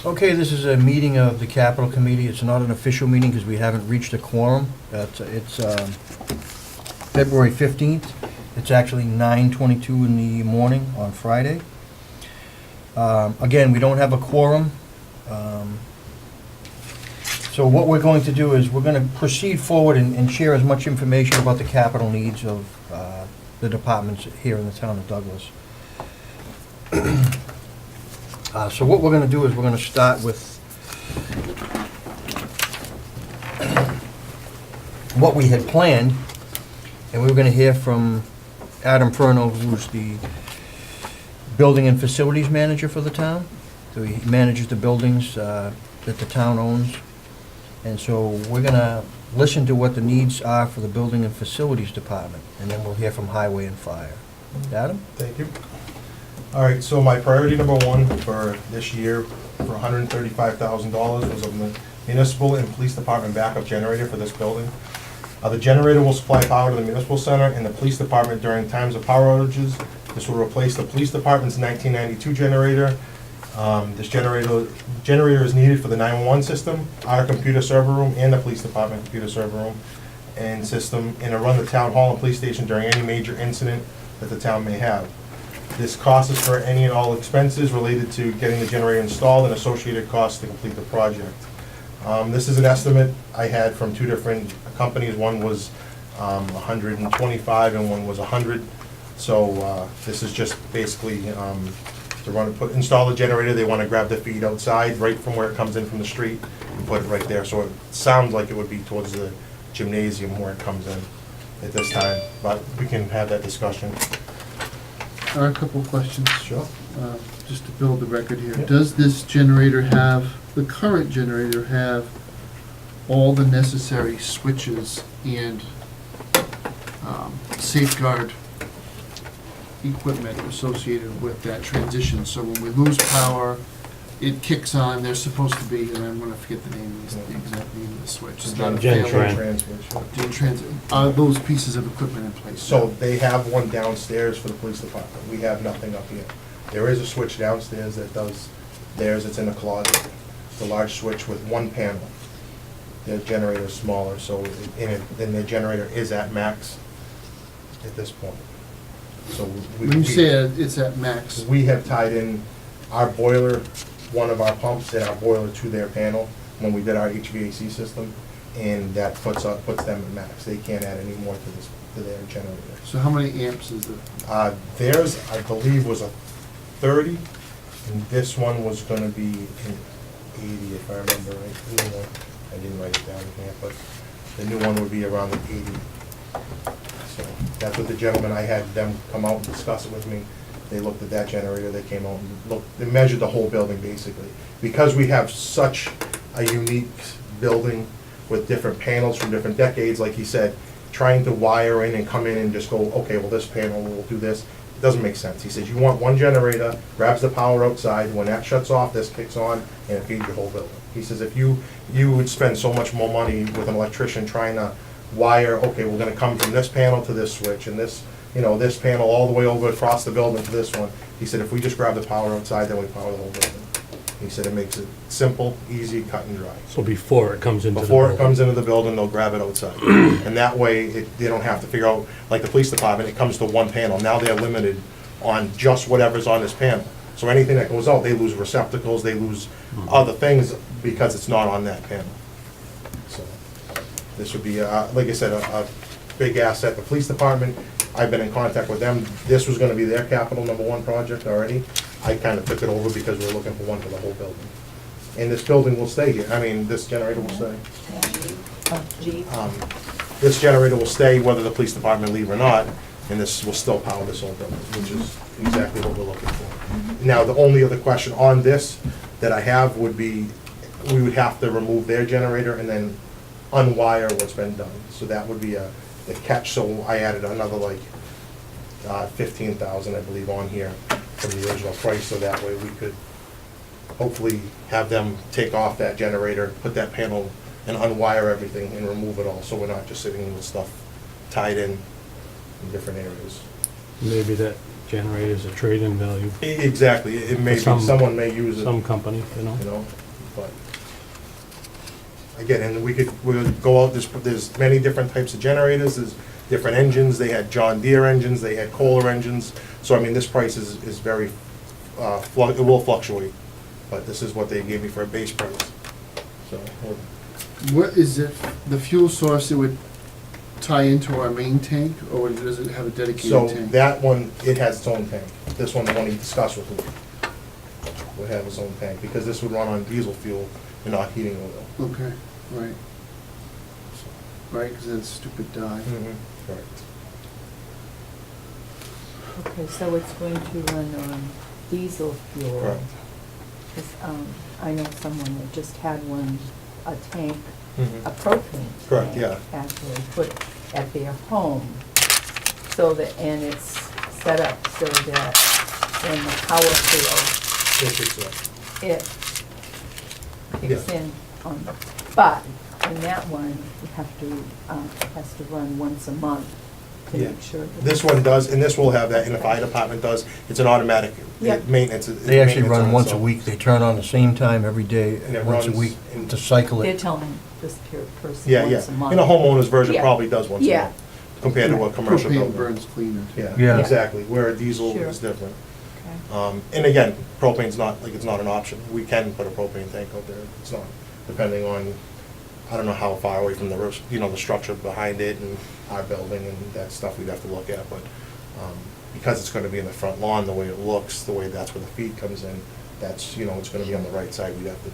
Okay, this is a meeting of the Capital Committee. It's not an official meeting because we haven't reached a quorum. It's February 15th. It's actually 9:22 in the morning on Friday. Again, we don't have a quorum. So what we're going to do is we're going to proceed forward and share as much information about the capital needs of the departments here in the town of Douglas. So what we're going to do is we're going to start with what we had planned, and we were going to hear from Adam Furno, who's the building and facilities manager for the town. So he manages the buildings that the town owns. And so we're going to listen to what the needs are for the building and facilities department, and then we'll hear from highway and fire. Adam? Thank you. All right, so my priority number one for this year for $135,000 was a municipal and police department backup generator for this building. The generator will supply power to the municipal center and the police department during times of power outages. This will replace the police department's 1992 generator. This generator is needed for the 911 system, our computer server room, and the police department computer server room and system, and to run the town hall and police station during any major incident that the town may have. This cost is for any and all expenses related to getting the generator installed and associated costs to complete the project. This is an estimate I had from two different companies. One was 125 and one was 100. So this is just basically to install the generator. They want to grab the feed outside right from where it comes in from the street and put it right there. So it sounds like it would be towards the gymnasium where it comes in at this time, but we can have that discussion. Are a couple of questions. Sure. Just to build the record here. Yep. Does this generator have, the current generator have all the necessary switches and safeguard equipment associated with that transition? So when we lose power, it kicks on, there's supposed to be, and I'm gonna forget the name, the exact name of the switch. It's not a Gen failure. Tran. Gen Transit. Are those pieces of equipment in place? So they have one downstairs for the police department. We have nothing up here. There is a switch downstairs that does theirs. It's in the closet. It's a large switch with one panel. Their generator is smaller, so then their generator is at max at this point. So When you say it's at max, we have tied in our boiler, one of our pumps, and our boiler to their panel when we did our HVAC system, and that puts them at max. They can't add any more to their generator. so how many amps is it? Theirs, I believe, was a 30, and this one was gonna be an 80, if I remember right. The new one, I didn't write it down here, but the new one would be around the 80. So that's what the gentleman, I had them come out and discuss it with me. They looked at that generator, they came out and looked, they measured the whole building basically. Because we have such a unique building with different panels from different decades, like he said, trying to wire in and come in and just go, okay, well, this panel will do this, it doesn't make sense. He says, you want one generator, grabs the power outside, when that shuts off, this kicks on, and it feeds your whole building. He says, if you would spend so much more money with an electrician trying to wire, okay, we're gonna come from this panel to this switch, and this, this panel all the way over across the building to this one. He said, if we just grab the power outside, then we power the whole building. He said it makes it simple, easy, cut and dry. So before it comes into the Before it building. comes into the building, they'll grab it outside. And that way, they don't have to figure out, like the police department, it comes to one panel. Now they're limited on just whatever's on this panel. So anything that goes out, they lose receptacles, they lose other things because it's not on that panel. So this would be, like I said, a big asset. The police department, I've been in contact with them. This was gonna be their capital #1 project already. I kind of took it over because we were looking for one for the whole building. And this building will stay here. I mean, this generator will stay. This generator will stay whether the police department leave or not, and this will still power this whole building, which is exactly what we're looking for. Now, the only other question on this that I have would be, we would have to remove their generator and then unwire what's been done. So that would be the catch, so I added another like 15,000, I believe, on here from the original price, so that way we could hopefully have them take off that generator, put that panel, and unwire everything and remove it all, so we're not just sitting with stuff tied in different areas. Maybe that generators, a trade-in value, Exactly, it may be, Some- someone may use it, some company, you know? you know, but. Again, and we'll go out, there's many different types of generators, there's different engines, they had John Deere engines, they had Kohler engines, so I mean, this price is very, it will fluctuate, but this is what they gave me for a base price, so. What is it, the fuel source that would tie into our main tank, or does it have a dedicated So tank? that one, it has its own tank, this one, the one he discussed with me, would have its own tank, because this would run on diesel fuel and not heating oil. Okay, right, right, because that's stupid dye. Correct. Okay, so it's going to run on diesel fuel. Correct. 'Cause, I know someone that just had one, a tank, Mhm. a propane Correct, tank, yeah. actually put at their home. So that, and it's set up so that when the power fails, Yes, it's, it kicks Yeah. in on the, but in that one, you have to, it has to run once a month to Yeah. make sure. that This one does, and this will have that, and the fire department does, it's an automatic Yep. maintenance. They actually run once a so- week, they turn on the same time every day, And it once a runs week, in- to cycle They're it. telling this person Yeah, yeah, once a month. and a homeowner's version Yeah. probably does once a Yeah. month, compared to a commercial Propane building. burns cleaner. Yeah, Yeah. exactly, where a diesel Sure. is different. Okay. And again, propane's not, like, it's not an option, we can put a propane tank out there, it's not, depending on, I don't know how far away from the roof, you know, the structure behind it and our building and that stuff we'd have to look at, but, because it's gonna be in the front lawn, the way it looks, the way that's where the feed comes in, that's, you know, it's gonna be on the right side, we'd have to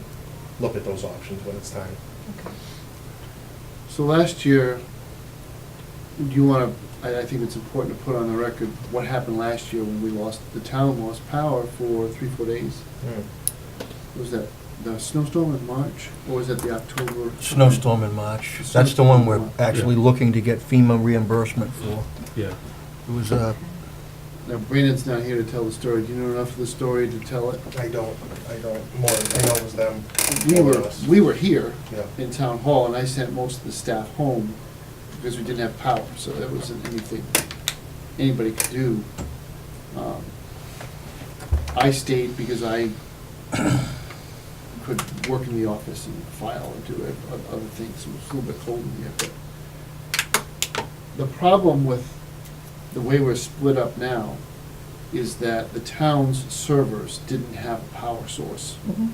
look at those options when it's time. Okay. So last year, do you want to, I think it's important to put on the record what happened last year when we lost, the town lost power for 3-4 days. Was that the snowstorm in March, or was that the October? Snowstorm in March, that's the one we're actually Yeah. looking to get FEMA reimbursement for. Yeah. It was, Now Brandon's not here to tell the story. Do you know enough of the story to tell it? I don't, more, I know it was them. We were here Yeah. in town hall, and I sent most of the staff home because we didn't have power, so there wasn't anything anybody could do. I stayed because I could work in the office and file and do other things. It was a little bit cold in here, but the problem with the way we're split up now is that the town's servers didn't have a power source. Mhm.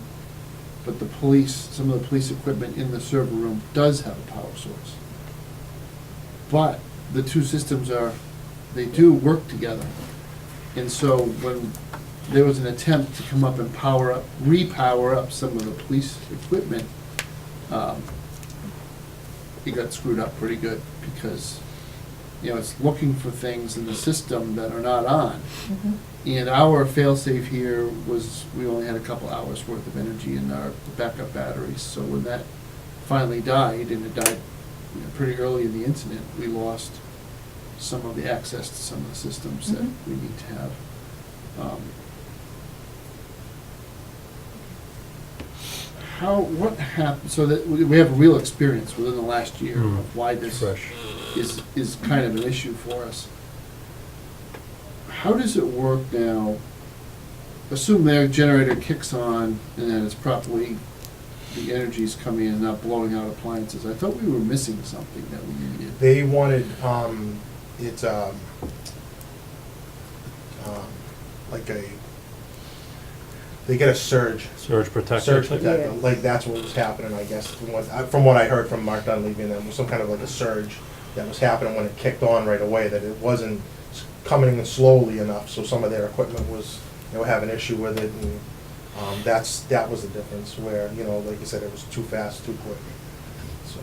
But the police, some of the police equipment in the server room does have a power source. But the two systems they do work together. And so when there was an attempt to come up and repower up some of the police equipment, it got screwed up pretty good because, you know, it's looking for things in the system that are not on. Mhm. And our fail-safe here was, we only had a couple hours worth of energy in our backup batteries. So when that finally died, and it died pretty early in the incident, we lost some of the access to some of the systems that Mhm. we need to have. What happened, so that we have a real experience within the last year Mhm. of why this Fresh. is kind of an issue for us. How does it work now? Assume their generator kicks on and then it's properly, the energy's coming in and not blowing out appliances. I thought we were missing something that we needed. They wanted, it's, like they get a surge. Surge protector. Surge type? protector, Yeah. like that's what was happening, I guess, from what I heard from Mark Dunleavy, and then was some kind of like a surge that was happening when it kicked on right away, that it wasn't coming in slowly enough, so some of their equipment was, they were having issue with it, and, that was the difference, where, you know, like you said, it was too fast, too quick, so.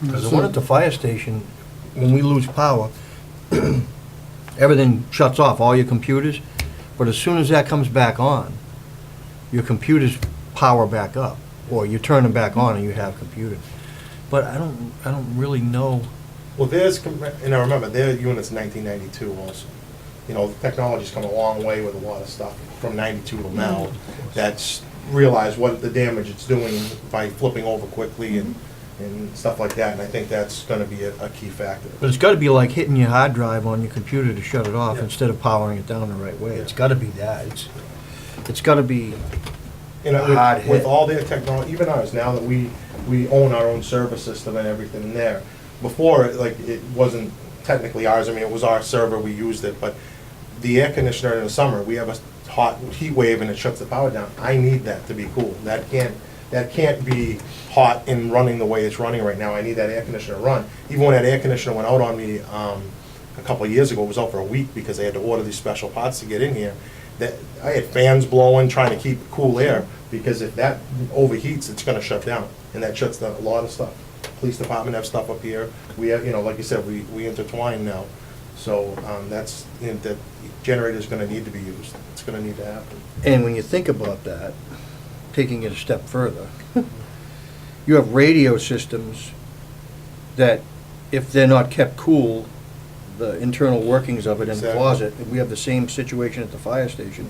because the one at the fire station, when we lose power, everything shuts off, all your computers, but as soon as that comes back on, your computers power back up, or you turn them back on and you have computers. But I don't really know. Well, and I remember, their unit's 1992 also. You know, technology's come a long way with a lot of stuff from 92 till now. That's realized what the damage it's doing by flipping over quickly and and stuff like that, and I think that's gonna be a key factor. But it's gotta be like hitting your hard drive on your computer to shut it off Yeah. instead of powering it down the right way. It's Yeah. gotta be that. It's gotta be, You know, Hard with hit. all their technology, even ours, now that we own our own server system and everything there. Before, like, it wasn't technically ours, I mean, it was our server, we used it, but the air conditioner in the summer, we have a hot heat wave and it shuts the power down. I need that to be cool. That can't be hot and running the way it's running right now. I need that air conditioner to run. Even when that air conditioner went out on me, a couple of years ago, it was out for a week because they had to order these special parts to get in here. That, I had fans blowing, trying to keep cool air, because if that overheats, it's gonna shut down, and that shuts down a lot of stuff. Police department have stuff up here, we have, you know, like you said, we intertwine now, so, that's, you know, that generator's gonna need to be used, it's gonna need to happen. and when you think about that, taking it a step further, you have radio systems that, if they're not kept cool, the internal workings of it in the Exactly. closet, and we have the same situation at the fire station.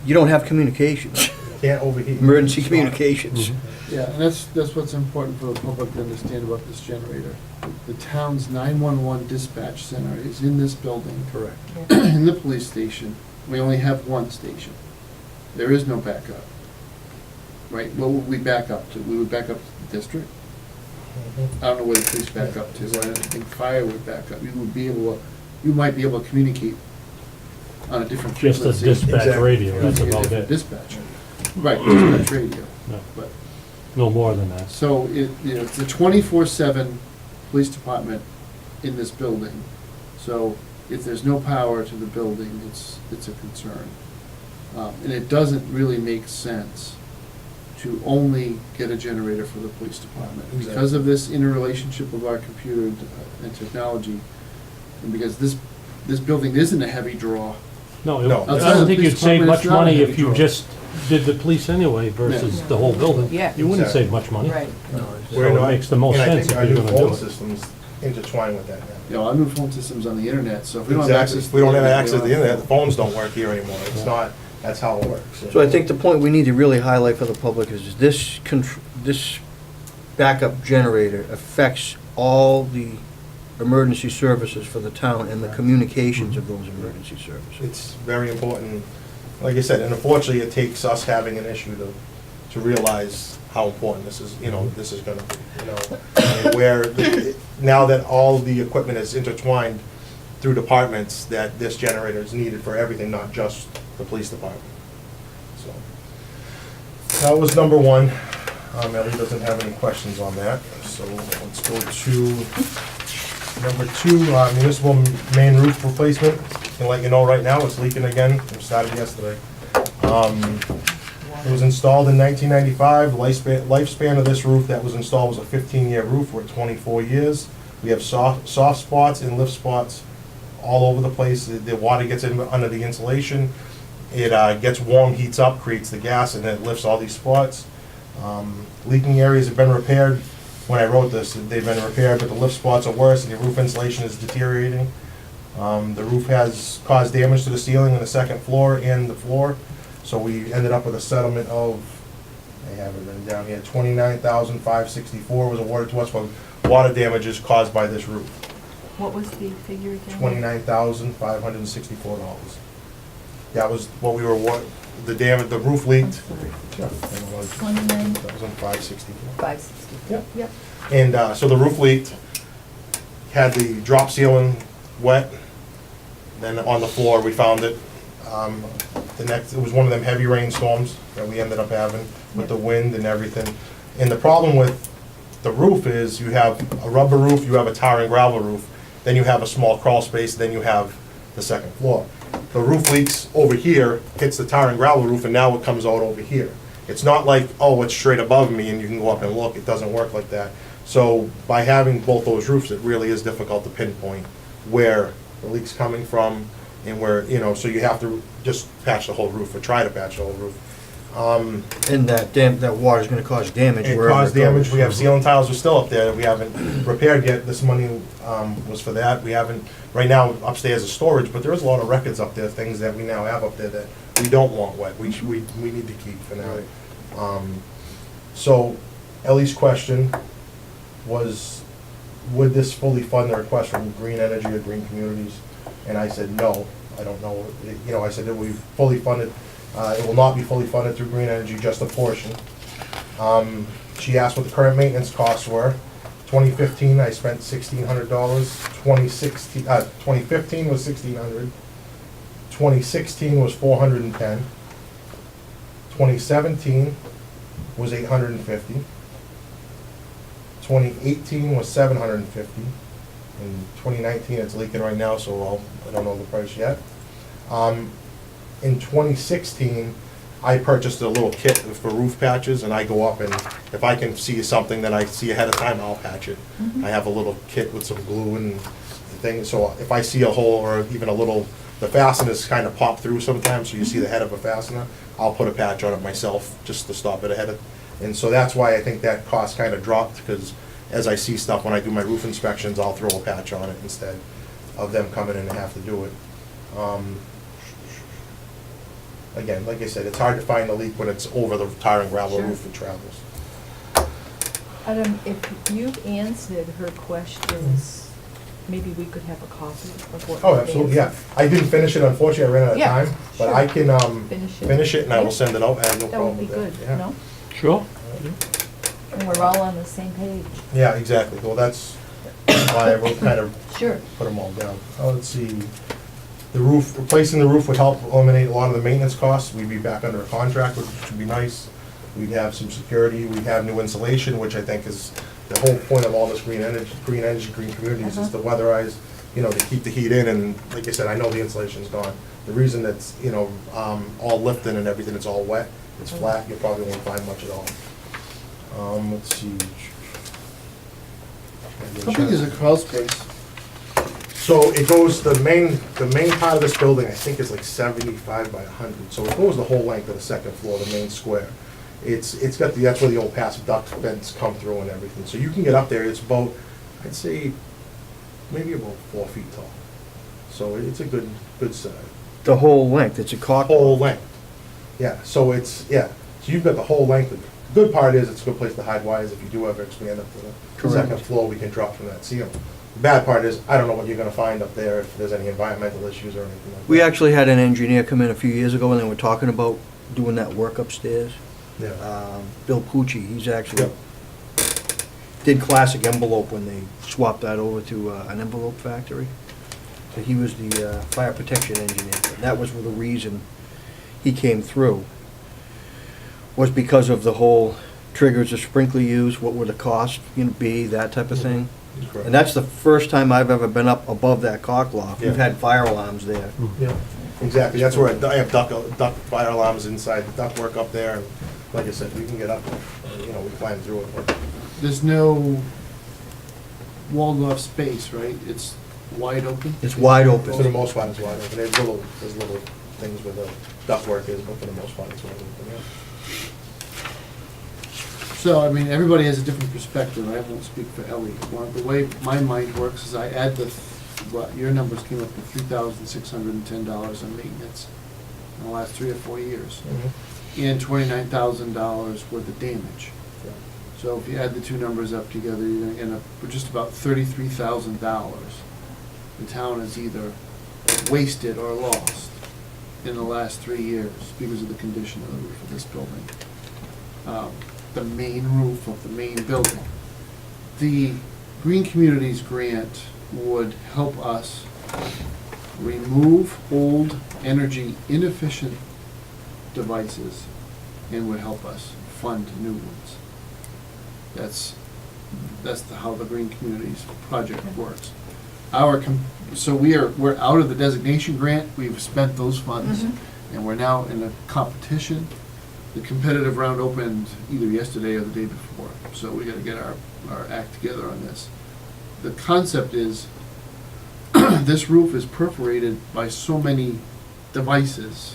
You don't have communications, Can't overheat. emergency It's not- communications. Yeah, and that's what's important for the public to understand about this generator. The town's 911 dispatch center is in this building. Correct. In the police station, we only have one station. There is no backup. Right, what would we back up to? We would back up to the district? Mhm. I don't know where the police back up to, I don't think fire would back up. You would be able, you might be able to communicate on a different Just a frequency. dispatch Exactly. radio, that's Using a about different it. Dispatcher. Right, dispatch radio, No, but. no more than that. So it, you know, it's a 24/7 police department in this building. So if there's no power to the building, it's a concern. And it doesn't really make sense to only get a generator for the police department. Exactly. Because of this interrelationship of our computer and technology, and because this building isn't a heavy draw. No, No. I Outside of don't think the you'd police save department, much it's not a money heavy if you draw. just did the police anyway versus the whole building. Yeah. You wouldn't Exactly. save much money. Right. So it makes the most And I sense think if our you're new gonna phone do it. systems intertwine with that now. You know, our new phone system's on the internet, so if we don't have Exactly. access. If we don't have to access to the internet, the we phones don't work here anymore. It's not, that's how it works. So I think the point we need to really highlight for the public is this this backup generator affects all the emergency services for the town and the communications of those emergency services. It's very important, like I said, and unfortunately, it takes us having an issue to realize how important this is, you know, this is gonna be, you know, and where, now that all the equipment is intertwined through departments, that this generator is needed for everything, not just the police department. So, that was number one. Ellie doesn't have any questions on that, so let's go to number two, municipal main roof replacement. Can let you know right now, it's leaking again, it started yesterday. It was installed in 1995, the lifespan of this roof that was installed was a 15-year roof, we're at 24 years. We have soft spots and lift spots all over the place, the water gets in under the insulation, it gets warm, heats up, creates the gas, and then it lifts all these spots. Leaking areas have been repaired. When I wrote this, they've been repaired, but the lift spots are worse and the roof insulation is deteriorating. The roof has caused damage to the ceiling on the second floor and the floor, so we ended up with a settlement of, I have it written down here, $29,564 was awarded to us for water damages caused by this roof. What was the figure again? $29,564. That was what we were awarded, the damage, the roof I'm leaked. sorry. Yeah, and it was 29,560. 564. Yep. Yep. And so the roof leaked, had the drop ceiling wet, then on the floor, we found it. It was one of them heavy rainstorms that we ended up having with the wind and everything. And the problem with the roof is you have a rubber roof, you have a tar and gravel roof, then you have a small crawl space, then you have the second floor. The roof leaks over here, hits the tar and gravel roof, and now it comes out over here. It's not like, oh, it's straight above me and you can go up and look, it doesn't work like that. So by having both those roofs, it really is difficult to pinpoint where the leak's coming from and where, you know, so you have to just patch the whole roof or try to patch the whole roof. And that water's gonna cause damage It wherever caused it damage, goes. we have ceiling tiles are still up there that we haven't repaired yet, this money was for that, we haven't, right now upstairs is storage, but there is a lot of records up there, things that we now have up there that we don't want wet, we need to keep for now. So, Ellie's question was, would this fully fund the request from Green Energy or Green Communities? And I said, no, I don't know. You know, I said that we've fully funded, it will not be fully funded through Green Energy, just a portion. She asked what the current maintenance costs were. 2015, I spent $1,600. 2015 was $1,600. 2016 was $410. 2017 was $850. 2018 was $750. In 2019, it's leaking right now, so I don't know the price yet. In 2016, I purchased a little kit for roof patches, and I go up and if I can see something that I see ahead of time, I'll patch it. I have a little kit with some glue and things, so if I see a hole or even a little, the fasteners kind of pop through sometimes, so you see the head of a fastener, I'll put a patch on it myself just to stop it ahead of. And so that's why I think that cost kind of dropped, because as I see stuff, when I do my roof inspections, I'll throw a patch on it instead of them coming in and have to do it. Again, like I said, it's hard to find a leak when it's over the tar and gravel Sure. roof it travels. Adam, if you've answered her questions, maybe we could have a copy of what. Oh, you've absolutely, yeah. answered. I didn't finish it, unfortunately, I ran out of Yeah, time, but sure. I can Finish it. and I will Yeah. send it out, I have no That problem would be with that. good, Yeah. no? Sure. And we're all on the same page. Yeah, exactly, well, that's why I wrote, kind of Sure. put them all down. Let's see, the roof, replacing the roof would help eliminate a lot of the maintenance costs. We'd be back under a contract, which would be nice. We'd have some security, we'd have new insulation, which I think is the whole point of all this green energy, green communities, is to weatherize, you know, to keep the heat in, and like I said, I know the insulation's gone. The reason that's, you know, all lifting and everything, it's all wet, it's flat, you probably won't find much at all. Let's see. How big is a crawl space? So it goes, the main part of this building, I think is like 75 by 100, so it goes the whole length of the second floor, the main square. It's got the, that's where the old passive duct vents come through and everything, so you can get up there, it's about, I'd say, maybe about 4 feet tall. So it's a good size. The whole length, it's a caulk. Whole length, yeah, so it's, yeah, so you've got the whole length. The good part is it's a good place to hide wires if you do ever expand up to the Correct. second floor, we can drop from that ceiling. The bad part is, I don't know what you're gonna find up there, if there's any environmental issues or anything like that. We actually had an engineer come in a few years ago, and they were talking about doing that work upstairs. Yeah, Bill Pucci, he's actually, Yep. did Classic Envelope when they swapped that over to an envelope factory. So he was the fire protection engineer, and that was the reason he came through, was because of the whole triggers the sprinkler use, what would the cost, you know, be, that type of thing. correct. And that's the first time I've ever been up above that caulk loft. We've Yeah. had fire alarms there. Yeah, exactly, that's where I have duct fire alarms inside, the duct work up there, and like I said, we can get up, you know, we climb through it. but- There's no walled off space, right? It's wide open? It's wide For the open. most part, it's wide open, there's little things where the duct work is, but for the most part, it's wide open, yeah. So, I mean, everybody has a different perspective, I won't speak for Ellie. Well, the way my mind works is I add your numbers came up to $3,610 on maintenance in the last 3 or 4 years, and $29,000 worth of damage. So if you add the two numbers up together, you're gonna end up with just about $33,000. The town has either wasted or lost in the last 3 years because of the condition of the roof of this building. The main roof of the main building. The Green Communities grant would help us remove old, energy inefficient devices and would help us fund new ones. That's how the Green Communities project works. So we're out of the designation grant, we've spent those funds, and we're now in a competition. The competitive round opened either yesterday or the day before, so we gotta get our act together on this. The concept is, this roof is perforated by so many devices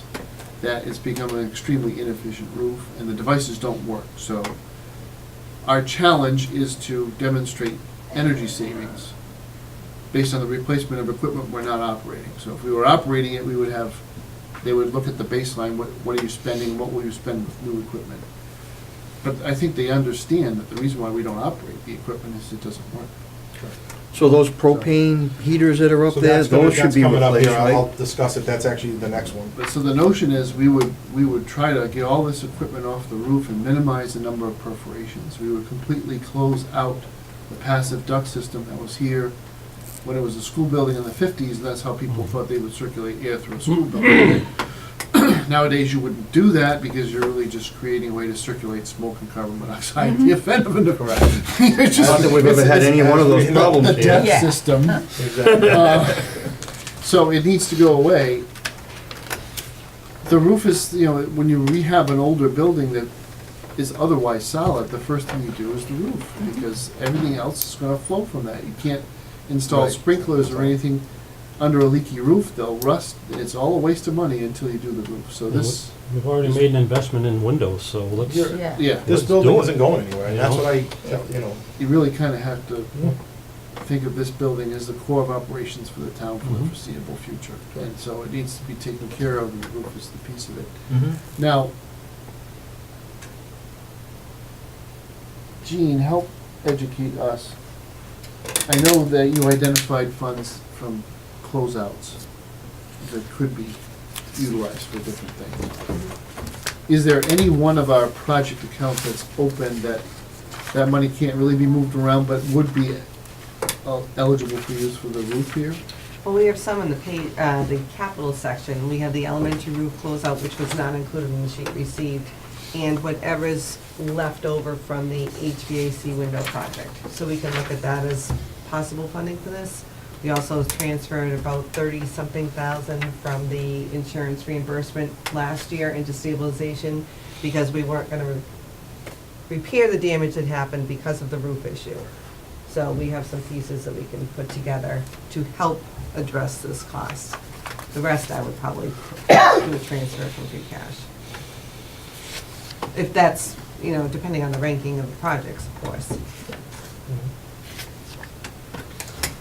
that it's become an extremely inefficient roof, and the devices don't work, so our challenge is to demonstrate energy savings based on the replacement of equipment we're not operating. So if we were operating it, they would look at the baseline, what are you spending, what will you spend with new equipment? But I think they understand that the reason why we don't operate the equipment is it doesn't work. So those propane heaters that are up So there, that's gonna- those should that's be coming up replaced, here. I'll right? discuss it, that's actually the next one. But so the notion is we would try to get all this equipment off the roof and minimize the number of perforations. We would completely close out the passive duct system that was here when it was a school building in the 50s, and that's how people thought they would circulate air through a school building. Nowadays, you wouldn't do that because you're really just creating a way to circulate smoke and carbon monoxide, the event of a Correct. Not that we've ever had any one of those problems The here. duct Yeah. system. Exactly. So it needs to go away. The roof is, when you rehab an older building that is otherwise solid, the first thing you do is the roof, because everything else is gonna flow from that. You can't install Right. sprinklers or anything under a leaky roof, they'll rust. It's all a waste of money until you do the roof, so this, We've already made an investment in windows, so let's, You're- Yeah. yeah, This Let's building do it. isn't going anywhere, and that's You know? what I. you really kinda have to think of this building as the core of operations for the town for the Mhm. foreseeable future. And so it needs to be taken care of, and the roof is the piece of it. Mhm. Now, Gene, help educate us. I know that you identified funds from closeouts that could be utilized for different things. Is there any one of our project accounts that's open that money can't really be moved around but would be eligible for use for the roof here? Well, we have some in the capital section. We have the elementary roof closeout, which was not included in the sheet received, and whatever's left over from the HVAC window project. So we can look at that as possible funding for this. We also transferred about 30-something thousand from the insurance reimbursement last year into stabilization because we weren't gonna repair the damage that happened because of the roof issue. So we have some pieces that we can put together to help address this cost. The rest I would probably do a transfer from free cash. If that's, depending on the ranking of the projects, of course.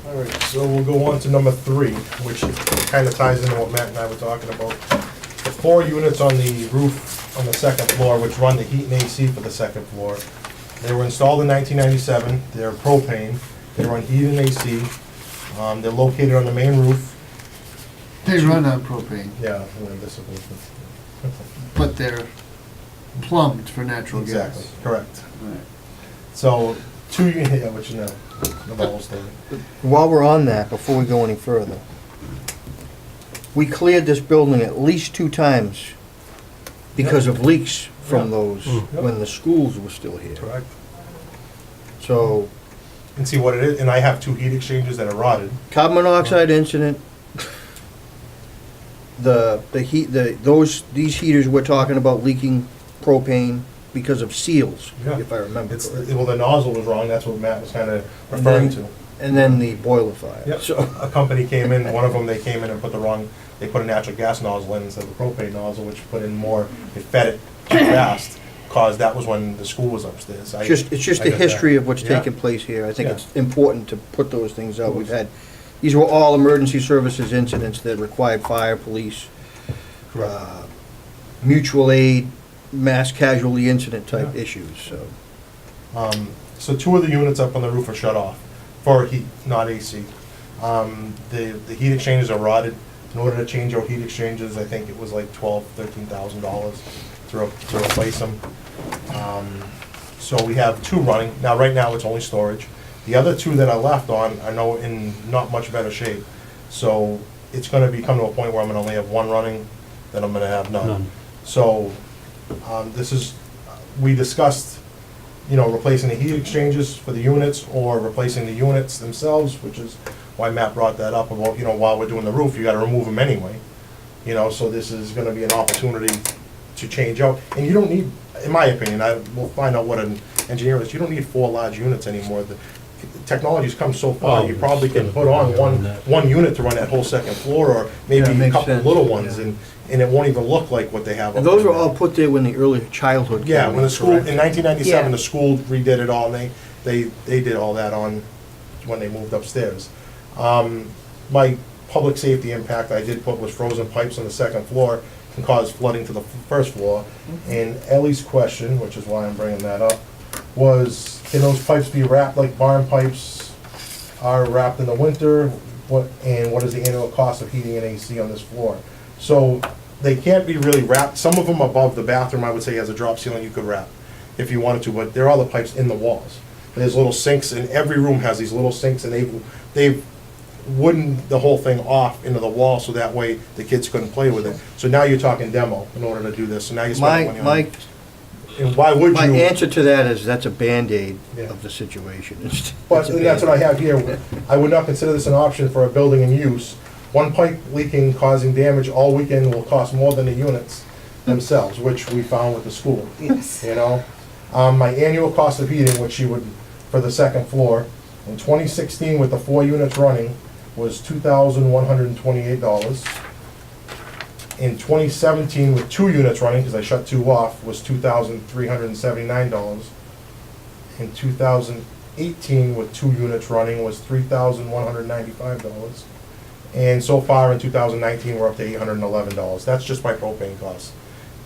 All right, so we'll go on to number 3, which kind of ties into what Matt and I were talking about. The 4 units on the roof on the second floor, which run the heat and AC for the second floor. They were installed in 1997. They're propane. They run heat and AC. They're located on the main roof. They run on propane, Yeah, well, this is. but they're plumbed for natural gas. Exactly, correct. Right. So, 2 units, yeah, which, the bubble statement. While we're on that, before we go any further, we cleared this building at least 2 times because of leaks from Yeah. those, Mm. when the schools were still here. Correct. So, And see what it is, and I have 2 heat exchangers that are rotted. carbon monoxide incident, these heaters we're talking about leaking propane because of seals, Yeah. if I remember It's, correctly. well, the nozzle was wrong, that's what Matt was kind of referring to. And then the boiler fire. Yep. So, A company came in, one of them, they came in and put they put a natural gas nozzle in instead of a propane nozzle, which put in more, it fed it too fast, caused, that was when the school was upstairs. it's just I a got that. history of what's Yeah. taking place here. I think Yeah. it's important to put those things out. We've had, these were all emergency services incidents that required fire, police, uh, mutual aid, mass casualty incident type Yeah. issues, so. So 2 of the units up on the roof are shut off for heat, not AC. The heat exchangers are rotted. In order to change our heat exchangers, I think it was like $13,000 to replace them. So we have 2 running. Now, right now, it's only storage. The other 2 that are left on are in not much better shape. So it's gonna come to a point where I'm gonna only have 1 running, then I'm gonna have none. none. So, we discussed, replacing the heat exchangers for the units or replacing the units themselves, which is why Matt brought that up about, while we're doing the roof, you gotta remove them anyway. So this is gonna be an opportunity to change out. And you don't need, in my opinion, we'll find out what an engineer is, you don't need 4 large units anymore. The technology's come so far, Oh, you probably can it's put on gonna be one unit to run that whole second floor, or Yeah, maybe it a makes couple sense, little ones, yeah. and it won't even look like what they have. And up those there were all now. put there when the early childhood came Yeah, when the in, school, correct? in 1997, Yeah. the school redid it all, and they did all that on, when they moved upstairs. My public safety impact I did put was frozen pipes on the second floor, can cause flooding to the first floor. And Ellie's question, which is why I'm bringing that up, was, can those pipes be wrapped like barn pipes are wrapped in the winter? What is the annual cost of heating and AC on this floor? So they can't be really wrapped. Some of them above the bathroom, I would say, has a drop ceiling you could wrap if you wanted to, but there are other pipes in the walls. There's little sinks, and every room has these little sinks, and they've wooden the whole thing off into the wall, so that way the kids couldn't play with it. So now you're talking demo in order to do this, so now you're spending money on My, it. And why would my you? answer to that is that's a Band-Aid Yeah. of the situation. It's But a that's what I Band-Aid. have here. I would not consider this an option for a building in use. One pipe leaking, causing damage all weekend will cost more than the units themselves, which we found with the school, Yes. you know? My annual cost of heating, which you would, for the second floor, in 2016 with the 4 units running, was $2,128. In 2017 with 2 units running, because I shut 2 off, was $2,379. In 2018 with 2 units running was $3,195. And so far in 2019, we're up to $811. That's just my propane costs.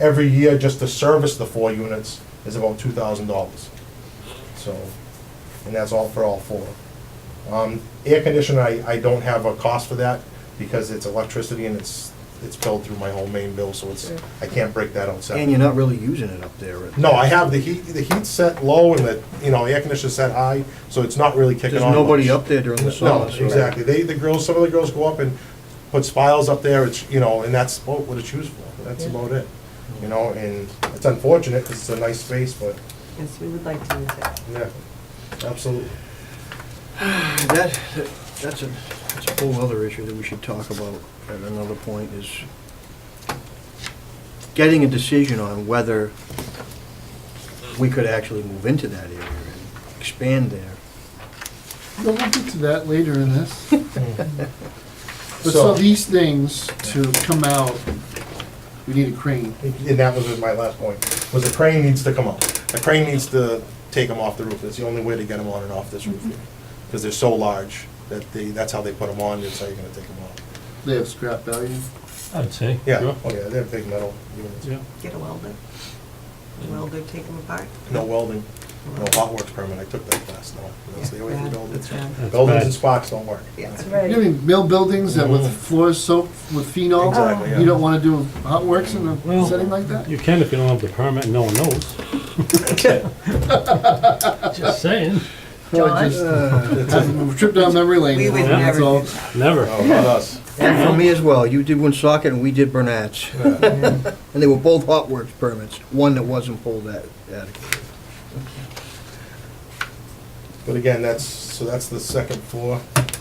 Every year, just to service the 4 units is about $2,000. So, and that's all for all 4. Air conditioner, I don't have a cost for that because it's electricity and it's billed through my home main bill, so I can't break that out And separately. you're not really using it up there. No, I have the heat's set low and the, air conditioner's set high, so it's not really kicking There's on nobody much. up there during the No, summer. so- exactly. Some of the girls go up and put spiles up there, and that's about what it's used for. That's about it. And it's unfortunate because it's a nice space, but, Yes, we would like to use it. yeah, absolutely. That's a whole other issue that we should talk about at another point, is getting a decision on whether we could actually move into that area and expand there. We'll get to that later in this. But So- so these things to come out, we need a crane. And that was my last point, was a crane needs to come up. A crane needs to take them off the roof. That's the only way to get them on and off this roof here. Because they're so large that that's how they put them on, that's how you're gonna take them off. They have scrap value. I'd say. Yeah, sure. oh yeah, they're big metal units. Yeah. Get a welder. Welder, take them apart. No welding, no hot works permit, I took that class, no. Stay away from Bad, buildings. that's bad. That's Buildings bad. and sparks don't work. Yeah. Right. You mean mill buildings that with Mhm. floors soaked with phenol? Exactly, yeah. You don't wanna do hot works in a Well- setting like that? You can if you don't have the permit and no one knows. Just saying. Well, John? just have a trip down memory lane. We would That's never all. do that. Never. Oh, not us. And for me as well, you did Woonsocket and we did Burnett's. And they were both hot works permits, one that wasn't pulled adequately. But again, that's the second floor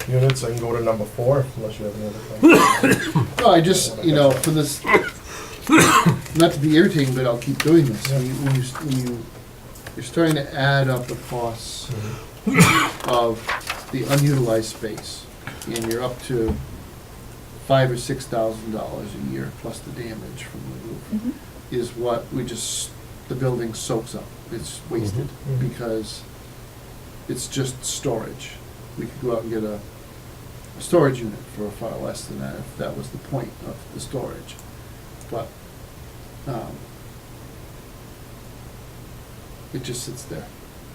units. I can go to number 4, unless you have any other things. No, I just, for this, not to be irritating, but I'll keep doing this. You're starting to add up the costs of the unutilized space, and you're up to $5,000 or $6,000 a year plus the damage from the roof, is what the building soaks up. It's wasted Mhm. because it's just storage. We could go out and get a storage unit for far less than that if that was the point of the storage. But it just sits there.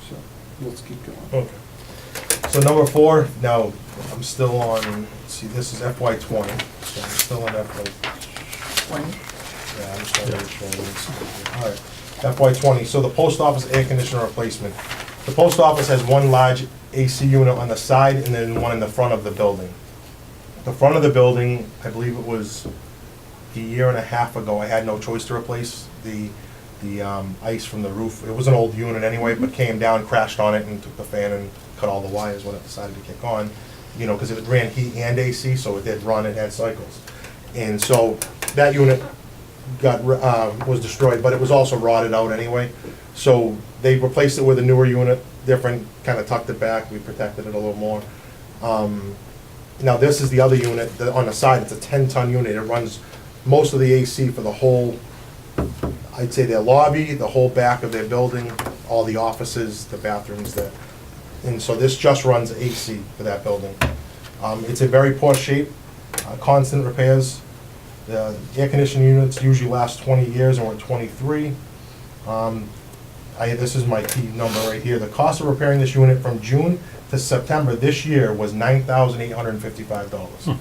So let's keep going. Okay. So number 4, now, I'm still on, see, this is FY20, so I'm still in FY, 20. yeah, I'm just trying to make sure. All right, FY20, so the post office air conditioner replacement. The post office has one large AC unit on the side and then one in the front of the building. The front of the building, I believe it was a year and a half ago, I had no choice to replace the ice from the roof. It was an old unit anyway, but came down, crashed on it, and took the fan and cut all the wires when it decided to kick on. Because it ran heat and AC, so it did run, it had cycles. And so that unit was destroyed, but it was also rotted out anyway. So they replaced it with a newer unit, different, kind of tucked it back, we protected it a little more. Now this is the other unit, on the side, it's a 10-ton unit, it runs most of the AC for the whole, I'd say their lobby, the whole back of their building, all the offices, the bathrooms, and so this just runs AC for that building. It's in very poor shape, constant repairs. The air conditioning units usually last 20 years, and we're at 23. This is my key number right here. The cost of repairing this unit from June to September this year was $9,855. All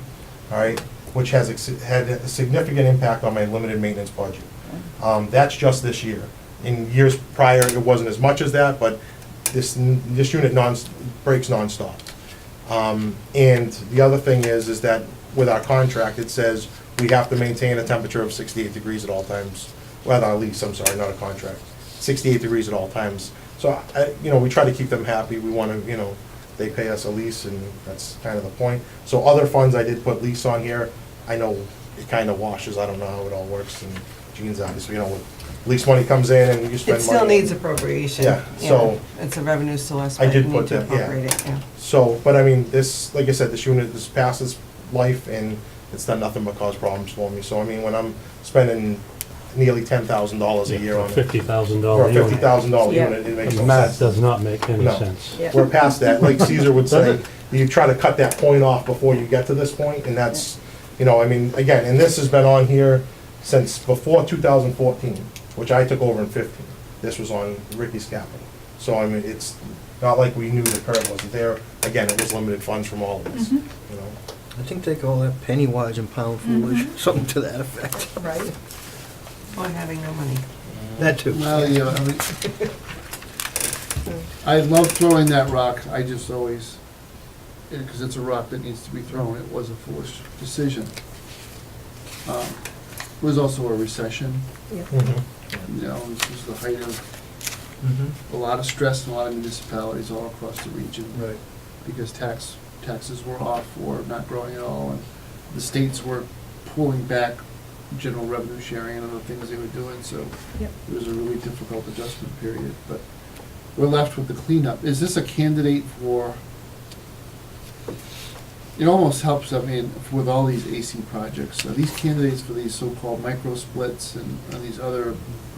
right, which has had a significant impact on my limited maintenance budget. That's just this year. In years prior, it wasn't as much as that, but this unit breaks nonstop. And the other thing is that with our contract, it says we have to maintain a temperature of 68 degrees at all times. Well, not a lease, I'm sorry, not a contract. 68 degrees at all times. So, we try to keep them happy. We want to, they pay us a lease, and that's kind of the point. So other funds, I did put lease on here. I know it kind of washes. I don't know how it all works in Gene's eyes. Lease money comes in and you spend It money. still needs appropriation. Yeah, so- It's a revenue source, I but did you put need to that, yeah. appropriate it, yeah. So, but I mean, this, like I said, this unit is past its life, and it's done nothing but cause problems for me. So, I mean, when I'm spending nearly $10,000 a year on it, $50,000 for a unit. $50,000 Yeah. unit, it makes The no math sense. does not make any No. sense. Yeah. We're past that, like Caesar would say, you try to cut that point off before you get to this point, and that's, I mean, again, and this has been on here since before 2014, which I took over in 15. This was on Ricky's capital. So, I mean, it's not like we knew the current wasn't there. Again, it was limited funds from all of us, I think they call that penny wise and pound foolish, something to that effect. Right. Or having no money. That too. Well, yeah, I mean, I love throwing that rock, I just always, because it's a rock that needs to be thrown, it was a foolish decision. It was also a recession, Mhm. this was the height of Mhm. a lot of stress in a lot of municipalities all across the region. Right. Because taxes were off or not growing at all, and the states were pulling back general revenue sharing and other things they were doing, so Yep. it was a really difficult adjustment period, but we're left with the cleanup. Is this a candidate for, it almost helps, I mean, with all these AC projects, are these candidates for these so-called micro splits and these other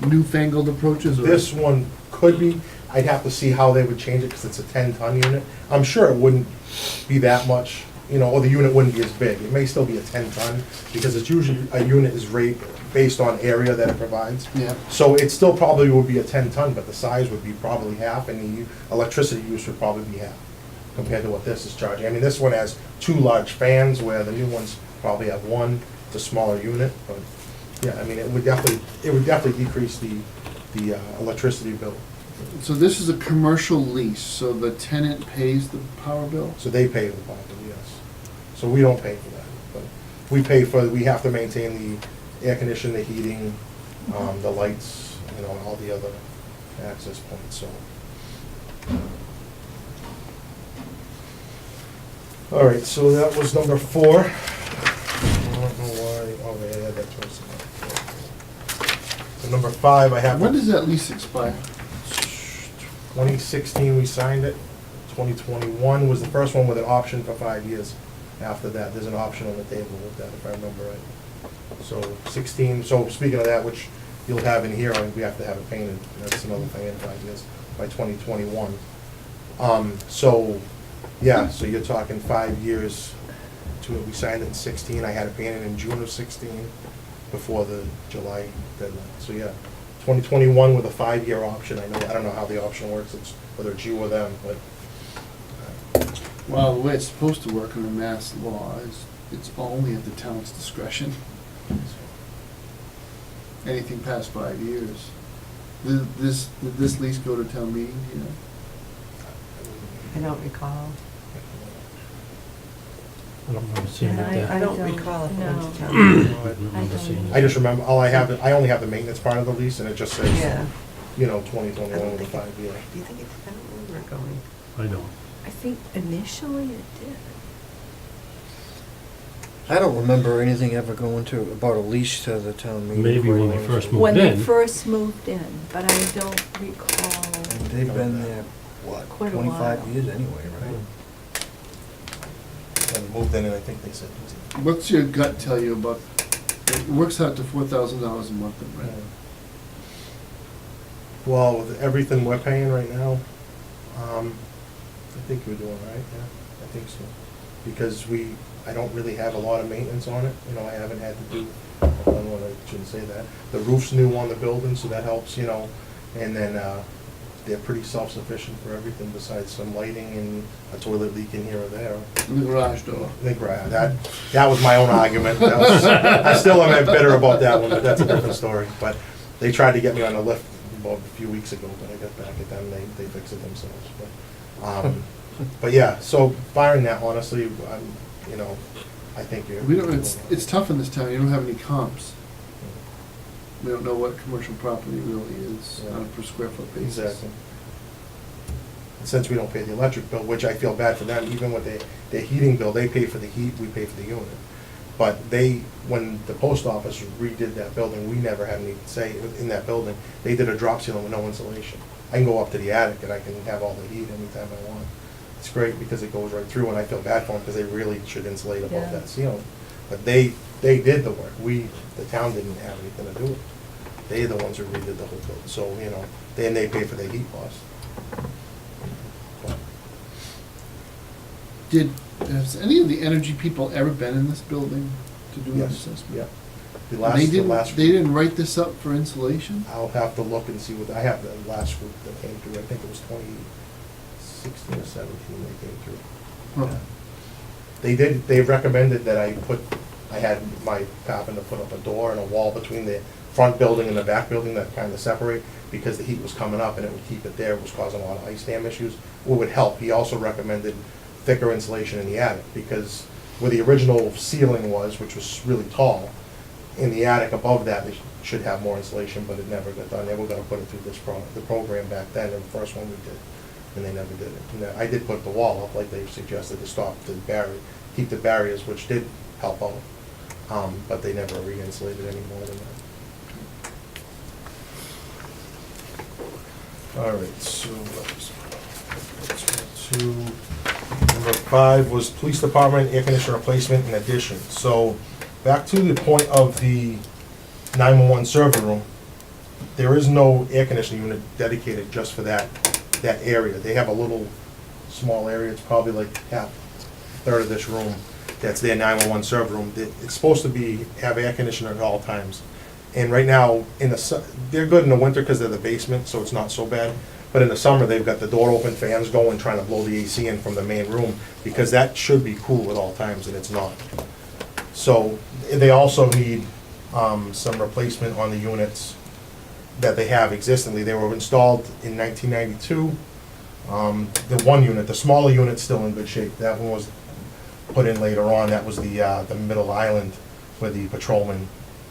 newfangled approaches? Or- This one could be, I'd have to see how they would change it, because it's a 10-ton unit. I'm sure it wouldn't be that much, or the unit wouldn't be as big. It may still be a 10-ton, because it's usually, a unit is rate based on area that it provides. Yeah. So it still probably would be a 10-ton, but the size would be probably half, and the electricity use would probably be half compared to what this is charging. I mean, this one has 2 large fans, where the new ones probably have 1. It's a smaller unit, but, yeah, I mean, it would definitely decrease the electricity bill. So this is a commercial lease, so the tenant pays the power bill? So they pay the power bill, yes. So we don't pay for that, but we have to maintain the air conditioning, the heating, the lights, all the other access points, so. All right, so that was number 4. I don't know why, yeah, that's what's. So number 5, I have. When does that lease expire? 2016, we signed it. 2021 was the first one with an option for 5 years. After that, there's an option on the table with that, if I remember right. So 16, so speaking of that, which you'll have in here, we have to have it painted, that's another thing in 5 years, by 2021. So, yeah, so you're talking 5 years to it. We signed it in 16, I had it painted in June of 16, before the July deadline. So, yeah, 2021 with a 5-year option. I don't know how the option works, it's whether it's you or them, but. Well, the way it's supposed to work under mass law is it's only at the town's discretion. Anything past 5 years. Did this lease go to town meeting, do you know? I don't recall. I don't remember seeing it And there. I don't don't recall if it went to know. town meeting. I don't remember seeing it. I just remember, I only have the maintenance part of the lease, and it just says, Yeah. 2021 with a 5-year. Do you think it, I don't remember it going. I don't. I think initially it did. I don't remember anything ever going about a lease to the town meeting. Maybe when we quite first honestly. moved When they in. first moved in, but I don't recall. And they've been there, what, Quite a 25 while. years anyway, right? And moved in, and I think they said. What's your gut tell you about, it works out to $4,000 a month in rent. Well, with everything we're paying right now, I think we're doing all right, yeah, I think so. because I don't really have a lot of maintenance on it, you know, I haven't had to do, I've done one, I shouldn't say that. The roof's new on the building, so that helps, you know, and then, they're pretty self-sufficient for everything besides some lighting and a toilet leak in here or there. In the garage door. I think that was my own argument. I still am bitter about that one, but that's a different story. But they tried to get me on the lift about a few weeks ago, but I got back at them, they fixed it themselves. But yeah, so barring that, honestly, you know, I think you're. We don't, it's tough in this town, you don't have any comps. We don't know what commercial property really is on a per square foot basis. Exactly. Since we don't pay the electric bill, which I feel bad for them, even with their heating bill, they pay for the heat, we pay for the unit. But when the post office redid that building, we never had any say in that building. They did a drop ceiling with no insulation. I can go up to the attic and I can have all the heat anytime I want. It's great because it goes right through, and I feel bad for them because they really should insulate above Yeah. that ceiling. But they did the work. The town didn't have anything to do with it. They're the ones who redid the whole building, so, you know, they pay for their heat costs. Has any of the energy people ever been in this building to do an Yes, assessment? yeah. And they didn't write this up for insulation? I'll have to look and see I have the last group that came through, I think it was 2016 or 17 they came through. Huh. They recommended that I had my carpenter put up a door and a wall between the front building and the back building that kind of separate, because the heat was coming up and it would keep it there, it was causing a lot of ice dam issues. What would help, he also recommended thicker insulation in the attic, because where the original ceiling was, which was really tall, in the attic above that, they should have more insulation, but it never got done. They were gonna put it through the program back then, and the first one we did, and they never did it. And I did put the wall up, like they suggested, to stop the barrier, keep the barriers, which did help out, but they never re-insulated any more than that. All right, so let's go to number 5 was police department air conditioner replacement and addition. So back to the point of the 911 server room, there is no air conditioning unit dedicated just for that area. They have a little small area, it's probably like a third of this room, that's their 911 server room. It's supposed to have air conditioner at all times. And right now, they're good in the winter because they're the basement, so it's not so bad. But in the summer, they've got the door open, fans going, trying to blow the AC in from the main room, because that should be cool at all times, and it's not. So they also need some replacement on the units that they have existingly. They were installed in 1992. The one unit, the smaller unit's still in good shape. That one was put in later on. That was the middle island where the patrolman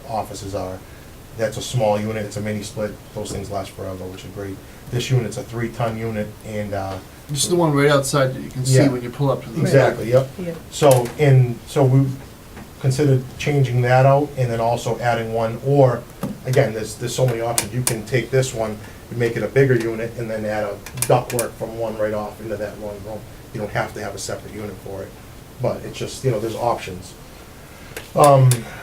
offices are. That's a small unit, it's a mini split, those things last forever, which are great. This unit's a 3-ton unit, and, This is the one right outside that you can see Yeah. when you pull up to the. exactly, yep. Yeah. So we considered changing that out, and then also adding one, or, again, there's so many options. You can take this one, and make it a bigger unit, and then add a ductwork from one right off into that one room. You don't have to have a separate unit for it, but it's just, there's options.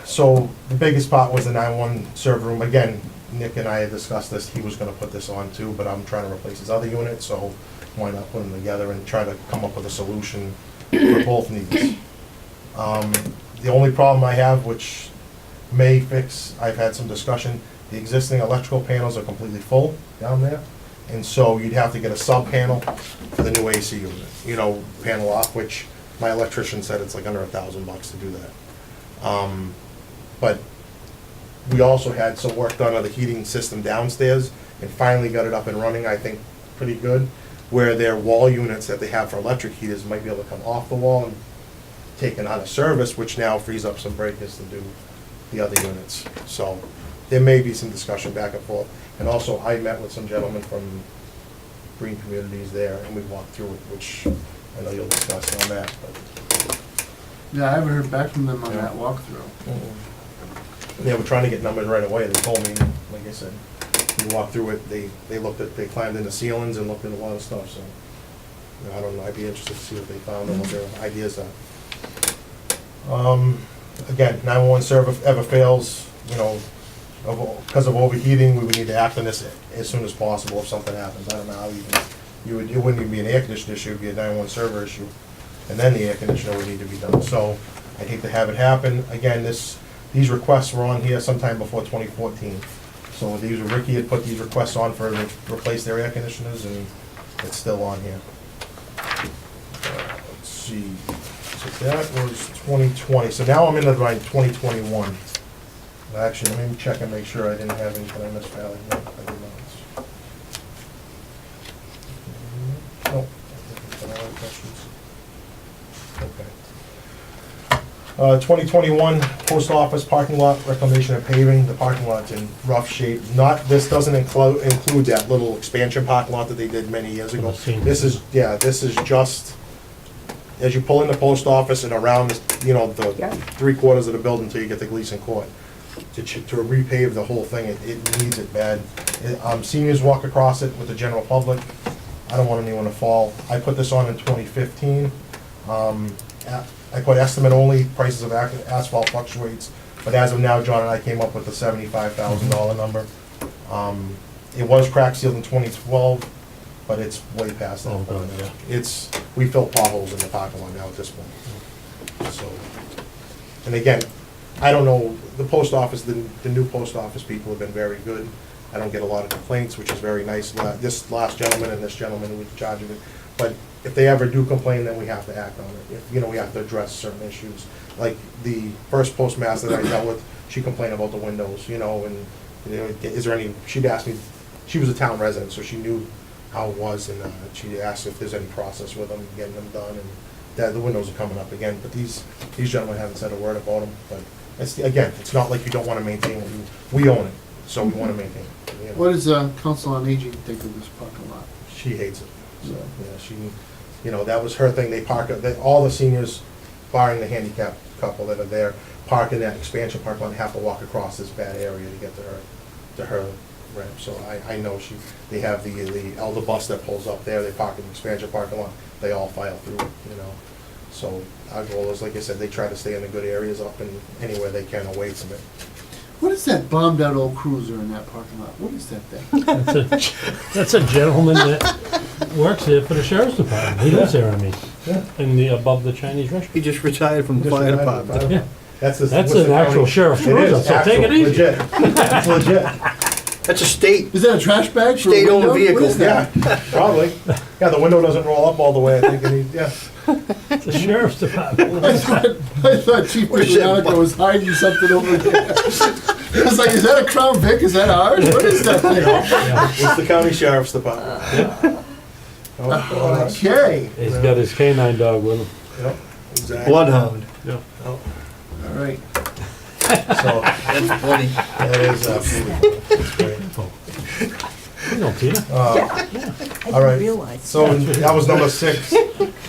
So the biggest part was the 911 server room. Again, Nick and I had discussed this, he was gonna put this on too, but I'm trying to replace his other unit, so why not put them together and try to come up with a solution for both needs. The only problem I have, which may fix, I've had some discussion, the existing electrical panels are completely full down there, and so you'd have to get a sub panel for the new AC unit, panel off, which my electrician said it's like under $1,000 to do that. But we also had some work done on the heating system downstairs, and finally got it up and running, I think, pretty good, where their wall units that they have for electric heaters might be able to come off the wall and taken out of service, which now frees up some breakers to do the other units. So there may be some discussion back and forth. And also, I met with some gentlemen from Green Communities there, and we walked through it, which I know you'll discuss on that, but. Yeah, I haven't heard back from them on that walkthrough. They were trying to get numbers right away. They told me, like I said, we walked through it, they they climbed in the ceilings and looked at a lot of stuff, so. I don't know, I'd be interested to see what they found and what their ideas are. Again, 911 server ever fails, because of overheating, we would need to act on this as soon as possible if something happens. I don't know how it wouldn't even be an air conditioning issue, it'd be a 911 server issue. and then the air conditioner would need to be done. So I'd hate to have it happen. Again, these requests were on here sometime before 2014. So Ricky had put these requests on for to replace their air conditioners, and it's still on here. Let's see, so that was 2020, so now I'm into my 2021. Actually, let me check and make sure I didn't have anything I missed, Valley. No, I did not. No, I think I have questions. Okay. 2021, post office parking lot reclamation and paving. The parking lot's in rough shape. This doesn't include that little expansion parking lot that they did many years ago. This is just, as you pull in the post office and around, the Yeah. 3/4 of the building until you get to Gleason Court. To repave the whole thing, it needs it bad. Seniors walk across it with the general public. I don't want anyone to fall. I put this on in 2015. I put estimate only, prices of asphalt fluctuates, but as of now, John and I came up with the $75,000 number. It was crack sealed in 2012, but it's way past that. Oh, God, yeah. We fill potholes in the parking lot now at this point. So, and again, I don't know, the post office, the new post office people have been very good. I don't get a lot of complaints, which is very nice. This last gentleman and this gentleman who was in charge of it. But if they ever do complain, then we have to act on it. We have to address certain issues. Like the first postmaster that I dealt with, she complained about the windows, and, is there any, she'd asked me, she was a town resident, so she knew how it was, and she asked if there's any process with them, getting them done, and that the windows are coming up again. But these gentlemen haven't said a word about them. But it's not like you don't want to maintain what we own it, so we want to maintain it. What does Council on Aging think of this parking lot? She hates it. So, that was her thing. They park, all the seniors, barring the handicapped couple that are there, park in that expansion parking lot and have to walk across this bad area to get to her ramp. So I know they have the elder bus that pulls up there, they park in the expansion parking lot, they all file through it, So our goal is, like I said, they try to stay in the good areas up and anywhere they can away from it. What is that bombed out old cruiser in that parking lot? What is that thing? That's a gentleman that works there for the sheriff's department. He lives there, above the Chinese restaurant. He just retired from the Just fire retired. department. Yeah. That's an actual sheriff's cruiser, so take it easy. Legit. It's legit. That's a state, Is that a trash bag for a state-owned window? vehicle. What is that? Yeah, probably. Yeah, the window doesn't roll up all the way, I think. Yeah. It's the sheriff's department. I thought Chief Where's that Michelico was hiding something over there. I was like, is that a Crown Vic? Is that ours? What is that thing? It's the county sheriff's department. Oh, Okay, He's got his canine dog with him. Yep, exactly. Bloodhound. Yeah. all right. So, That's funny. that is absolutely, it's great. You know, Tina. I All right. didn't realize. So that was number 6.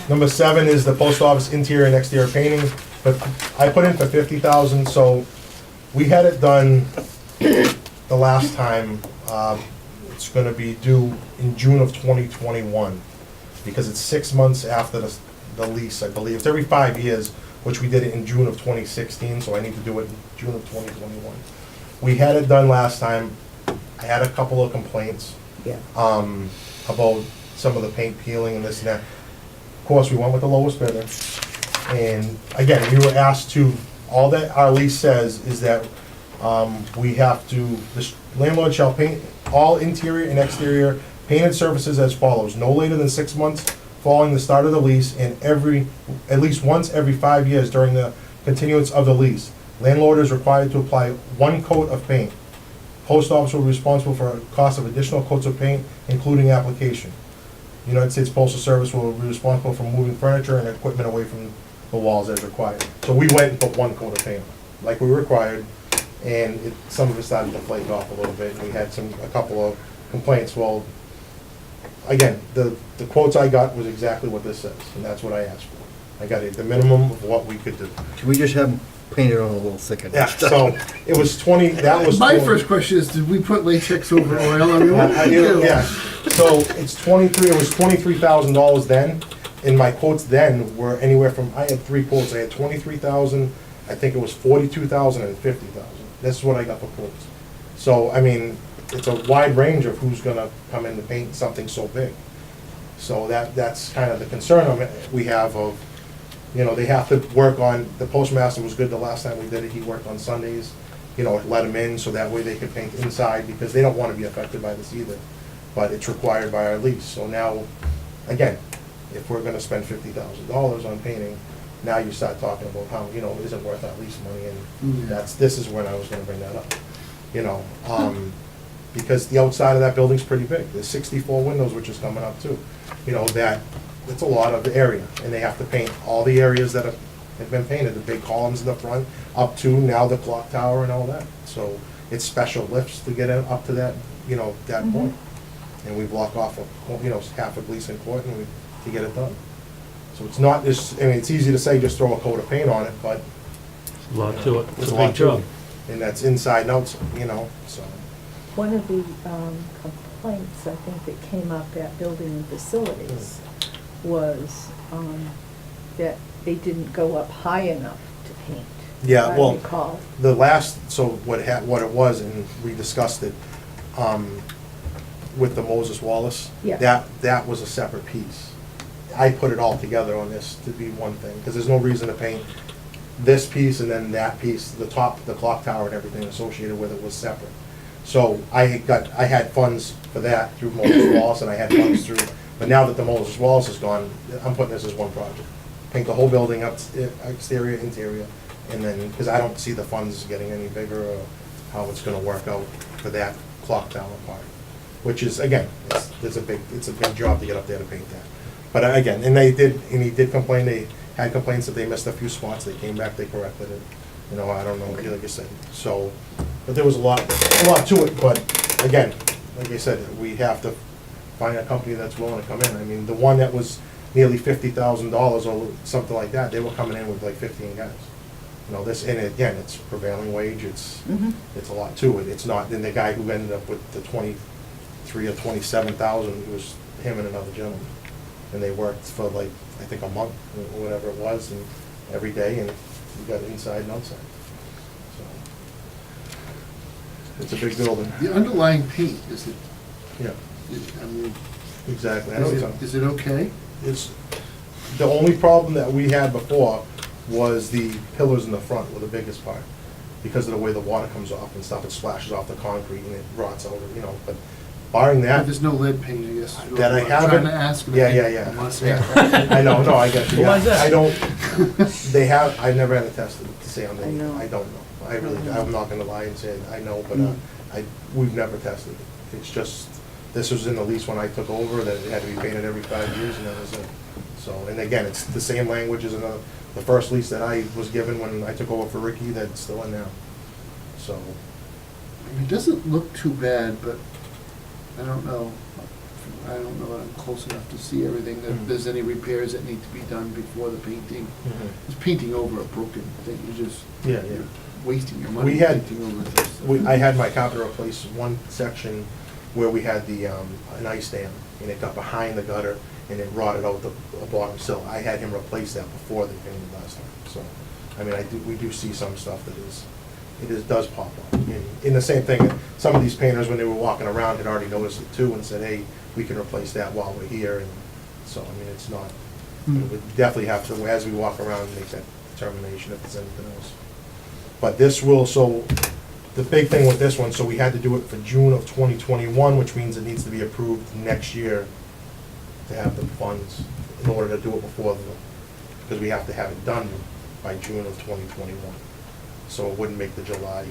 Number 7 is the post office interior and exterior painting, but I put in for 50,000, so we had it done the last time. It's gonna be due in June of 2021, because it's 6 months after the lease, I believe. It's every 5 years, which we did it in June of 2016, so I need to do it in June of 2021. We had it done last time. I had a couple of complaints Yeah. about some of the paint peeling and this and that. Of course, we went with the lowest bidder. And again, we were asked to, all that our lease says is that we have to, the landlord shall paint all interior and exterior painted surfaces as follows: no later than 6 months following the start of the lease, and at least once every 5 years during the continuance of the lease. Landlord is required to apply 1 coat of paint. Post office will be responsible for a cost of additional coats of paint, including application. United States Postal Service will be responsible for moving furniture and equipment away from the walls as required. So we went and put 1 coat of paint on, like we were required, and some of it started to flake off a little bit, and we had a couple of complaints. Well, again, the quotes I got was exactly what this says, and that's what I asked for. I got the minimum of what we could do. Can we just have them painted on a little thicker? Yeah, so it was 20, that was. My 20. first question is, did we put latex over oil? I mean, what did we do? Yeah, so it's 23, it was $23,000 then, and my quotes then were anywhere from, I had 3 quotes, I had 23,000, I think it was 42,000 and 50,000. This is what I got for quotes. So, I mean, it's a wide range of who's gonna come in to paint something so big. So that's kind of the concern we have of, You know, they have to work on, the postmaster was good the last time we did it, he worked on Sundays, you know, let them in so that way they could paint inside, because they don't want to be affected by this either. But it's required by our lease, so now, again, if we're gonna spend $50,000 on painting, now you start talking about how, you know, is it worth our lease money, and this is when I was gonna bring that up. You know, because the outside of that building's pretty big, there's 64 windows, which is coming up too. You know, it's a lot of area, and they have to paint all the areas that have been painted, the big columns in the front, up to now the clock tower and all that. So it's special lifts to get up to that, you know, that point. And we block off, you know, half of Gleason Court and to get it done. So it's not just, I mean, it's easy to say just throw a coat of paint on it, but A lot to it. there's It's a a lot big to job. it. And that's inside and outside, you know, so. One of the complaints, I think, that came up at Building and Facilities was that they didn't go up high enough to paint. Yeah, I well, recall. the last, so what it was, and we discussed it, with the Moses Wallace. Yeah. That was a separate piece. I put it all together on this to be one thing, because there's no reason to paint this piece and then that piece, the top, the clock tower and everything associated with it was separate. So I had funds for that through Moses Wallace, and I had funds through, but now that the Moses Wallace is gone, I'm putting this as one project. Paint the whole building up, exterior, interior, and then, because I don't see the funds getting any bigger or how it's gonna work out for that clock tower part. Which is, again, it's a big job to get up there to paint that. But again, and he did complain, they had complaints that they missed a few spots, they came back, they corrected it. You know, I don't know, like I said, so, but there was a lot to it, but again, like I said, we have to find a company that's willing to come in. I mean, the one that was nearly $50,000 or something like that, they were coming in with like 15 guys. You know, this, and again, it's prevailing wage, it's a lot to it. It's not, then the guy who ended up with the 23 or 27,000, it was him and another gentleman. And they worked for like, I think a month, or whatever it was, and every day, and we got inside and outside. So it's a big building. The underlying paint, is it, Yeah, I mean, exactly. I know it's is it okay? It's, the only problem that we had before was the pillars in the front were the biggest part. Because of the way the water comes off and stuff, it splashes off the concrete and it rots out, you know, but barring But that. there's no lead paint, I guess. is what That I I'm haven't. Trying to ask. Yeah, I wanna say it. yeah. I know, no, I get you. Why is that? I don't, they have, I've never had it tested to say on the, I know. I don't know. I really, I'm not gonna lie and say I know, but we've never tested it. It's just, this was in the lease when I took over, that it had to be painted every 5 years, and that was it. So, and again, it's the same language as the first lease that I was given when I took over for Ricky, that's still in now. So, I mean, it doesn't look too bad, but I don't know. I don't know that I'm close enough to see everything, that Mhm. there's any repairs that need to be done before the painting. It's painting over a broken thing, you're just yeah, yeah. wasting your money We had- painting over this. I had my carpenter replace one section where we had an ice dam, and it got behind the gutter, and it rotted out the bottom sill. I had him replace that before they painted last time, so, I mean, we do see some stuff that does pop up. And the same thing, some of these painters, when they were walking around, had already noticed it too, and said, hey, we can replace that while we're here, and so, I mean, it's not, we definitely have to, as we walk around, make that determination if there's anything else. But this will, so, the big thing with this one, so we had to do it for June of 2021, which means it needs to be approved next year to have the funds in order to do it before because we have to have it done by June of 2021. So it wouldn't make the July,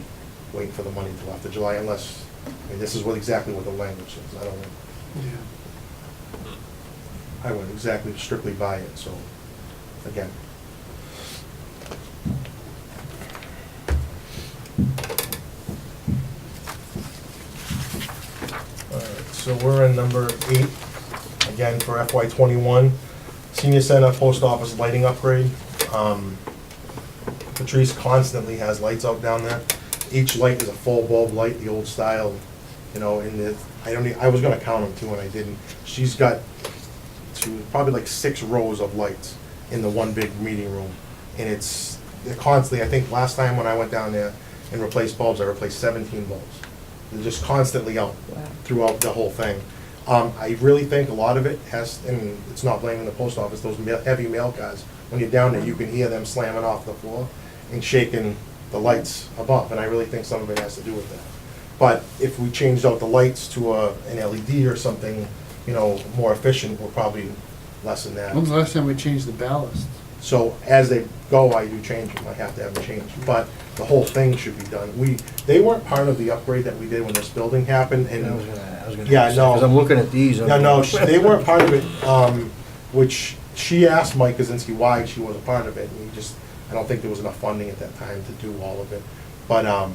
waiting for the money until after July unless, I mean, this is exactly what the language says. Yeah. I went exactly strictly by it, so, again. All right, so we're in number 8, again, for FY '21. Senior Center Post Office lighting upgrade. Patrice constantly has lights out down there. Each light is a full bulb light, the old style, you know, and I was gonna count them too, and I didn't. She's got probably like 6 rows of lights in the one big meeting room. And they're constantly, I think last time when I went down there and replaced bulbs, I replaced 17 bulbs. They're just constantly out Wow. throughout the whole thing. I really think a lot of it has, and it's not blaming the post office, those heavy mail cars, when you're down there, you can hear them slamming off the floor and shaking the lights above, and I really think some of it has to do with that. But if we changed out the lights to an LED or something, you know, more efficient, we'll probably lessen that. When's the last time we changed the ballast? So as they go, I do change them, I have to have them changed, but the whole thing should be done. They weren't part of the upgrade that we did when this building happened, and, I was gonna Yeah, say, no. because I'm looking at these. and- no, they weren't part of it, which she asked Mike Kaczynski why she wasn't part of it, and he just, I don't think there was enough funding at that time to do all of it. But,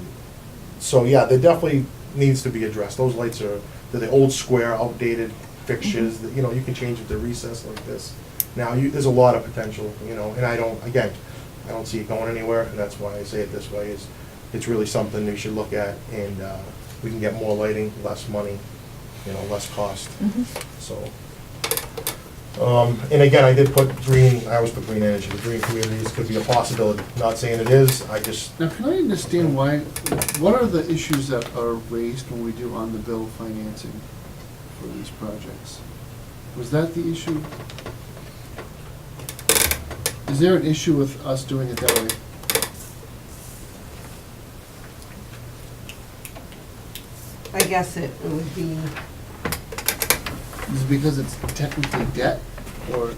so yeah, there definitely needs to be addressed. Those lights are, they're the old square, outdated fixtures, that, you know, you can change it to recess like this. Now, there's a lot of potential, you know, and I don't see it going anywhere, and that's why I say it this way, is it's really something we should look at, and we can get more lighting, less money, you know, less cost, so. And again, I did put green, I always put green energy, the green communities could be a possibility, not saying it is, I just, Now, can I understand why, what are the issues that are raised when we do on-the-bill financing for these projects? Was that the issue? Is there an issue with us doing it that way? I guess it would be, Is it because it's technically debt, or?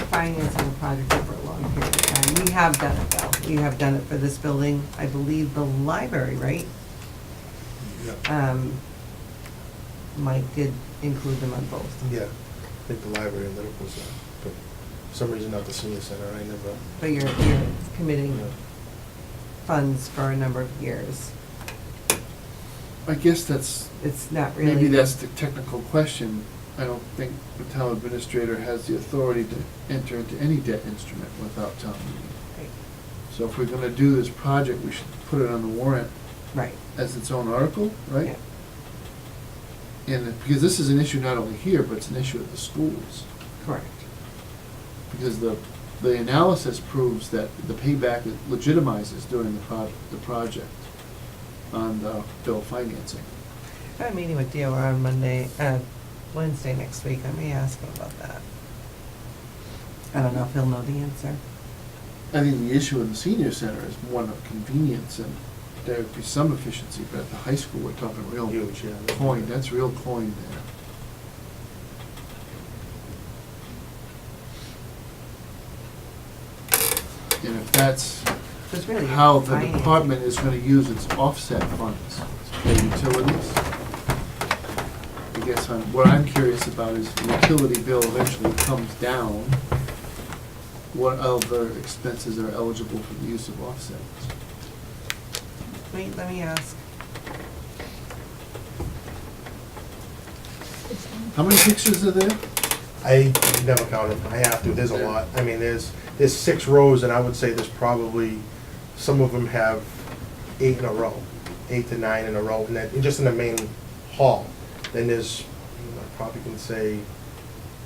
financing a project over a long period of time. We have done it though. We have done it for this building, I believe the library, right? yeah, Mike did include them on both. yeah, I think the library in Liverpool's, but for some reason not the senior center, I never. But you're committing Yeah. funds for a number of years. I guess that's, It's not really. maybe that's the technical question. I don't think the town administrator has the authority to enter into any debt instrument without town meeting. Right. So if we're gonna do this project, we should put it on the warrant Right. as its own article, right? Yeah. And, because this is an issue not only here, but it's an issue at the schools. Correct. Because the analysis proves that the payback legitimizes doing the project on the bill financing. I have a meeting with DOR on Wednesday next week. I may ask him about that. I don't know if he'll know the answer. I think the issue in the senior center is one of convenience, and there would be some efficiency, but at the high school, we're talking real Huge, yeah. coin, that's real coin there. And if that's So it's really how the finance. department is gonna use its offset funds, the utilities, I guess what I'm curious about is the utility bill eventually comes down, what other expenses are eligible for the use of offsets? Wait, let me ask. How many pictures are there? I never counted, I have to, there's a lot, I mean, there's 6 rows, and I would say there's probably, some of them have 8 in a row, 8 to 9 in a row, and then, just in the main hall. Then there's, I probably can say,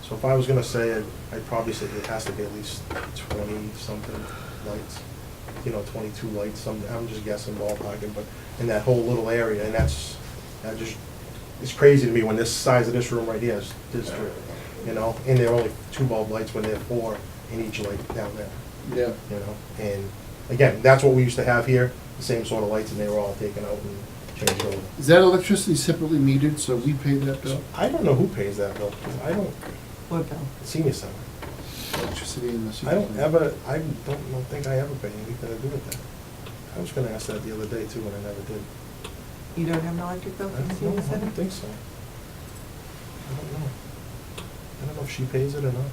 so if I was gonna say it, I'd probably say it has to be at least 20-something lights, you know, 22 lights, I'm just guessing ballparking, but in that whole little area, and that just, it's crazy to me when this size of this room right here is this big, you know, and there are only 2 bulb lights when there are 4 in each light down there, Yeah. you know, and again, that's what we used to have here, the same sort of lights, and they were all taken out and changed over. Is that electricity separately metered, so we pay that bill? I don't know who pays that bill, 'cause I don't, What bill? senior center, Electricity in the. I don't think I ever paid anything to do with that. I was gonna ask that the other day too, and I never did. You don't have an electric bill I for the don't know, senior I center? don't think so. I don't know. I don't know if she pays it or not.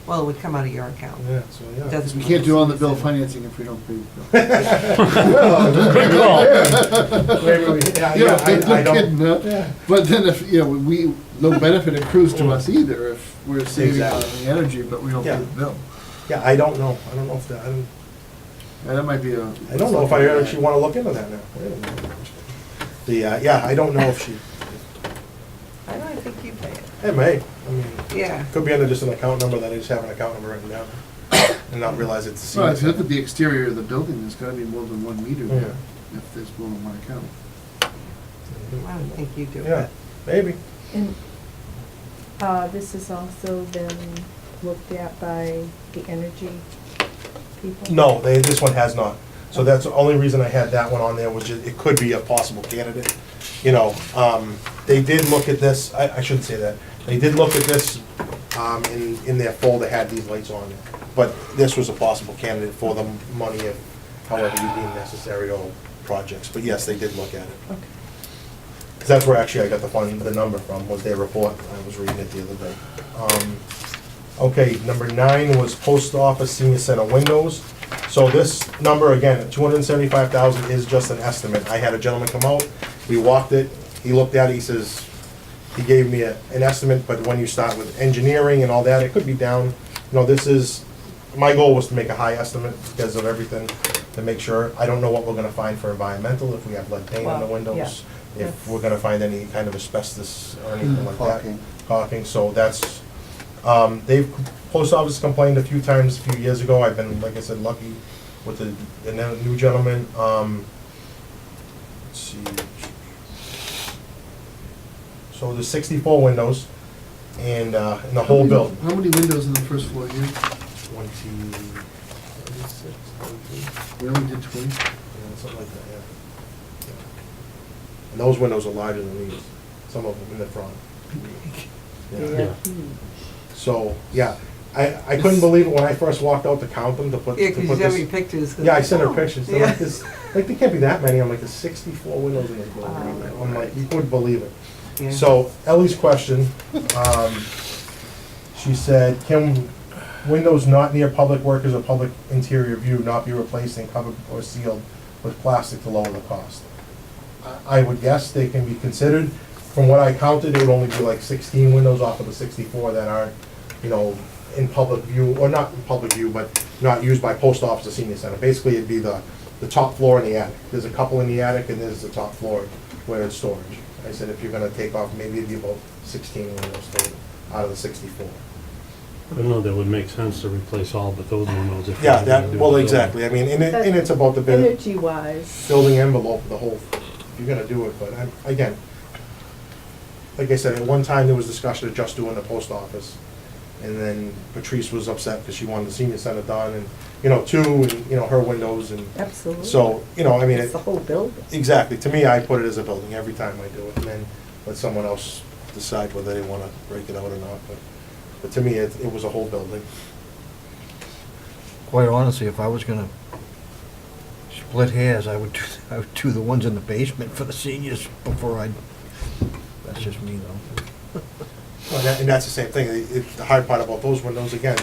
Well, it would come out of your account. Yeah, so, yeah. Doesn't- We can't do on the bill financing if we don't pay the Good call. Maybe we, yeah, bill. I No kidding, don't. huh? Yeah. But then if, no benefit accrues to us either if we're saving on Exactly. the energy, but we don't pay Yeah. the bill. Yeah, I don't know. I don't know if that, Yeah, that might be a. I don't know if I actually wanna look into that now. Wait a minute. Yeah, I don't know if she, I don't think you pay it. it may, I mean, Yeah. could be under just an account number that I just have an account number written down and not realize it's a Well, senior if you look at center. the exterior of the building, there's gotta be more than one meter Yeah. there, if there's more than one account. I don't think you do, Yeah, but maybe. And, this has also been looked at by the energy people? No, this one has not. So that's the only reason I had that one on there, was it could be a possible candidate. You know, they did look at this, I shouldn't say that. They did look at this, in their folder, had these lights on it. But this was a possible candidate for the money, if however you deem necessary, or projects. But yes, they did look at it. Okay. Because that's where actually I got the number from, was their report. I was reading it the other day. Okay, number 9 was post office senior center windows. So this number, again, 275,000 is just an estimate. I had a gentleman come out, we walked it, he looked at it, he says, he gave me an estimate, but when you start with engineering and all that, it could be down. You know, this is, my goal was to make a high estimate because of everything, to make sure. I don't know what we're gonna find for environmental, if we have lead paint on the Well, windows, yeah, if that's- we're gonna find any kind of asbestos or anything like that. Caulking. Caulking, so that's, post office complained a few times a few years ago. I've been, like I said, lucky with the new gentleman. Let's see. So there's 64 windows, and in the whole building. How many windows on the first floor here? 26, 22, We only did 20. yeah, something like that, yeah. And those windows are larger than these, some of them in the front. They Yeah. are huge. So, yeah, I couldn't believe it when I first walked out to count them, to put yeah, because you this. sent me pictures. 'cause- Yeah, I sent her Oh, pictures, they're yeah. like this, like, there can't be that many, I'm like, there's 64 windows in this building. Wow. I'm like, you couldn't believe it. Yeah. So Ellie's question, she said, can windows not near public workers or public interior view not be replaced and covered or sealed with plastic to lower the cost? I would guess they can be considered. From what I counted, it would only be like 16 windows off of the 64 that aren't, you know, in public view, or not in public view, but not used by post office or senior center. Basically, it'd be the top floor and the attic. There's a couple in the attic, and there's the top floor where it's storage. I said if you're gonna take off, maybe it'd be about 16 windows total out of the 64. I don't know, that would make sense to replace all but those windows if. Yeah, you're gonna that, do well, the exactly. I mean, and it's about the Energy-wise, building envelope, the whole, if you're gonna do it, but again, like I said, at one time, there was discussion of just doing the post office. And then Patrice was upset because she wanted the senior center done, and, you know, two, and, you know, her windows, and absolutely. so, you know, I mean, It's the whole building. exactly, to me, I put it as a building every time I do it, and then let someone else decide whether they wanna break it out or not, but to me, it was a whole building. Quite honestly, if I was gonna split hairs, I would do the ones in the basement for the seniors before that's just me though. And that's the same thing, the hard part about those windows, again,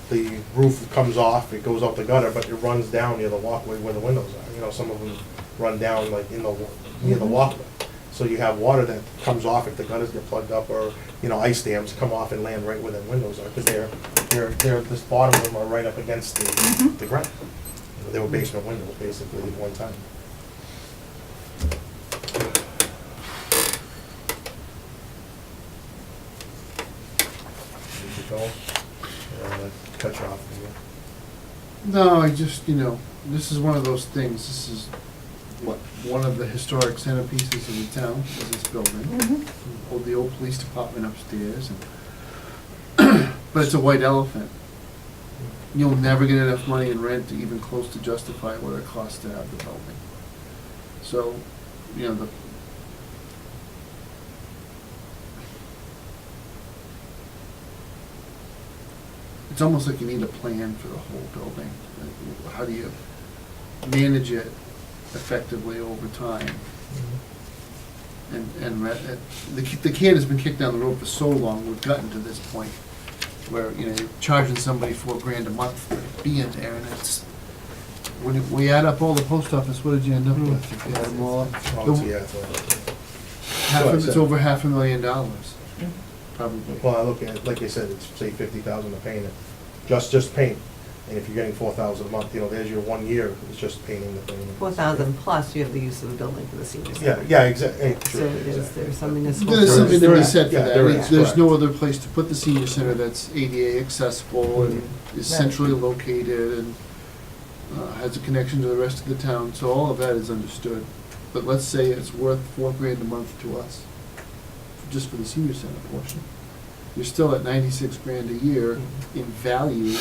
the roof comes off, it goes out the gutter, but it runs down near the walkway where the windows are. You know, some of them run down like near the walkway. So you have water that comes off if the gutters get plugged up, or, you know, ice dams come off and land right where the windows are, because this bottom of them are right up against the ground. They were basement windows basically at one time. Did you go? Cut you off. No, I just, this is one of those things, this is what, one of the historic centerpieces of the town, is this building. Mhm. Hold the old police department upstairs, and but it's a white elephant. You'll never get enough money in rent to even close to justify what it costs to have the building. So, it's almost like you need a plan for the whole building. Like, how do you manage it effectively over time? The can has been kicked down the road for so long, we've gotten to this point where, you're charging somebody $4,000 a month to be in there, and it's, when we add up all the post office, what did you end up with? If you add them all up? Oh, yeah, It's over $500,000, probably. well, I look at it, like you said, it's say 50,000 to paint it, just paint. And if you're getting 4,000 a month, there's your 1 year, it's just painting the thing. 4,000 plus you have the use of the building for the senior Yeah, center. yeah, exactly, So sure, there's exactly. some municipal. There's something to be Correct. said for Yeah, that. there is, There's correct. no other place to put the senior center that's ADA accessible and is Right. centrally located and has a connection to the rest of the town, so all of that is understood. but let's say it's worth $4,000 a month to us, just for the senior center portion. You're still at $96,000 a year in value,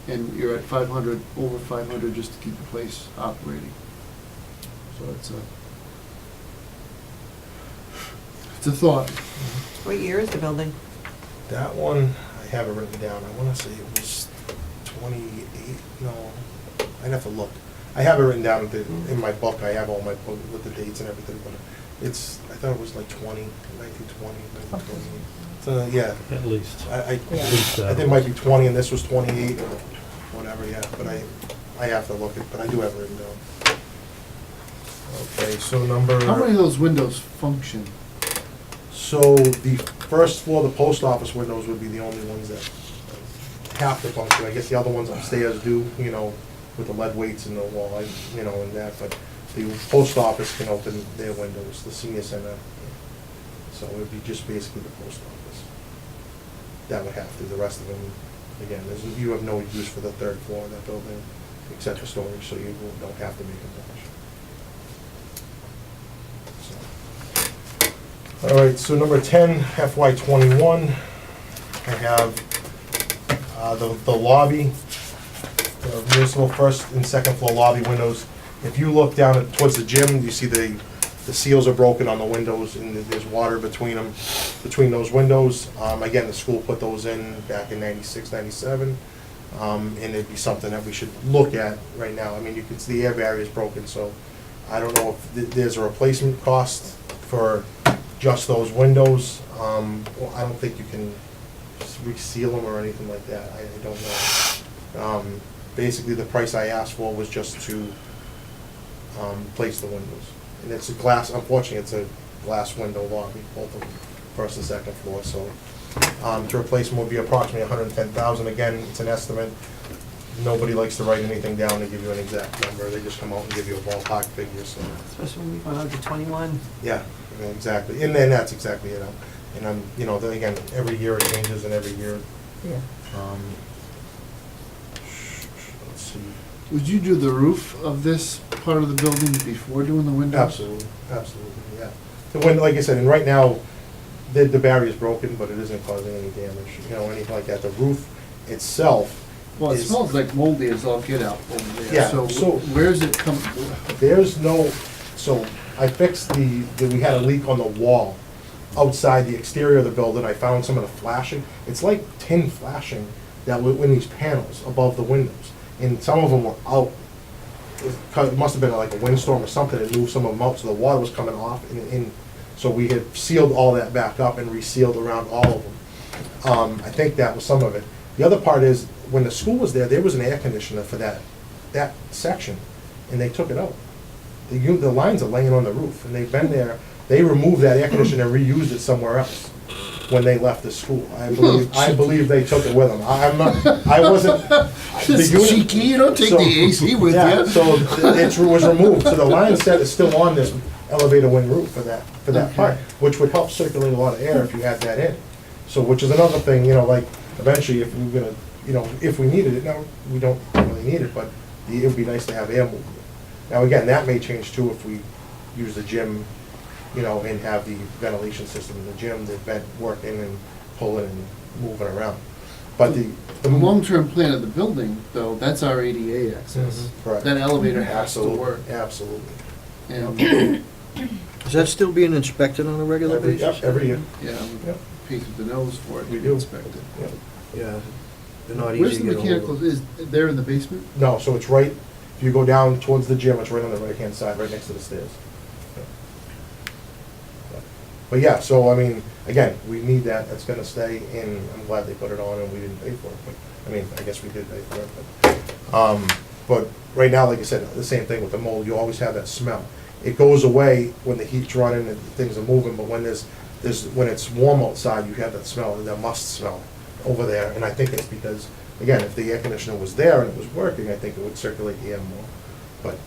and you're at 500, over 500 just to keep the place operating. So it's a thought. What year is the building? That one, I have it written down, I wanna say it was 28, no, I'd have to look. I have it written down in my book, I have all my book with the dates and everything, but it's, I thought it was like 1920, 1928. So, yeah, At least. I Yeah. think it might be 20 and this was 28 or whatever, yeah, but I have to look it, but I do have it written down. Okay, so number. How many of those windows function? So the first floor, the post office windows would be the only ones that have to function. I guess the other ones upstairs do, you know, with the lead weights in the wall, you know, and that, but the post office can open their windows, the senior center. So it would be just basically the post office. That would have to, the rest of them, again, you have no use for the third floor of that building, except for storage, so you don't have to make them function. All right, so number 10, FY '21, I have the lobby, the municipal first and second floor lobby windows. If you look down towards the gym, you see the seals are broken on the windows, and there's water between them, between those windows. Again, the school put those in back in '96, '97, and it'd be something that we should look at right now. I mean, you can see the air barrier is broken, so I don't know if there's a replacement cost for just those windows. Well, I don't think you can just reseal them or anything like that, I don't know. Basically, the price I asked for was just to replace the windows. And it's a glass, unfortunately, it's a glass window lobby, both of them, first and second floor, so to replace them would be approximately $110,000. Again, it's an estimate. Nobody likes to write anything down to give you an exact number, they just come out and give you a ballpark figure, so. Especially when we go out to 21. Yeah, exactly, and then that's exactly it. And I'm, you know, then again, every year it changes, and every year, Yeah. let's see. Would you do the roof of this part of the building before doing the windows? Absolutely, absolutely, yeah. The window, like I said, and right now, the barrier's broken, but it isn't causing any damage, you know, anything like that. The roof itself, Well, it is- smells like moldy as all get out over there. Yeah, So so- where's it come? there's no, so I fixed we had a leak on the wall outside the exterior of the building. I found some of the flashing. It's like tin flashing that were in these panels above the windows. And some of them were out. It must have been like a windstorm or something that moved some of them out, so the water was coming off. And so we had sealed all that back up and resealed around all of them. I think that was some of it. The other part is, when the school was there was an air conditioner for that section, and they took it out. The lines are laying on the roof, and they've been there, they removed that air conditioner and reused it somewhere else when they left the school. I believe they took it with them. I wasn't. It's the unit- cheeky, you don't take so- the AC with Yeah, you. so it was removed, so the line set is still on this elevator wing roof for that part, Okay. which would help circulate a lot of air if you had that in. So, which is another thing, you know, like, eventually, if we're gonna, you know, if we needed it, now, we don't really need it, but it would be nice to have air movement. Now, again, that may change too if we use the gym, you know, and have the ventilation system in the gym, the vent working and pulling and moving around. But The long-term plan of the building, though, that's our ADA access. Correct. That elevator has to Absolutely, work. absolutely. And, Is that still being inspected on a regular Every, basis? yep, every year. yeah, Yep. peek at the nose for it We to do. be inspected. Yep. Yeah, they're not Where's easy the to get a hold mechanical, of. is there in the basement? No, so it's right, if you go down towards the gym, it's right on the right-hand side, right next to the stairs. But yeah, so I mean, again, we need that, that's gonna stay, and I'm glad they put it on and we didn't pay for it, but, I mean, I guess we did pay for it, but right now, like I said, the same thing with the mold, you always have that smell. It goes away when the heat's running and things are moving, but when when it's warm outside, you have that smell, that must smell over there, and I think it's because, again, if the air conditioner was there and it was working, I think it would circulate the air more, but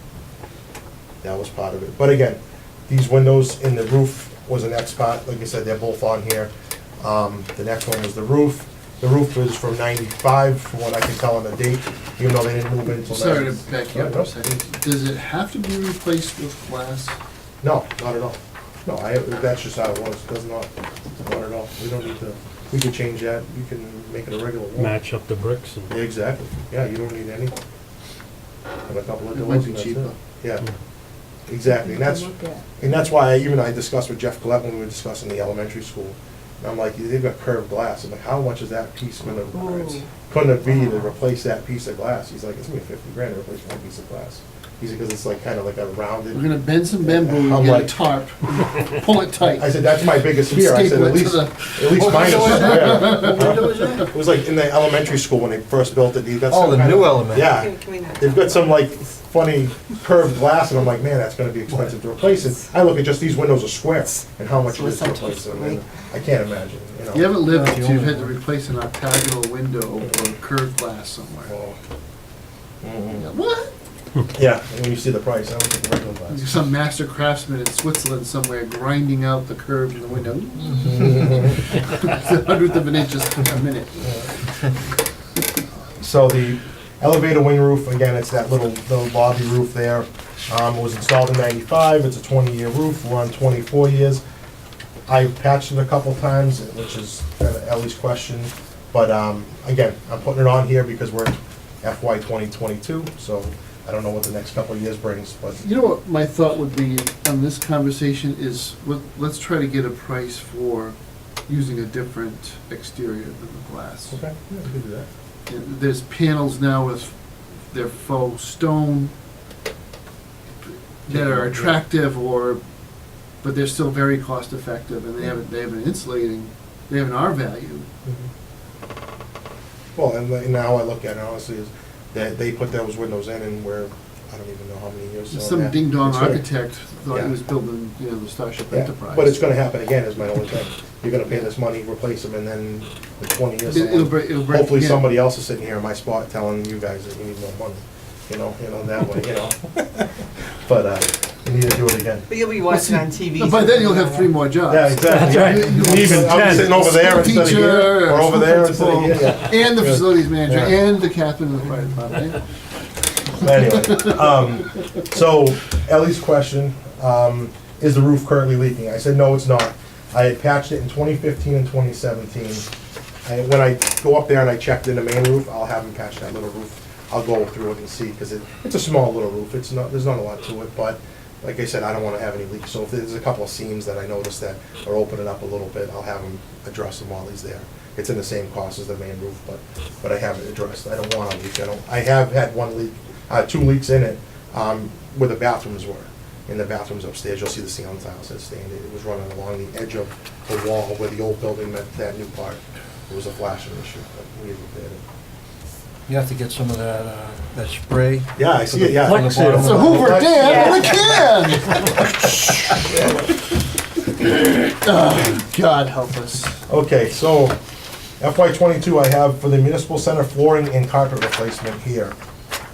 that was part of it. But again, these windows in the roof was an X spot, like I said, they're both on here. The next one was the roof. The roof was from '95, from what I can tell on the date, even though they didn't move it until Sorry to 90. back you up Yeah, for a second. Does it have to be replaced with glass? No, not at all. No, that's just how it was, does not at all. We don't need to, we can change that, you can make it a regular wall. Match up the bricks and. Yeah, exactly, yeah, you don't need anything. And a couple of It doors, might be and that's cheaper. it. Yeah, exactly, and that's, Look at. and that's why I discussed with Jeff Collette when we were discussing the elementary school. And I'm like, they've got curved glass, I'm like, how much is that piece gonna, Ooh. couldn't it be to replace that piece of glass? He's like, it's gonna be $50,000 to replace one piece of glass. He said, because it's like, kind of like a rounded. We're gonna bend some bamboo, I'm get a like- tarp, pull it tight. I said, that's my biggest fear. I said, Staple at it to least, the- at least mine is square. What window is that? It was like in the elementary school when they first built it, you got Oh, some the kind new of- element. Yeah, Can we not they've talk got some about like this? funny curved glass, and I'm like, man, that's gonna be expensive to replace it. I look at just these windows are square, and how much it is to replace them, and I can't imagine, you know. You haven't lived That's the if you've only had to one. replace an octagonal window or curved glass somewhere. Oh. Mhm. Yeah, what? Yeah, and when you see the price, I would get the regular glass. Some master craftsman in Switzerland somewhere grinding out the curve in the window. The hundredth of an inch is a minute. So the elevator wing roof, again, it's that little lobby roof there. It was installed in '95, it's a 20-year roof, we're on 24 years. I patched it a couple times, which is kind of Ellie's question, but again, I'm putting it on here because we're FY 2022, so I don't know what the next couple of years brings, but You know what my thought would be on this conversation is, let's try to get a price for using a different exterior than the glass. okay, yeah, we can do that. And there's panels now with their faux stone that are attractive but they're still very cost effective and they have an insulating, they have an R value. Well, and now I look at it honestly is that they put those windows in and we're, I don't even know how many years. so, Some yeah, ding dong it's gonna- architect thought Yeah. he was building, the Starship Yeah, Enterprise. but it's gonna happen again, is my only thing. You're gonna pay this money, replace them, and then in 20 years, It'll break, hopefully yeah. somebody else is sitting here in my spot telling you guys that you need more money, that way, But, you need to do it again. But you'll be watching on TV. By so then you'll have you 3 more jobs. Yeah, exactly. That's right. Yeah. Even I'll be 10. sitting over there instead of here, Teacher, or over school there instead of principal, here, yeah. and the facilities manager, Yeah. and the captain of the fire department. yeah. Anyway, so Ellie's question, is the roof currently leaking? I said, no, it's not. I had patched it in 2015 and 2017. When I go up there and I checked in the main roof, I'll have them patch that little roof. I'll go through it and see, because it's a small little roof. It's not, there's not a lot to it, but like I said, I don't want to have any leaks. So if there's a couple of seams that I noticed that are opening up a little bit, I'll have them address them while he's there. It's in the same cost as the main roof, but I have it addressed. I don't want a leak. I have had one leak, 2 leaks in it, where the bathrooms were. In the bathrooms upstairs, you'll see the ceiling tiles that stained. It was running along the edge of the wall where the old building met that new part. It was a flashing issue, but we repaired it. You have to get some of that spray. Yeah, I see it, yeah. For the bottom It's of a the- Hoover Dam in a can! Oh, God help us. Okay, so FY '22, I have for the municipal center flooring and carpet replacement here.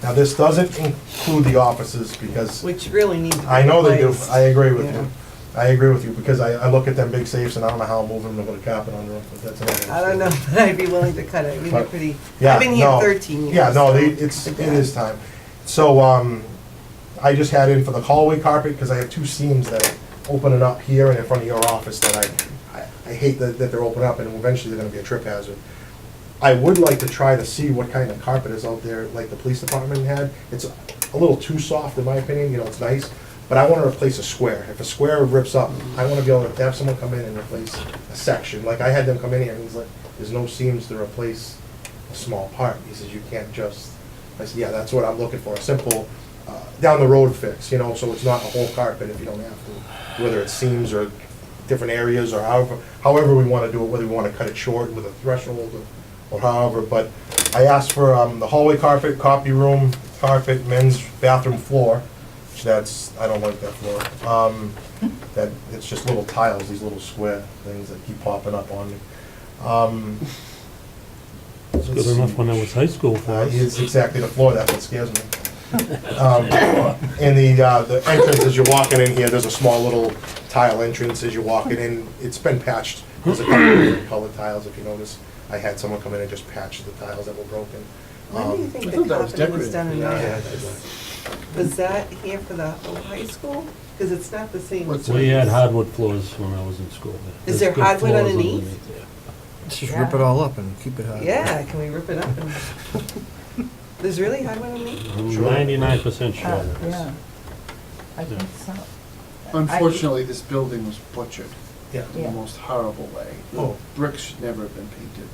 Now, this doesn't include the offices because Which really need to be I know they do, replaced. I agree with Yeah. you. I agree with you, because I look at them big safes and I don't know how I'm moving them with a carpet under them, but that's another. I don't know, but I'd be willing to cut it. I mean, they're But- pretty, Yeah, I've been here no. 13 years. Yeah, no, so it is time. So, I just had in for the hallway carpet, because I have 2 seams that are opening up here and in front of your office that I hate that they're opening up, and eventually they're gonna be a trip hazard. I would like to try to see what kind of carpet is out there, like the police department had. It's a little too soft, in my opinion, it's nice, but I wanna replace a square. If a square rips up, I wanna be able to have someone come in and replace a section. Like, I had them come in here, and he's like, there's no seams to replace a small part. He says, you can't just, I said, yeah, that's what I'm looking for, a simple, down the road fix, so it's not a whole carpet if you don't have to. Whether it's seams or different areas, or however we wanna do it, whether we wanna cut it short with a threshold or however, but I asked for the hallway carpet, copy room carpet, men's bathroom floor, which I don't like that floor. That, it's just little tiles, these little square things that keep popping up on me. It's good enough when I was high school for us. It's exactly the floor, that's what scares me. And the entrance, as you're walking in here, there's a small little tile entrance as you're walking in. It's been patched. There's a couple of different colored tiles, if you notice. I had someone come in and just patch the tiles that were broken. When do you think I the thought that was carpet was decorative. done in Yeah, our yeah, office? Was that here for the whole high school? Because it's not the same. What's as- We had hardwood floors when I was in school. Is There's there good hardwood floors underneath? yeah. Let's just rip it all up and keep it high. Yeah, can we rip it up and? There's really hardwood underneath? I'm Sure. 99% sure Uh, there is. Yeah, I think so. Unfortunately, this building was butchered Yeah. in Yeah. the most horrible way. The Oh. bricks should never have been painted.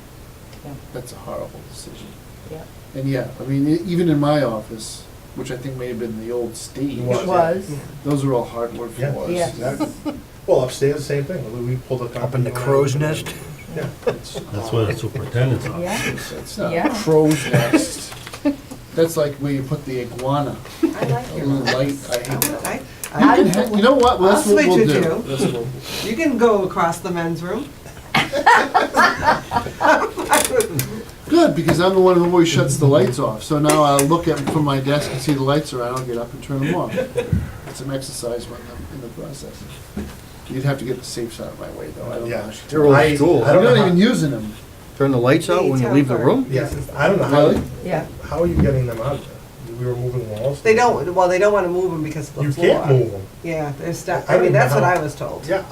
Yeah, That's a horrible decision. yeah. And yeah, I mean, even in my office, which I think may have been the old stage, It was. It was, Yeah. those were all hardwood Yeah. floors. Yeah. Exactly. Well, upstairs, same thing. We pulled a. Up in the crow's nest. Yeah. it's- That's where the superintendent's office yeah, is. It's not Yeah. crow's nest. That's like where you put the iguana, I like a your little light. office. I hate that. I- You I- can you know what? Well, that's I'll what we'll switch do. with you. That's what we'll do. You can go across the men's room. Good, because I'm the one who always shuts the lights off. So now I'll look at from my desk and see the lights are on. I'll get up and turn them off. It's some exercise when I'm in the process. You'd have to get the safes out of my way, though. I don't know. Yeah. They're old school. I I'm don't not know even how- using them. Turn the lights out when you leave the room? Yeah, I don't know how, Really? yeah. how are you getting them out there? We were moving walls. They don't, well, they don't want to move them because of the You floor. can't move them. Yeah, they're stuck. I I don't mean, even that's know what how- I was told. Yeah,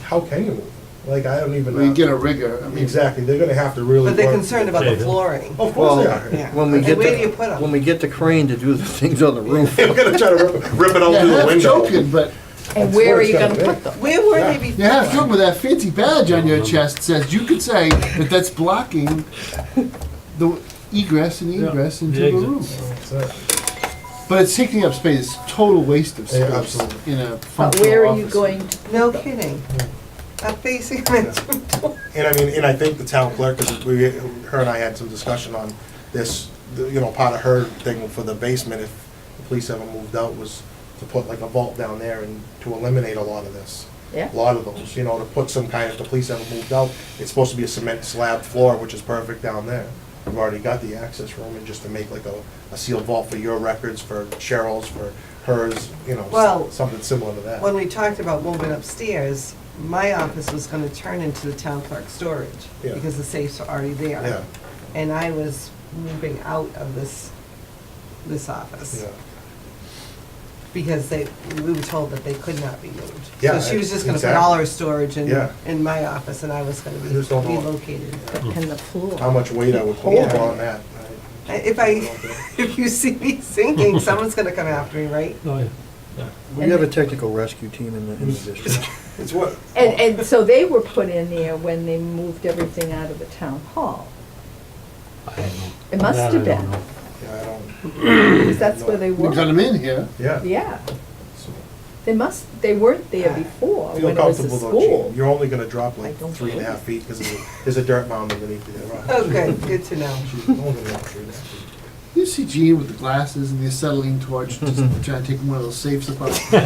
how can you move them? Like, I don't even Well, you know. get a rigger. I mean, Exactly, they're gonna have to really. But they're work- concerned about the Okay, then. flooring. Of course they Well, are. Yeah. when we And get where do you the, put 'em? when we get the crane to do the things on the roof. We're gonna try to rip it out yeah, through the half window. joking, but And That's where where are it's you gonna gonna be. put them? Where were Yeah. they before? you have joking with that fancy badge on your chest says you could say that that's blocking the egress and Yeah, egress into the the exit. room. That's it. But it's taking up space. It's total waste of Yeah, space absolutely. in a But functional where are you office. going to put No them? kidding. Up facing men's room. And I mean, and I think the town clerk, because her and I had some discussion on this, you know, part of her thing for the basement, if the police ever moved out, was to put like a vault down there and to eliminate a lot of this. Yeah. A lot of those, you know, to put some kind, if the police ever moved out, it's supposed to be a cement slab floor, which is perfect down there. We've already got the access room, and just to make like a sealed vault for your records, for Cheryl's, for hers, you know, Well, something similar to that. When we talked about moving upstairs, my office was gonna turn into the town clerk storage, Yeah. because the safes are already there. Yeah, And I was moving out of this office, yeah. because we were told that they could not be moved. Yeah, So she was just gonna put exactly. all her storage Yeah. in my office, and I was gonna I just don't know. be relocated. But can the floor? How much weight I would put Yeah. on that. If you see me singing, someone's gonna come after me, right? Oh, yeah. We have a technical rescue team in the district. It's what, And so they were put in there when they moved everything out of the town hall. I don't know. It must That I have don't been. know. yeah, I don't, Because that's where they We got were. them in here. yeah. Yeah, So, they weren't there before, Feel when it was a comfortable though, school. Gene. You're only gonna drop like I don't 3.5 feet, because there's a dirt mound underneath the garage. Oh, good to know. She's only gonna drop 3.5 feet. You see Gene with the glasses and the acetylene torch, just trying to take one of those safes apart. You said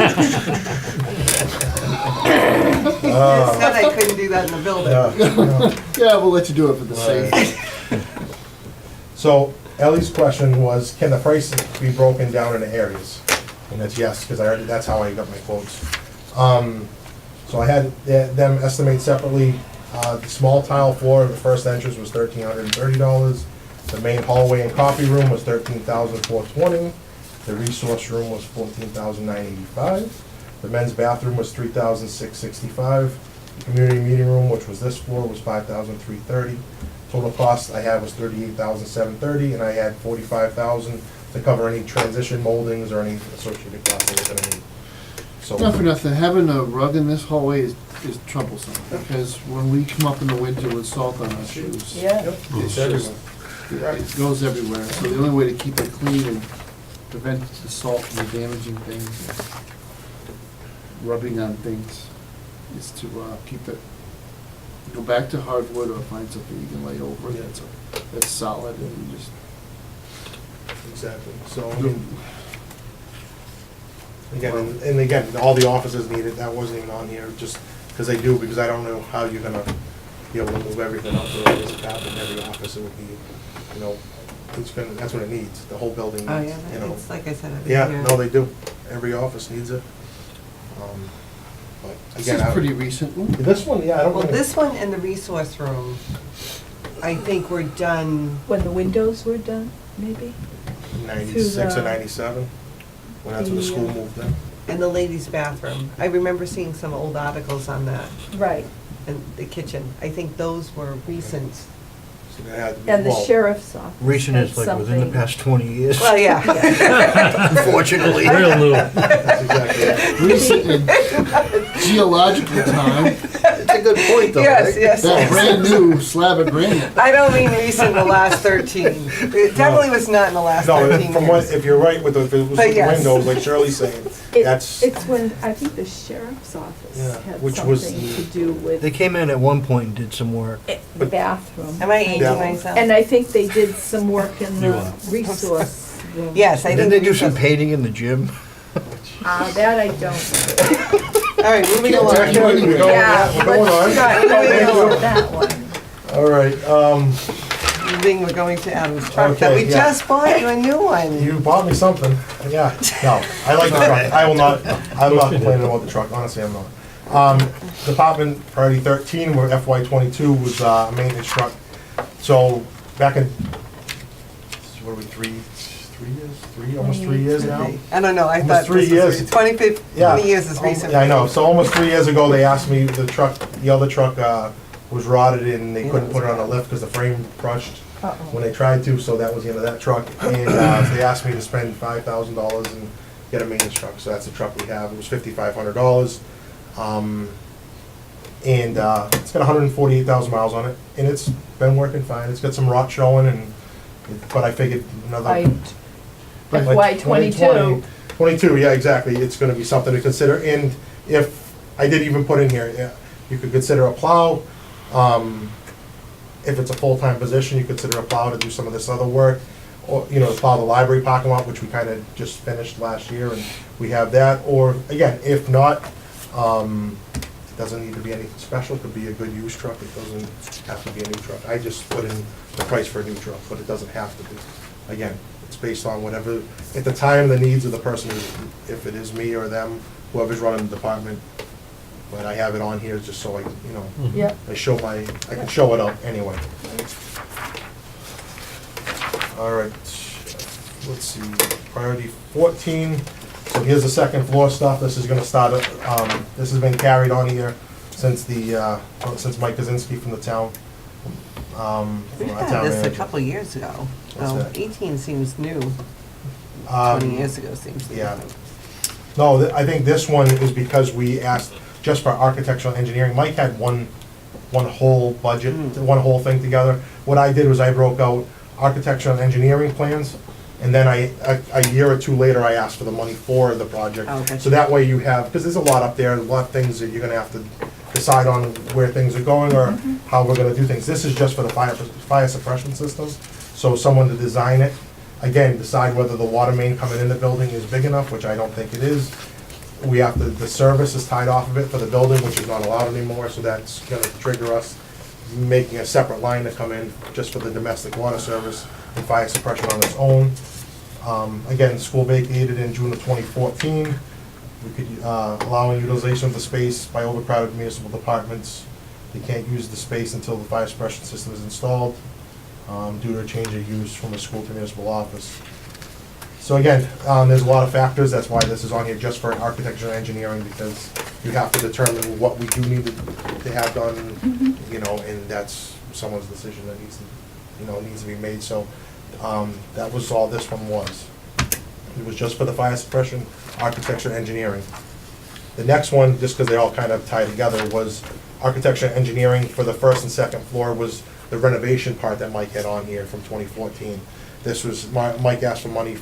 I couldn't do that in the building. Yeah. Yeah, we'll let you do it for the safe. So Ellie's question was, can the price be broken down into areas? And that's yes, because that's how I got my quotes. So I had them estimate separately. The small tile floor of the first entrance was $1,330. The main hallway and coffee room was $13,420. The resource room was $14,985. The men's bathroom was $3,665. The community meeting room, which was this floor, was $5,330. Total cost I had was $38,730, and I had $45,000 to cover any transition moldings or any associated costs that we're gonna need. So, Not for nothing, having a rug in this hallway is troublesome, because when we come up in the winter with salt on our shoes, Yeah, yep, it's everywhere. it goes everywhere. So the only way to keep it clean and prevent the salt from damaging things, rubbing on things, is to keep it, go back to hardwood or find something you can lay over it that's solid and just. Exactly, so, I mean, again, and again, all the offices need it, that wasn't even on here, just because they do, because I don't know how you're gonna be able to move everything up there, there's a tap in every office, it would be, you know, it's gonna, that's what it needs, the whole building Oh, needs, yeah, you know. it's like I said. every Yeah, year. no, they do, every office needs it. But This again, is pretty recent one. this one, yeah, I don't Well, know. this one and the resource room, I think we're done, when the windows were done, maybe? 96 or the- 97, when after the school moved in. And the ladies' bathroom. I remember seeing some old articles on that, Right, and the kitchen. I think those were recent. So that had to be, and the well, sheriff's office. Recent had is like within the something- past 20 years, Well, yeah. unfortunately. Real new. that's exactly it. Recent in geological time, It's a good point, though, Yes, right? yes. that brand new slab of granite. I don't mean recent in the last 13. It definitely was not in the last No, 13 from what, years. if you're right with the, if it was But with the yes. windows, like Shirley's saying, that's, It's when, I think the sheriff's office Yeah, had which was something the- to do with They came in at one point and did some work. the bathroom. Am I aging Yeah. myself? And I think they did some work in You the are. resource room. Yes, I Didn't think. they do some painting in the gym? That I don't. All right, moving Can't along. tell you anyway. We're going Yeah, on, we're going on. Scott, Moving moving on along. with that one. All right, Moving, we're going to Adam's truck that Okay, we yeah. just bought you a new one. you bought me something, yeah, no, I like the truck, I will not, I'm not complaining about the truck, honestly, I'm not. Department priority 13, where FY '22 was a maintenance truck, so back in, what are we, almost 3 years now? I don't know, I Almost thought 3 this years. was 20 Yeah. years is recent. Yeah, I know, so almost 3 years ago, they asked me, the other truck was rotted and they couldn't put it on a lift because the frame crushed when they tried to, so that was the end of that truck. And so they asked me to spend $5,000 and get a maintenance truck, so that's the truck we have. It was $5,500. And it's got 148,000 miles on it, and it's been working fine. It's got some rot showing, but I figured another. By Like FY '22. 22, yeah, exactly. It's gonna be something to consider. And if, I did even put in here, yeah, you could consider a plow. If it's a full-time position, you consider a plow to do some of this other work. Or, to plow the library parking lot, which we kinda just finished last year, and we have that. Or, again, if not, it doesn't need to be anything special. It could be a good used truck. It doesn't have to be a new truck. I just put in the price for a new truck, but it doesn't have to be. Again, it's based on whatever, at the time, the needs of the person, if it is me or them, whoever's running the department. But I have it on here just so I, Yep. I can show it up anyway. All right, let's see, priority 14. So here's the second floor stuff. This is gonna start, this has been carried on here since since Mike Kaczynski from the town. We've from our had town this a manager. couple years ago. What's Oh, that? 18 seems new, 20 Um, years ago seems new. yeah. No, I think this one is because we asked just for architectural engineering. Mike had one whole budget, one whole thing together. What I did was I broke out architectural and engineering plans, and then a year or two later, I asked for the money for the project. Oh, gotcha. So that way you have, because there's a lot up there, a lot of things that you're gonna have to decide on where things are going or how we're gonna do things. This is just for the fire suppression system, so someone to design it, again, decide whether the water main coming in the building is big enough, which I don't think it is. We have to, the service is tied off of it for the building, which is not allowed anymore, so that's gonna trigger us making a separate line to come in just for the domestic water service and fire suppression on its own. Again, the school vacated in June of 2014. We could, allowing utilization of the space by overcrowded municipal departments. They can't use the space until the fire suppression system is installed, due to a change of use from a school to municipal office. So again, there's a lot of factors, that's why this is on here just for architecture and engineering, because you have to determine what we do need to have done, and that's someone's decision that needs to be made, so, that was all this one was. It was just for the fire suppression, architecture, engineering. The next one, just because they all kind of tie together, was architecture and engineering for the first and second floor was the renovation part that Mike had on here from 2014. This was, Mike asked for money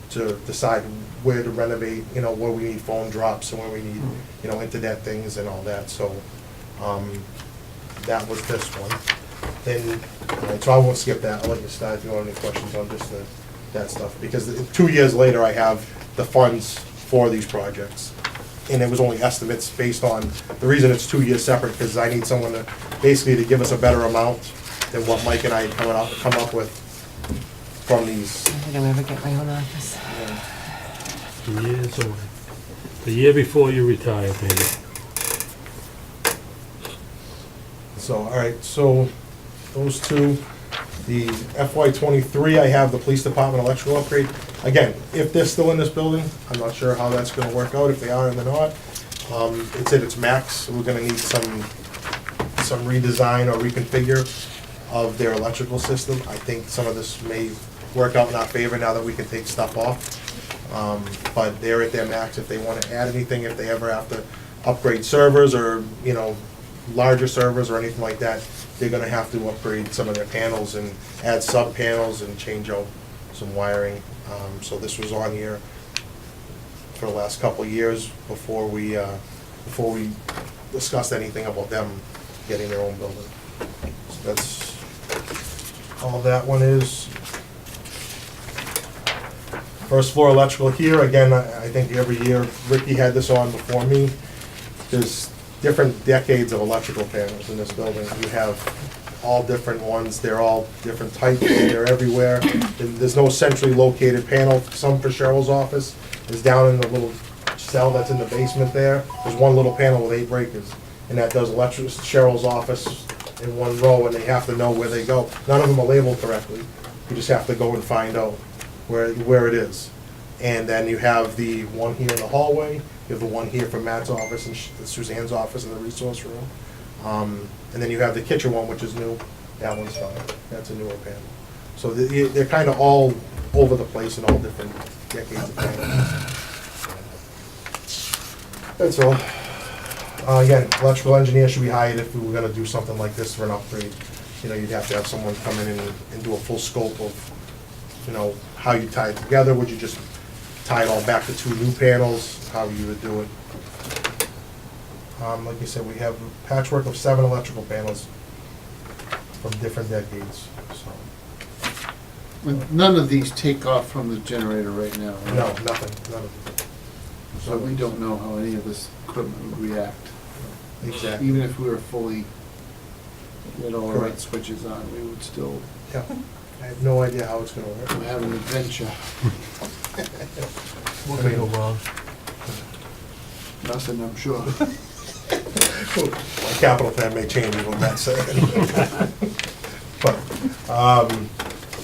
to decide where to renovate, where we need phone drops and where we need, internet things and all that, so, that was this one. Then, all right, so I won't skip that, I'll let you start if you want any questions on just that stuff, because 2 years later, I have the funds for these projects. And it was only estimates based on, the reason it's 2 years separate, because I need someone to, basically to give us a better amount than what Mike and I come up with from these. I think I'll never get my own office. Years away. The year before you retired, maybe. So, all right, so those two, the FY '23, I have the police department electrical upgrade. Again, if they're still in this building, I'm not sure how that's gonna work out, if they are or they're not. It's at its max, so we're gonna need some redesign or reconfigure of their electrical system. I think some of this may work out in our favor now that we can take stuff off. But they're at their max. If they want to add anything, if they ever have to upgrade servers or, you know, larger servers or anything like that, they're gonna have to upgrade some of their panels and add sub-panels and change out some wiring. So this was on here for the last couple of years before we discussed anything about them getting their own building. So that's all that one is. First floor electrical here, again, I think every year, Ricky had this on before me. There's different decades of electrical panels in this building. You have all different ones, they're all different types, they're everywhere. And there's no centrally located panel, some for Cheryl's office is down in the little cell that's in the basement there. There's one little panel with 8 breakers, and that does electric, Cheryl's office in one row, and they have to know where they go. None of them are labeled correctly, you just have to go and find out where it is. And then you have the one here in the hallway, you have the one here from Matt's office and Suzanne's office in the resource room. And then you have the kitchen one, which is new, that one's fine, that's a newer panel. So they're kind of all over the place in all different decades of panels. That's all. Again, electrical engineer should be hired if we were gonna do something like this for an upgrade. You know, you'd have to have someone come in and do a full scope of, you know, how you tie it together. Would you just tie it all back to 2 new panels, how you would do it? Like you said, we have a patchwork of 7 electrical panels from different decades, so. None of these take off from the generator right now, right? No, nothing, none of them. So we don't know how any of this equipment would react. Exactly. Even if we were fully, with all the right Correct. switches on, we would still Yeah, I have no idea how it's gonna work. have an adventure. What could go wrong? Nothing, I'm sure. My capital plan may change what Matt's saying. But,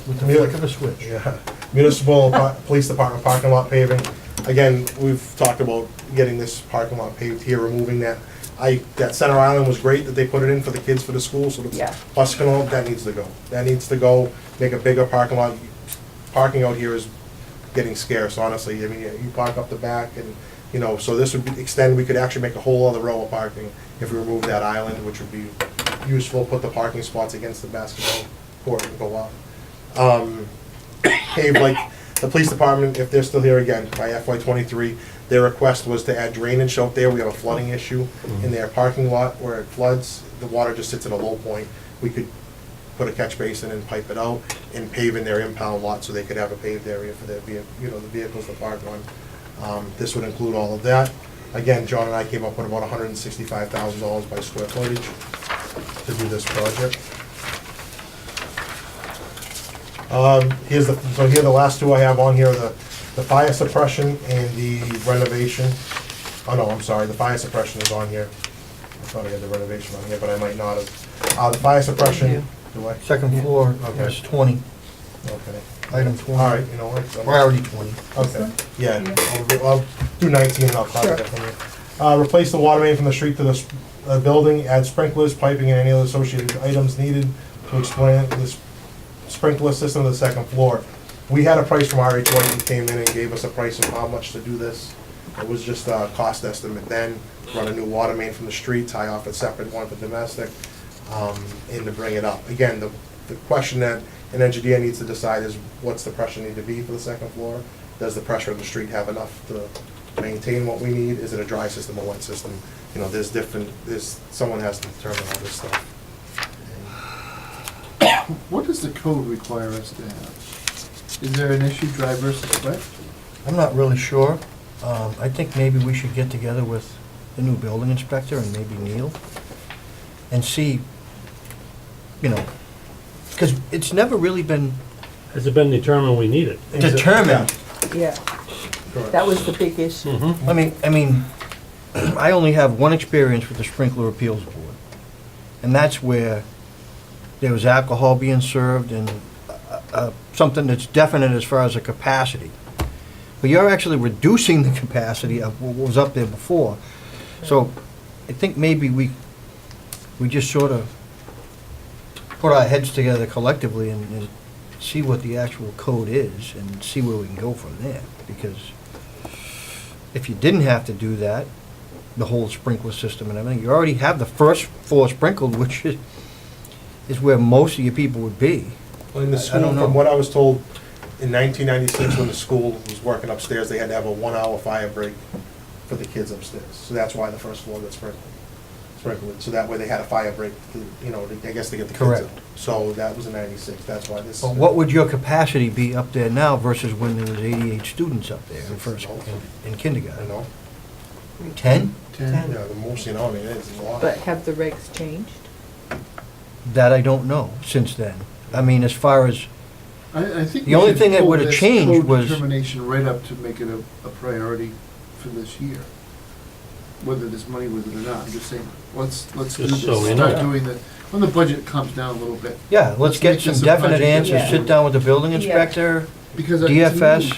With the flick of a switch. yeah, municipal police department parking lot paving. Again, we've talked about getting this parking lot paved here, removing that. That center island was great that they put it in for the kids for the school, so Yeah. the bus can all, that needs to go. That needs to go, make a bigger parking lot. Parking out here is getting scarce, honestly. I mean, you park up the back and, you know, so this would be extend, we could actually make a whole other row of parking if we remove that island, which would be useful, put the parking spots against the basketball court and go up. Pave, like, the police department, if they're still here again, by FY '23, their request was to add drainage out there. We have a flooding issue in their parking lot where it floods. The water just sits at a low point. We could put a catch basin and pipe it out and pave in their impound lot so they could have a paved area for their, you know, the vehicles to park on. This would include all of that. Again, John and I came up with about $165,000 by square footage to do this project. So here are the last 2 I have on here, the fire suppression and the renovation. Oh, no, I'm sorry, the fire suppression is on here. I thought I had the renovation on here, but I might not have. The fire suppression, do I? Second floor Okay. is 20, Okay. item 20. All right, you know what? Priority 20. Okay, yeah, I'll do 19 and I'll copy that from you. Replace the water main from the street to the building, add sprinklers, piping, and any other associated items needed to explain this sprinkler system to the second floor. We had a price from RH White, who came in and gave us a price of how much to do this. It was just a cost estimate then, run a new water main from the street, tie off a separate one for domestic, and to bring it up. Again, the question that an engineer needs to decide is what's the pressure need to be for the second floor? Does the pressure of the street have enough to maintain what we need? Is it a dry system or wet system? You know, someone has to determine all this stuff. What does the code require us to have? Is there an issue, dry versus wet? I'm not really sure. I think maybe we should get together with the new building inspector and maybe Neil and see, you know, because it's never really been Has it been determined we need it? determined. Yeah, Correct. that was the big issue. Mm-hmm. I mean, I only have one experience with the Sprinkler Appeals Board, and that's where there was alcohol being served and something that's definite as far as the capacity. but you're actually reducing the capacity of what was up there before. So I think maybe we just sort of put our heads together collectively and see what the actual code is and see where we can go from there. Because if you didn't have to do that, the whole sprinkler system and everything, you already have the first floor sprinkled, which is where most of your people would be. Well, in the I school, don't know. from what I was told, in 1996, when the school was working upstairs, they had to have a 1-hour fire break for the kids upstairs. So that's why the first floor got sprinkled. So that way they had a fire break, I guess to get the kids Correct. out. So that was in 96, that's why this. But what would your capacity be up there now versus when there was 88 students up there in first, in I kindergarten? know, 10? 10. yeah, the most, it is a lot. But have the regs changed? That I don't know since then. I mean, as far as, I think The we only should thing that pull would've this changed code was- determination right up to make it a priority for this year. Whether there's money with it or not, I'm just saying, let's do Just this, so we start know. doing the, when the budget comes down a little bit. yeah, let's Let's get make some this a definite budget. answers, Yeah. sit down with the building Yeah. inspector, Because to me, DFS.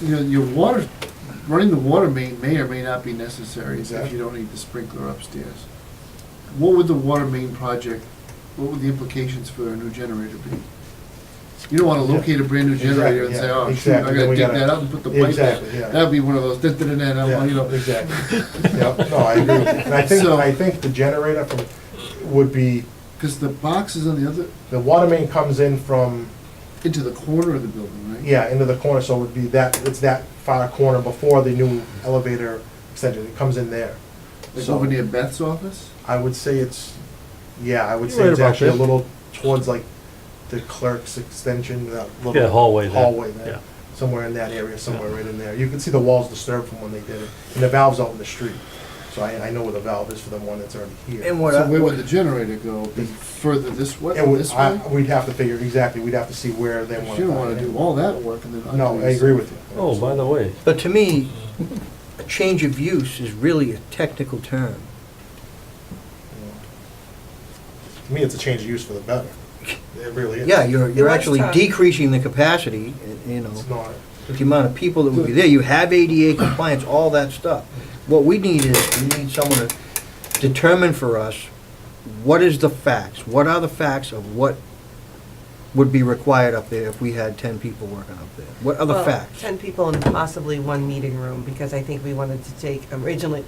you know, your water, running the water main may or may not be necessary if Exactly. you don't need the sprinkler upstairs. What would the water main project, what would the implications for a new generator be? You don't wanna locate a brand new generator and say, Exactly, oh, yeah, shoot, I exactly. Then gotta we dig gotta- that up and put the pipe in. Exactly, yeah. That'd be one of those, you know. Exactly. Yep, no, I agree with you. And I think the generator would be, Cause the box is on the other, the water main comes in from, into the corner of the building, right? yeah, into the corner, so it would be it's that far corner before the new elevator extension, it comes in there. Like So- over near Beth's office? I would say it's, I would You're say right it's about actually a that. little towards like the clerk's extension, that little. Yeah, hallway there. Hallway Yeah. there, somewhere in that area, somewhere right in there. You can see the walls disturbed from when they did it, and the valve's out in the street. So I know where the valve is for the one that's already here. and what So I, where would the generator go? Be further this way, It would, this way? we'd have to figure, exactly, we'd have to see where they want. You don't wanna do all that work and then. No, I agree with you. Oh, by the way, but to me, a change of use is really a technical term. To me, it's a change of use for the better. It really is. Yeah, you're was actually tough. decreasing the capacity, It's not. with the amount of people that would be there. You have ADA compliance, all that stuff. What we need is, we need someone to determine for us, what is the facts? What are the facts of what would be required up there if we had 10 people working up there? What are the Well, facts? 10 people and possibly one meeting room, because I think we wanted to take, the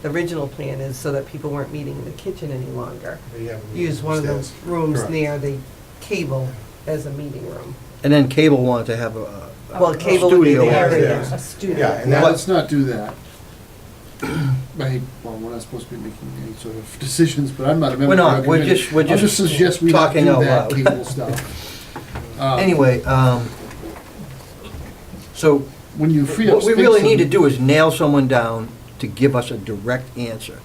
original plan is so that people weren't meeting in the kitchen any longer. Use one of those Upstairs. rooms Correct. near the cable as a meeting room. And then Cable wanted to have a Well, cable would be studio there, over yeah. there. yeah. A studio. Yeah, and Well, that- let's not do that. Well, we're not supposed to be making any sort of decisions, but I'm not a member We're of not, our we're committee. just, we're I'll just just suggest we not talking do out that loud. cable stuff. Anyway, so When you free up what we space really need to in- do is nail someone down to give us a direct answer.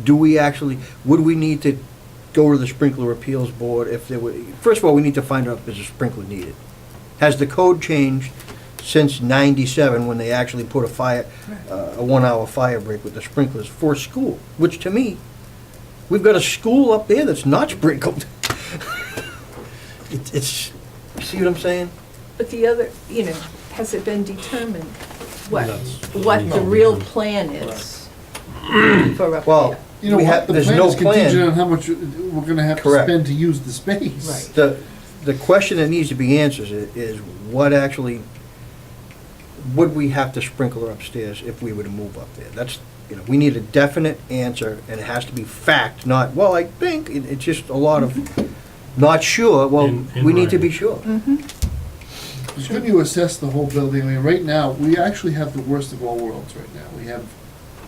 Do we actually, would we need to go to the sprinkler appeals board if there were, first of all, we need to find out if there's a sprinkler needed. Has the code changed since '97 when they actually put a 1-hour fire break with the sprinklers for school? Which to me, we've got a school up there that's not sprinkled. It's, you see what I'm saying? But the other, has it been determined what That's- the real plan is for up Well, there? You know we what, have, the there's plan no is contingent plan. on how much we're gonna have to Correct. spend to use the space. Right. The question that needs to be answered is what actually, would we have to sprinkler upstairs if we were to move up there? That's, we need a definite answer, and it has to be fact, not, well, I think, it's just a lot of, not sure, well, In we need to writing. be sure. Shouldn't you assess the whole building? I mean, right now, we actually have the worst of all worlds right now. We have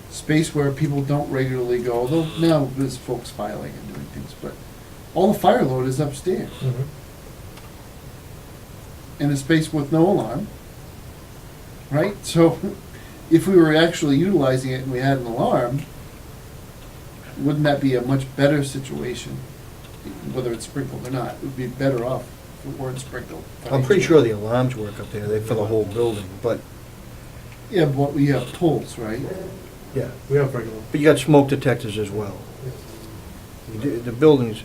space where people don't regularly go, although now there's folks filing and doing things, but all the fire load is upstairs. Mhm. In a space with no alarm, right? So if we were actually utilizing it and we had an alarm, wouldn't that be a much better situation? Whether it's sprinkled or not, it would be better off if it weren't sprinkled. I'm pretty sure the alarms work up there, for the whole building, but, Yeah, but we have pulls, right? yeah. We have regular. But you got smoke detectors as well. The building's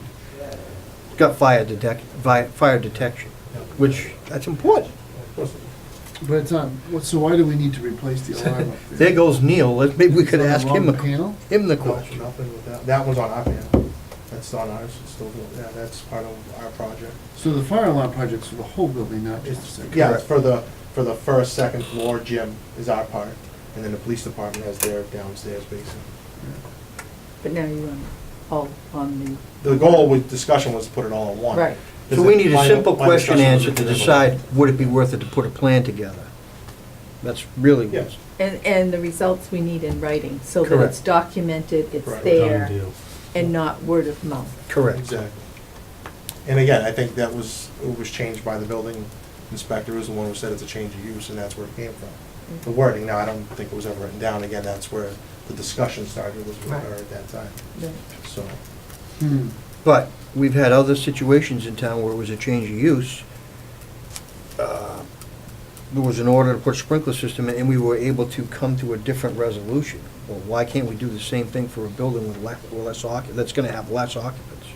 got fire detection, which, that's important. But it's not, so why do we need to replace the alarm up there? There goes Neil, maybe we could Is it on ask the him, wrong panel? him the No, question. nothing with that. That one's on our panel. That's on ours, it's still, yeah, that's part of our project. So the fire alarm project's for the whole building, not just the It's, second? yeah, it's for the first, second floor gym is our part, and then the police department has their downstairs basement. But now you want all on The goal with discussion was to put it all in the, one. right. So we need a My- simple my question discussion was answered to that- decide, would it be worth it to put a plan together? That's really Yes. what's, And the results we need in writing, so that Correct. it's documented, it's Correct. Done there, deal. and not word of mouth. correct. Exactly. And again, I think it was changed by the building inspector, who's the one who said it's a change of use, and that's where it came from. The wording, now, I don't think it was ever written down, again, that's where the discussion started, was with Right. her at that time, Right. so. Hmm. But we've had other situations in town where it was a change of use. There was an order to put a sprinkler system in, and we were able to come to a different resolution. Well, why can't we do the same thing for a building with less that's gonna have less occupants?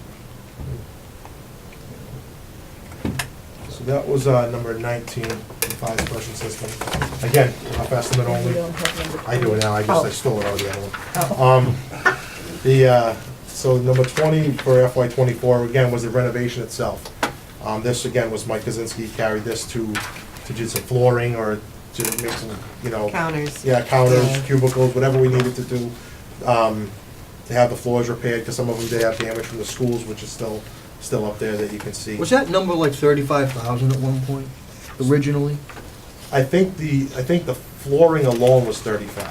So that was number 19, the fire suppression system. Again, rough estimate We only. don't have number I do it now, I Oh. stole it out of the other one. So number 20 for FY '24, again, was the renovation itself. This, again, was Mike Kaczynski carried this to do some flooring or to make some, Counters. yeah, counters, Yeah. cubicles, whatever we needed to do, to have the floors repaired, because some of them did have damage from the schools, which is still up there that you can see. Was that number like 35,000 at one point, originally? I think the flooring alone was 35,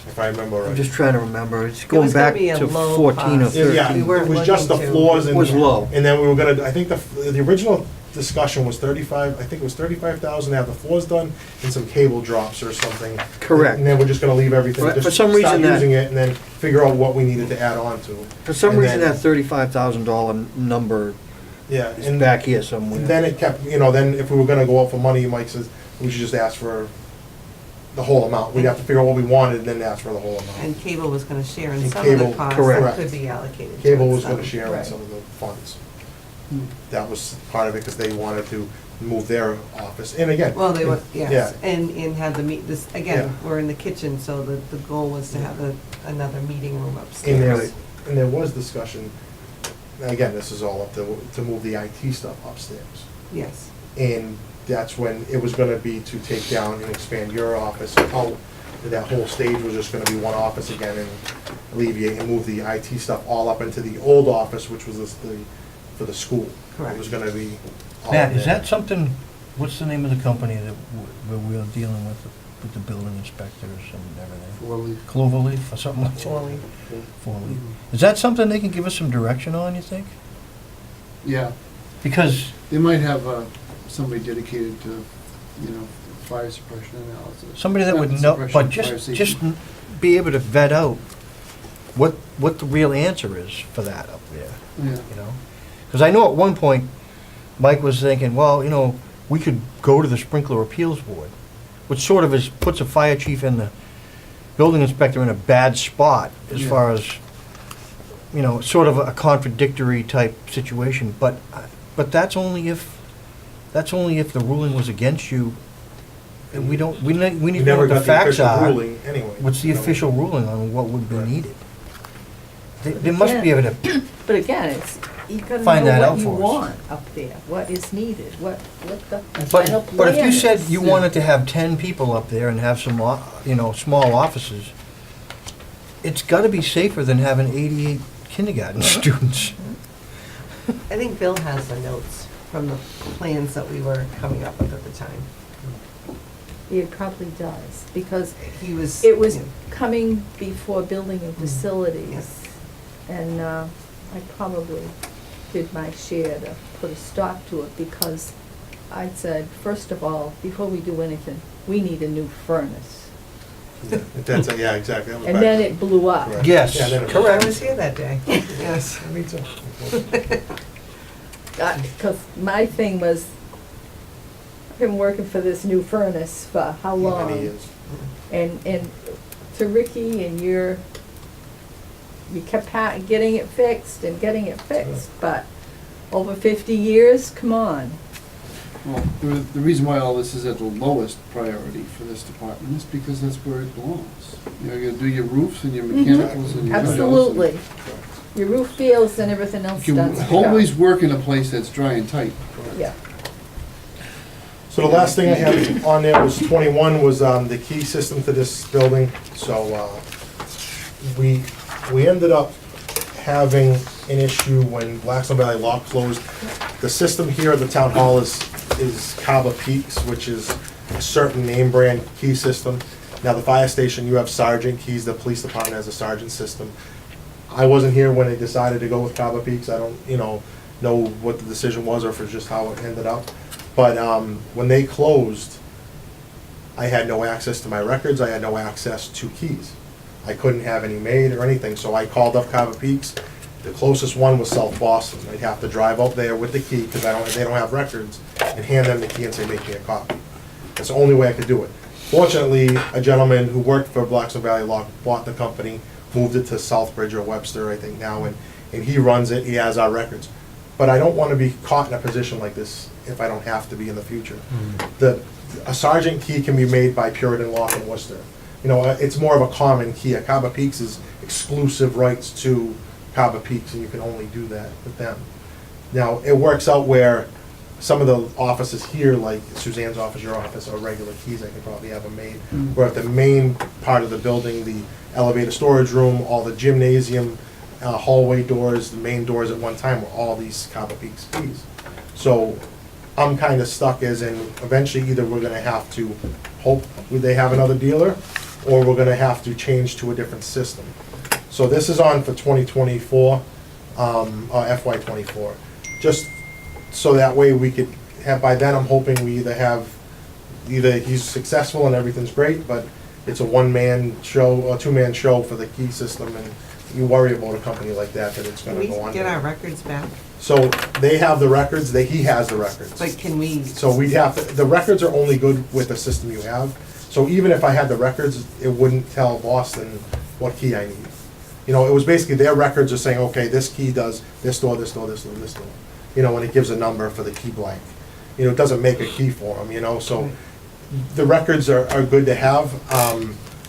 if I remember right. I'm just trying to remember, it's going was gonna back be a to low 14 or cost. 13. Yeah, We weren't it was just the looking to- floors and. Was low. And then we were gonna, I think the original discussion was 35, I think it was 35,000 to have the floors done and some cable drops or something. Correct. And then we're just gonna leave everything, For just some reason start that- using it and then figure out what we needed to add on to. For some And reason, then- that $35,000 number Yeah, is and back here somewhere. and then it kept, then if we were gonna go out for money, Mike says, we should just ask for the whole amount. We'd have to figure out what we wanted and then ask for the whole amount. And cable was gonna share in And some of the cable, costs correct. that could be allocated. Cable towards was gonna them. share in Right. some of the funds. Hmm. That was part of it, because they wanted to move their office. And again. Well, they were, yeah. yes, and have the this, again, Yeah. we're in the kitchen, so the goal was to have another meeting room And there, upstairs. and there was discussion, and again, this is all up to move the IT stuff upstairs. Yes, And that's when it was gonna be to take down and expand your office out. That whole stage was just gonna be one office again and alleviate and move the IT stuff all up into the old office, which was for the school. Correct. It was gonna be all Matt, is there. that something, what's the name of the company that we're dealing with the building inspectors and everything? Four-leaf. Cloverleaf or something like that? Orly. Four-leaf. Is that something they can give us some direction on, you think? Yeah, Because, they might have somebody dedicated to, fire suppression analysis. somebody that would Not know, suppression, but fire just safety. be able to vet out what the real answer is for that up there, Yeah, you know? Because I know at one point, Mike was thinking, well, we could go to the sprinkler appeals board, which sort of puts a fire chief and the building inspector in a bad spot as Yeah. far as, sort of a contradictory type situation, but that's only if the ruling was against you, and we need We to know never what the got the facts official are. ruling anyway. What's the you know. official ruling on what would be Right. needed? They must be able to, But again, you gotta Find that know out what you for us. want up there, what is needed, what the but, final but if plan you said is. you wanted to have 10 people up there and have some, small offices, it's gotta be safer than having 88 kindergarten students. I think Bill has the notes from the plans that we were coming up with at the time. It probably does, because He was. it was yeah. coming before building and Yes. facilities. And I probably did my share to put a stop to it, because I said, first of all, before we do anything, we need a new furnace. Yeah, exactly. That was And back then then. it blew up. Correct. Yes, Yeah, then it was- I correct. was here that day, yes. Me too. Because my thing was, I've been working for this new furnace for how long? Many years. And to Ricky and you kept getting it fixed and getting it fixed, but over 50 years, come on. Well, the reason why all this is at the lowest priority for this department is because that's where it belongs. You know, you gotta do your roofs and your mechanicals and your. Absolutely. Your roof fields and everything else You does. can always work in a place that's dry and tight. Yeah. So the last thing I had on there was 21 was the key system to this building. So we ended up having an issue when Blackstone Valley Lock closed. The system here at the town hall is Kava Peaks, which is a certain name brand key system. Now, the fire station, you have Sergeant keys, the police department has a Sergeant system. I wasn't here when they decided to go with Kava Peaks. I don't, know what the decision was or if it's just how it ended up. But when they closed, I had no access to my records, I had no access to keys. I couldn't have any made or anything, so I called up Kava Peaks. The closest one was South Boston. I'd have to drive out there with the key, because they don't have records, and hand them the key and say, make me a copy. That's the only way I could do it. Fortunately, a gentleman who worked for Blackstone Valley Lock bought the company, moved it to Southbridge or Webster, I think now, and he runs it, he has our records. But I don't want to be caught in a position like this if I don't have to be in the future. A sergeant key can be made by Puritan Lock in Worcester. It's more of a common key. A Kava Peaks is exclusive rights to Kava Peaks, and you can only do that with them. Now, it works out where some of the offices here, like Suzanne's office, your office, are regular keys. I can probably have them made. Where at the main part of the building, the elevator storage room, all the gymnasium, hallway doors, the main doors at one time were all these Kava Peaks keys. So I'm kind of stuck as in, eventually either we're gonna have to hope they have another dealer, or we're gonna have to change to a different system. So this is on for 2024, FY '24. Just so that way we could have, by then I'm hoping we either he's successful and everything's great, but it's a one-man show, or two-man show for the key system, and you worry about a company like that it's Can gonna we go on. get our records back? So they have the records, he has the records. Like, can we? So we'd have to, the records are only good with the system you have. So even if I had the records, it wouldn't tell Boston what key I need. It was basically their records are saying, okay, this key does this door, this door, this door, this door. And it gives a number for the key blank. It doesn't make a key for them, so the records are good to have.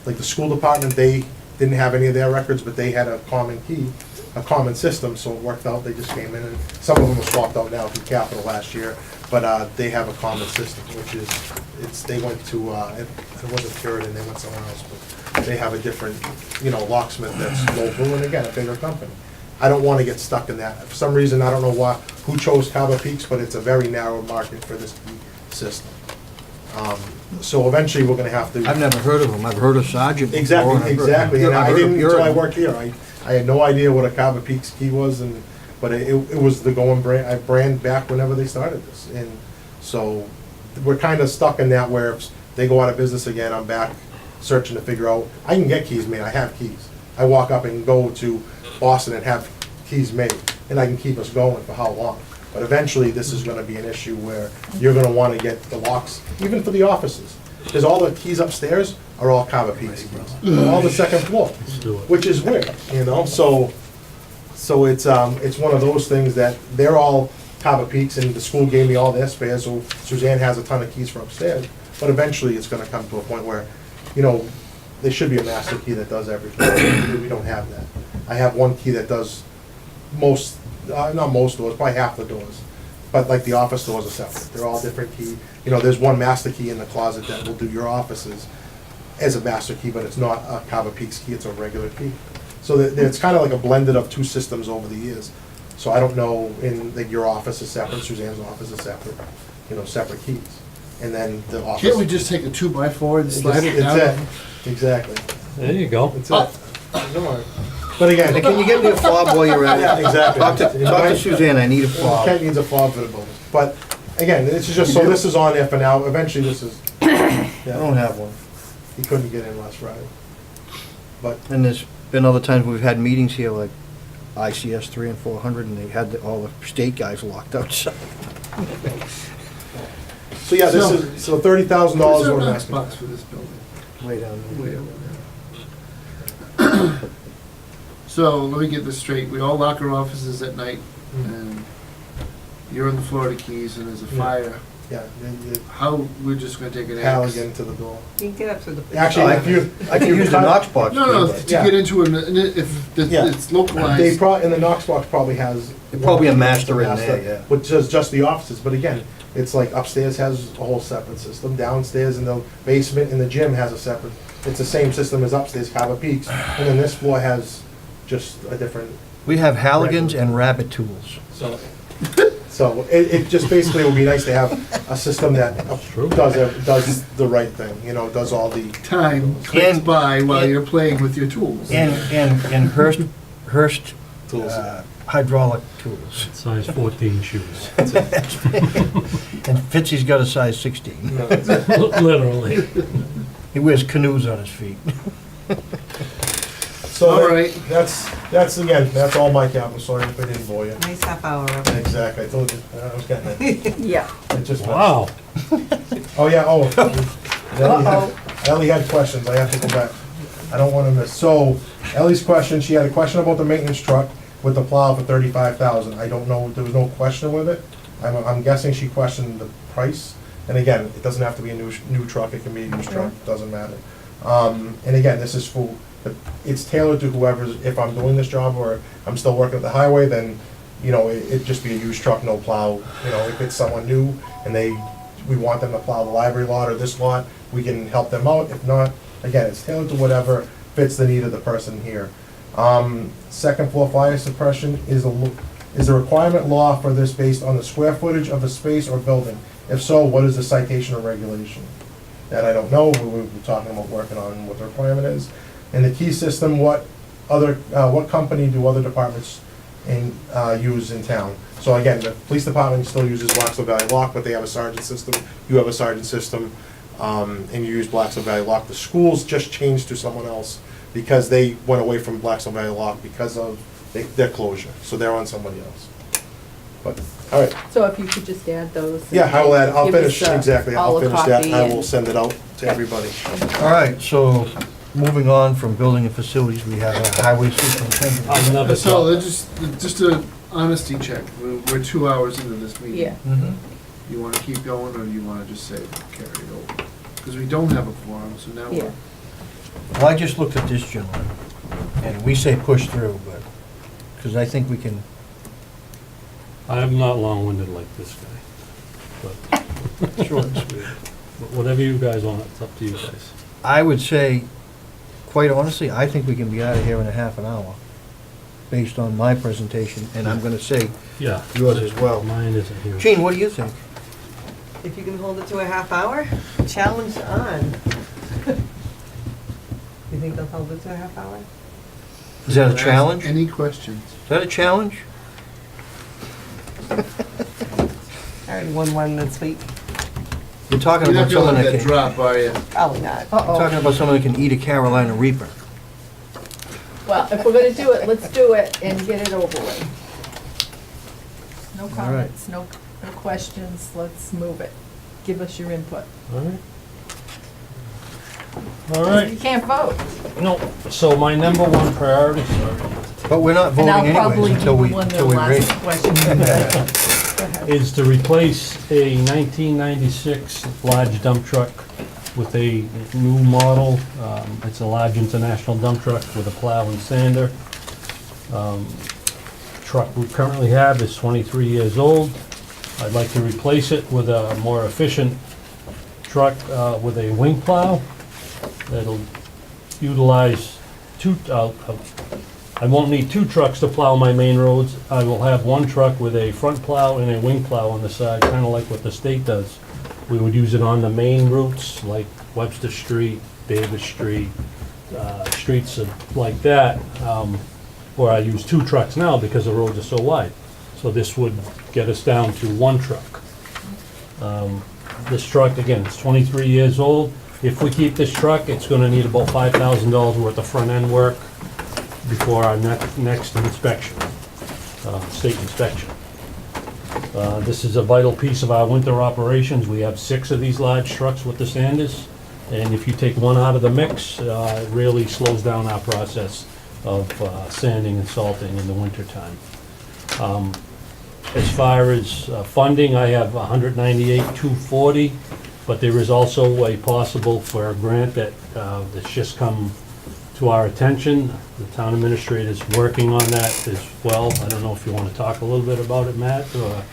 Like the school department, they didn't have any of their records, but they had a common key, a common system, so it worked out. They just came in, and some of them were swapped out now through Capital last year, but they have a common system, which is, they went to, it wasn't Puritan, they went somewhere else, but they have a different, locksmith that's local, and again, a bigger company. I don't want to get stuck in that. For some reason, I don't know who chose Kava Peaks, but it's a very narrow market for this key system. So eventually, we're gonna have to. I've never heard of them. I've heard of Sergeant. before, and I've heard- Exactly, and I've I heard of didn't until I Puritan. worked here. I had no idea what a Kava Peaks key was, but it was the going brand back whenever they started this. And so we're kind of stuck in that where if they go out of business again, I'm back searching to figure out, I can get keys made, I have keys. I walk up and go to Boston and have keys made, and I can keep us going for how long. But eventually, this is gonna be an issue where you're gonna wanna get the locks, even for the offices. Because all the keys upstairs are all Kava Peaks keys, all the second floor, do it. which is weird, so it's one of those things that they're all Kava Peaks, and the school gave me all their spares, so Suzanne has a ton of keys for upstairs. But eventually, it's gonna come to a point where, there should be a master key that does everything. We don't have that. I have one key that does most, not most doors, probably half the doors. But like the office doors are separate. They're all different key. There's one master key in the closet that will do your offices as a master key, but it's not a Kava Peaks key, it's a regular key. So it's kind of like a blended of two systems over the years. So I don't know, like your office is separate, Suzanne's office is separate, separate keys. And then the office. Can't we just take a 2x4 and slide it down? It's it. Exactly. There you go. It's it. Don't worry. But again, Hey, can you get me a fob while you're at it? Yeah, exactly. Talk to Suzanne, I need a fob. Kent needs a fob for the building. But again, this is just, so this is on there for now. Eventually, this is, I don't have one. he couldn't get in last Friday. But, And there's been other times we've had meetings here, like ICS 3 and 400, and they had all the state guys locked outside. so yeah, this is, so $30,000 Where's our we're Knox asking. box for this building? Way down there. Way over there. So, let me get this straight, we all lock our offices at night, and you're in the Florida Keys, and there's a Yeah. Yeah, How, we're just gonna take an X? Halligan to the door. You can get up to the. Actually, if you. I can use the Knox box. No, no, too, to Yeah. get into it, and if Yeah. it's They localized, and the Knox box probably has. There's probably a master in there, yeah. Which is just the offices, but again, it's like upstairs has a whole separate system, downstairs in the basement in the gym has a separate, it's the same system as upstairs, Carver Peaks, and then this floor has just a different, We have Halligan's and Rabbit tools. so. So it just basically would be nice to have a system that True. does the right thing, you know, does all the, time clicks And- by while and- you're playing with your tools. And Hurst tools. hydraulic tools. Size 14 shoes. And Fitzy's got a size 16. Literally. He wears canoes on his feet. So All right. that's again, that's all my capital, sorry if I didn't bore you. Nice half hour of it. Exactly, I told you, I was getting it. Yeah. It just. Wow. Oh, yeah, oh. Uh-oh. Ellie had questions, I have to go back. I don't wanna miss. So, Ellie's question, she had a question about the maintenance truck with the plow for 35,000. I don't know, there was no question with it. I'm guessing she questioned the price. And again, it doesn't have to be a new truck, it can be a used truck, doesn't matter. And again, this is for, it's tailored to whoever's, if I'm doing this job or I'm still working at the highway, then, you know, it'd just be a used truck, no plow. You know, if it's someone new and we want them to plow the library lot or this lot, we can help them out. If not, again, it's tailored to whatever fits the need of the person here. Second floor fire suppression is the requirement law for this based on the square footage of the space or building? If so, what is the citation or regulation? That I don't know, we were talking about working on what the requirement is. And the key system, what company do other departments use in town? So again, the police department still uses Blacksville Valley Lock, but they have a sergeant system, you have a sergeant system, and you use Blacksville Valley Lock. The schools just changed to someone else because they went away from Blacksville Valley Lock because of their closure, so they're on somebody else. But, all right, So if you could just add those. and yeah, I'll give us, finish, exactly, all I'll a finish that, copy I and- will send it out to everybody. All right, so moving on from building and facilities, we have a highway superintendent. I've never So, saw. just a honesty check, we're 2 hours into this meeting. Yeah. Mhm. You wanna keep going, or you wanna just say carry it over? Because we don't have a quorum, so now Yeah. Well, I just looked at this gentleman, and we say push through, but, because I think we can, I'm not long-winded like this guy. But short and sweet. whatever you guys want, it's up to you guys. I would say, quite honestly, I think we can be out of here in a half an hour, based on my presentation, and I'm gonna say Yeah. yours as well. Mine isn't here. Gene, what do you think? If you can hold it to a half hour, challenge on. You think they'll hold it to a half hour? Is that a Ask challenge? Any questions? Is that a challenge? I already won one this week. You're talking You're not about gonna someone let that that can, drop, are you? Probably not. you're Uh-oh. talking about someone that can eat a Carolina Reaper. Well, if we're gonna do it, let's do it and get it over with. No right. comments, no questions, let's move it. Give us your input. All right. All right. You can't vote. No, so my number one priority, sorry, But we're not And voting I'll anyways probably be the until we one that'll rate ask it. questions. Go ahead. is to replace a 1996 large dump truck with a new model. It's a large international dump truck with a plow and sander. Truck we currently have is 23 years old. I'd like to replace it with a more efficient truck with a wing plow that'll utilize I won't need two trucks to plow my main roads. I will have one truck with a front plow and a wing plow on the side, kind of like what the state does. We would use it on the main routes, like Webster Street, Davis Street, streets like that, where I use two trucks now because the roads are so wide. So this would get us down to one truck. This truck, again, it's 23 years old. If we keep this truck, it's gonna need about $5,000 worth of front-end work before our next inspection, state inspection. This is a vital piece of our winter operations. We have 6 of these large trucks with the sanders, and if you take one out of the mix, it really slows down our process of sanding and salting in the wintertime. As far as funding, I have 198,240, but there is also a possible for a grant that's just come to our attention. The town administrator is working on that as well. I don't know if you want to talk a little bit about it, Matt, or?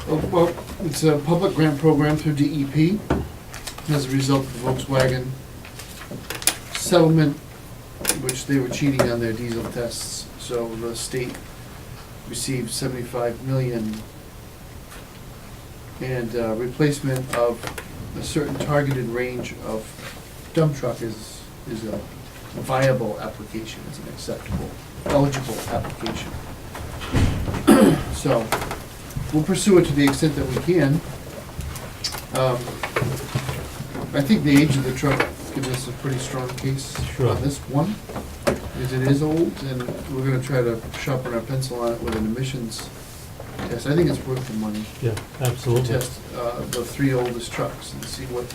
Oh, well, it's a public grant program through DEP as a result of the Volkswagen settlement, which they were cheating on their diesel tests. So the state received 75 million, and replacement of a certain targeted range of dump truck is a viable application, is an acceptable, eligible application. So we'll pursue it to the extent that we can. I think the age of the truck gives us a pretty strong case Sure. on this one, because it is old, and we're gonna try to sharpen our pencil on it with an emissions test. I think it's worth the money Yeah, to absolutely. test the 3 oldest trucks and see what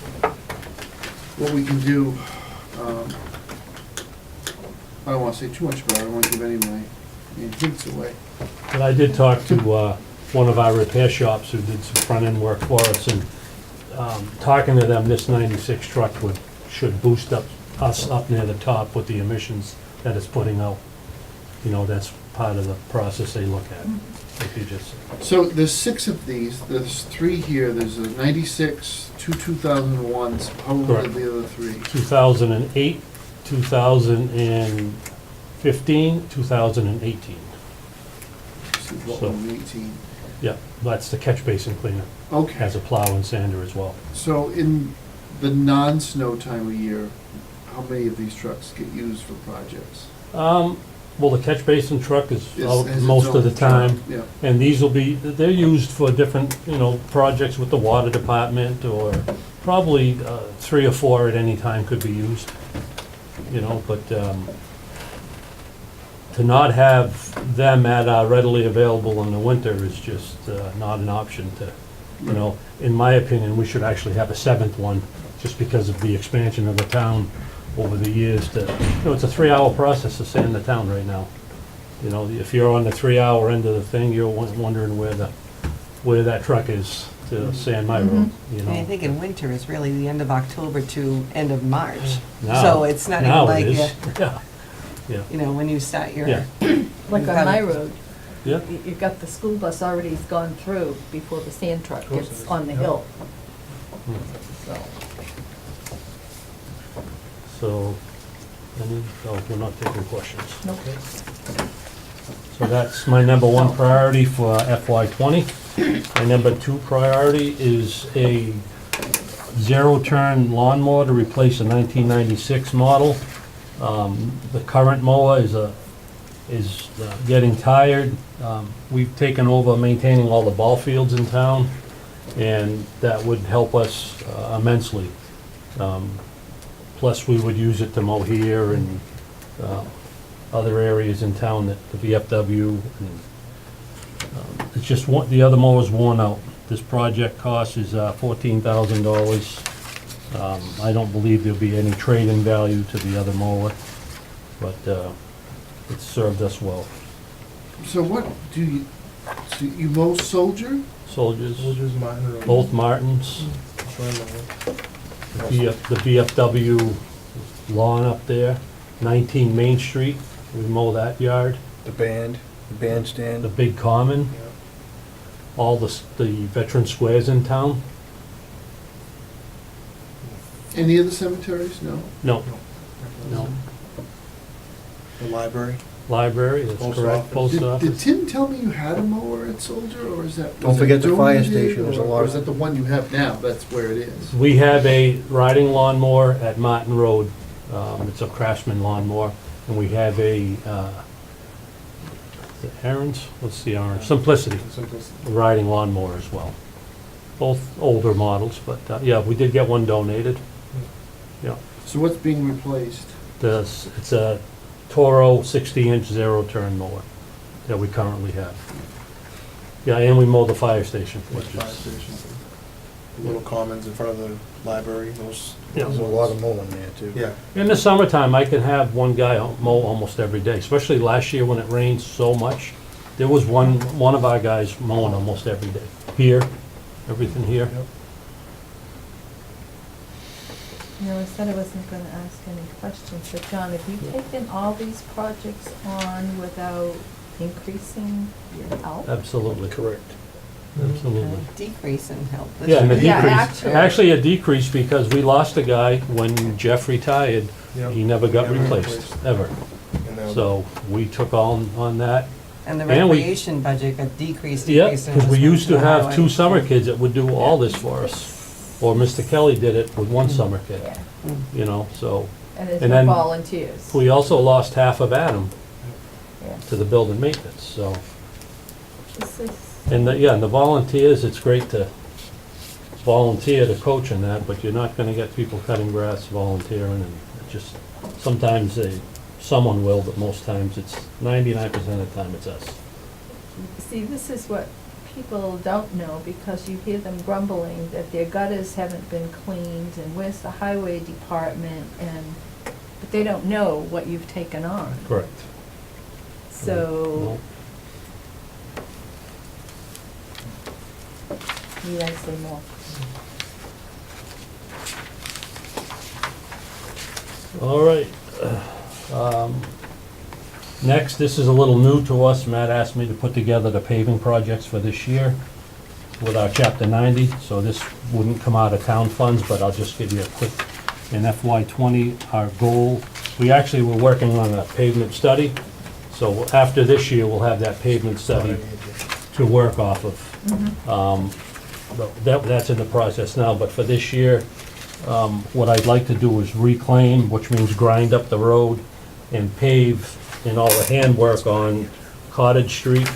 we can do. I don't wanna say too much about it, I don't wanna give any of my hints away. But I did talk to one of our repair shops who did some front-end work for us, and talking to them, this 96 truck should boost us up near the top with the emissions that it's putting out. You know, that's part of the process they look at, like you just said. So there's 6 of these, there's 3 here, there's a 96, 2 2001s, how old are Correct. the other 3? 2008, 2015, 2018. See what So- one, 18. Yeah, that's the catch basin cleaner, Okay, has a plow and sander as well. so in the non-snow time of year, how many of these trucks get used for projects? Well, the catch basin truck is out Has its most of the own time. job, Yeah. And these will be, they're used for different, projects with the water department, or probably 3 or 4 at any time could be used, but to not have them readily available in the winter is just not an option to, in my opinion, we should actually have a 7th one, just because of the expansion of the town over the years it's a 3-hour process to sand the town right now. If you're on the 3-hour end of the thing, you're wondering where that truck is to sand my road, And I think in winter is really the end of October to end of March. Now- So it's not even now like, it is. Yeah, when you start your. Yeah. Like on my road, yeah. you've got the school bus already has gone through before the sand truck course gets it is. on the hill. So, So, we're not taking questions. nope. So that's my number 1 priority for FY '20. My number 2 priority is a zero-turn lawnmower to replace a 1996 model. The current mower is getting tired. We've taken over maintaining all the ball fields in town, and that would help us immensely. Plus, we would use it to mow here and other areas in town that the VFW. It's just the other mower's worn out. This project cost is $14,000. I don't believe there'll be any trade-in value to the other mower, but it's served us well. So what do you, so you mow Soldier? Soldiers, Soldiers, Martin, or- both Martins, Trying to- the VFW lawn up there, 19 Main Street, we mow that yard, The bandstand. the big common, Yeah. all the veteran squares in town. Any of the cemeteries? No? No, no. The library. Library, that's Post correct, office. post Did office. Tim tell me you had a mower at Soldier, or is that? Don't was that forget the fire donated, station, there's a lot Or of- is that the one you have now? That's where it is. We have a riding lawnmower at Martin Road. It's a Craftsman lawnmower, and we have a, is it Aaron's? What's the orange? Simplicity, Simplicity. a riding lawnmower as well. Both older models, but, yeah, we did get one donated. Yeah. So what's being replaced? It's a Toro 60-inch zero-turn mower that we currently have. Yeah, and we mow the fire station, which Fire is, station. The little commons in front of the library, those. Yeah. There's a lot of mowing there, too. Yeah. in the summertime, I can have one guy mow almost every day, especially last year when it rained so much. there was one of our guys mowing almost every day. Here, everything here. Yep. You know, I said I wasn't gonna ask any questions, but John, have you taken all these projects on without increasing your help? Absolutely. Correct. Absolutely. Decrease in help. this Yeah, and a year. Yeah, decrease, actually a decrease because we lost a guy when Jeff retired. Yep. He never got Never replaced, replaced. ever. And then- So we took on that. And the And we- recreation budget got decreased. Yeah, and because we was used to the have highway. two summer kids that would do all this for us. Or Mr. Kelly did it with one summer kid, Yeah, you know, so. and there's And no then volunteers. We also lost half of Adam Yeah. to the building maintenance, so. This is, And the volunteers, it's great to volunteer to coach in that, but you're not gonna get people cutting grass volunteering and it just, sometimes someone will, but most times it's, 99% of the time it's us. see, this is what people don't know, because you hear them grumbling that their gutters haven't been cleaned, and where's the highway department, but they don't know what you've taken on. Correct. So, you guys say more. All right. Next, this is a little new to us. Matt asked me to put together the paving projects for this year with our Chapter 90, so this wouldn't come out of town funds, but I'll just give you a quick, in FY '20, our goal, we actually were working on a pavement study, so after this year, we'll have that pavement study to work off of. But that's in the process now, but for this year, what I'd like to do is reclaim, which means grind up the road and pave in all the handwork on Cottage Street,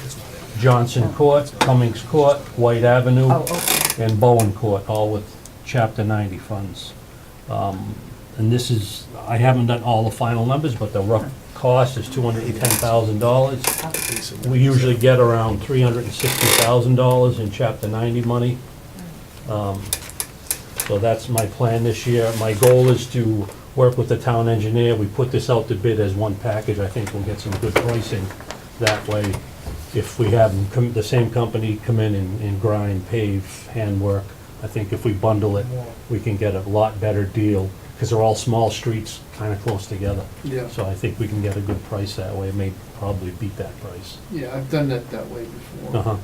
Johnson Court, Cummings Court, White Avenue, Oh, okay. and Bowen Court, all with Chapter 90 funds. And this is, I haven't done all the final numbers, but the rough cost is $210,000. We usually get around $360,000 in Chapter 90 money. So that's my plan this year. My goal is to work with the town engineer. We put this out to bid as one package. I think we'll get some good pricing that way. If we have the same company come in and grind, pave, handwork, I think if we bundle it, we can get a lot better deal, because they're all small streets, kind of close together. Yeah, So I think we can get a good price that way. It may probably beat that price. yeah, I've done that way before. Uh-huh.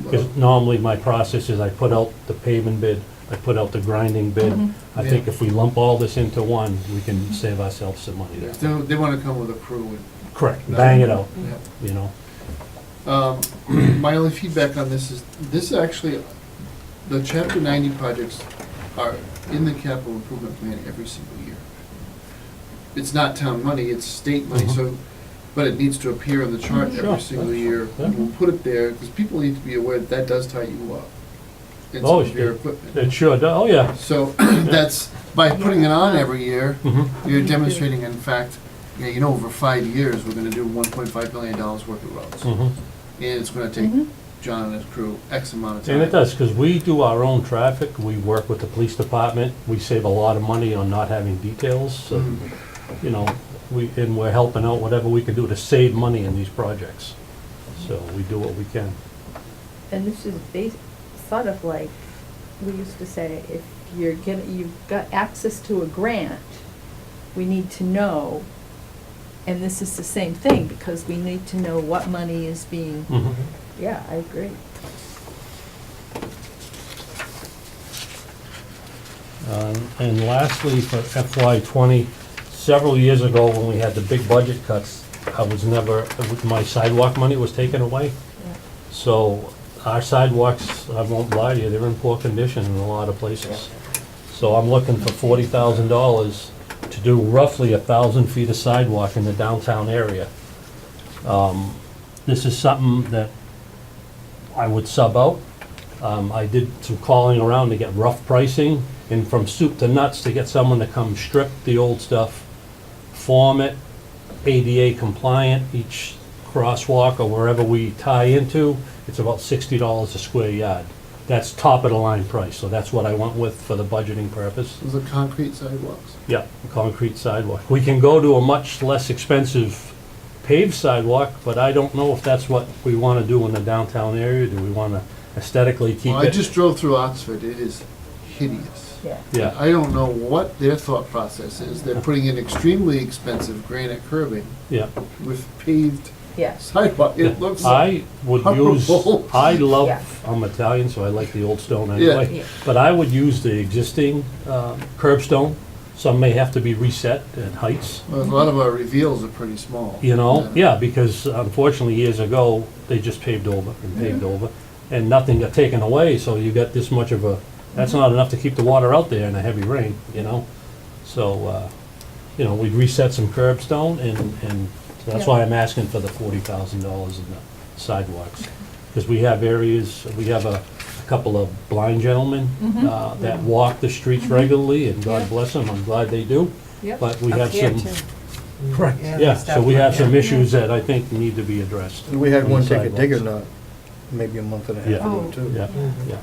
But- Because normally my process is I put out the paving bid, I put out the grinding bid. Mhm. I think if we lump all this into one, we can save ourselves some money If there. They wanna come with a crew and. Correct, bang it out, Yeah. you know? My only feedback on this is actually, the Chapter 90 projects are in the capital improvement plan every single year. It's not town money, it's state money, so, but it needs to appear on the chart Sure, every single year. yeah. We'll put it there, because people need to be aware that that does tie you up. And Oh, some of your it- equipment. It sure does, oh, yeah. So, that's, by putting it on every year, Mhm. you're demonstrating, in fact, yeah, over 5 years, we're gonna do $1.5 million worth of roads. Mhm. And it's gonna take Mhm. John and his crew X amount of time. And it does, because we do our own traffic, we work with the police department, we save a lot of money on not having details, so, Mhm. you know, and we're helping out whatever we can do to save money in these projects. So we do what we can. And this is sort of like, we used to say, if you've got access to a grant, we need to know, and this is the same thing, because we need to know what money is being, Mhm. yeah, I agree. And lastly, for FY '20, several years ago, when we had the big budget cuts, my sidewalk money was taken away. Yeah. So our sidewalks, I won't lie to you, they're in poor condition in a lot of places. So I'm looking for $40,000 to do roughly 1,000 feet of sidewalk in the downtown area. This is something that I would sub out. I did some calling around to get rough pricing, and from soup to nuts to get someone to come strip the old stuff, form it, ADA compliant, each crosswalk or wherever we tie into, it's about $60 a square yard. That's top of the line price, so that's what I went with for the budgeting purpose. Those are concrete sidewalks. Yeah, concrete sidewalk. We can go to a much less expensive paved sidewalk, but I don't know if that's what we wanna do in the downtown area. Do we wanna aesthetically keep Well, I it? just drove through Oxford, it is hideous. Yeah. Yeah, I don't know what their thought process is. They're putting in extremely expensive granite curbing yeah. with paved Yeah. sidewalk. It looks like, I would use, horrible. I Yeah. love, I'm Italian, so I like the old stone Yeah. anyway. Yeah. But I would use the existing curbstone. Some may have to be reset at heights, well, a lot of our reveals are pretty small. you know? Yeah, because unfortunately, years ago, they just paved over and paved over, and nothing got taken away, so you got this much of a, that's not enough to keep the water out there in a heavy rain, you know? So, you know, we'd reset some curbstone, and so that's why I'm asking for the $40,000 in the sidewalks. Because we have areas, we have a couple of blind gentlemen that walk the streets regularly, and God Yeah. bless them, I'm glad they do. Yep. But we Up have here, some, too. correct, Yeah, yeah, there's so we have some definitely- issues that I think need to be addressed. We had on one the take a sidewalks. digger not, maybe a month and a half Yeah. ago too. Yeah, yeah.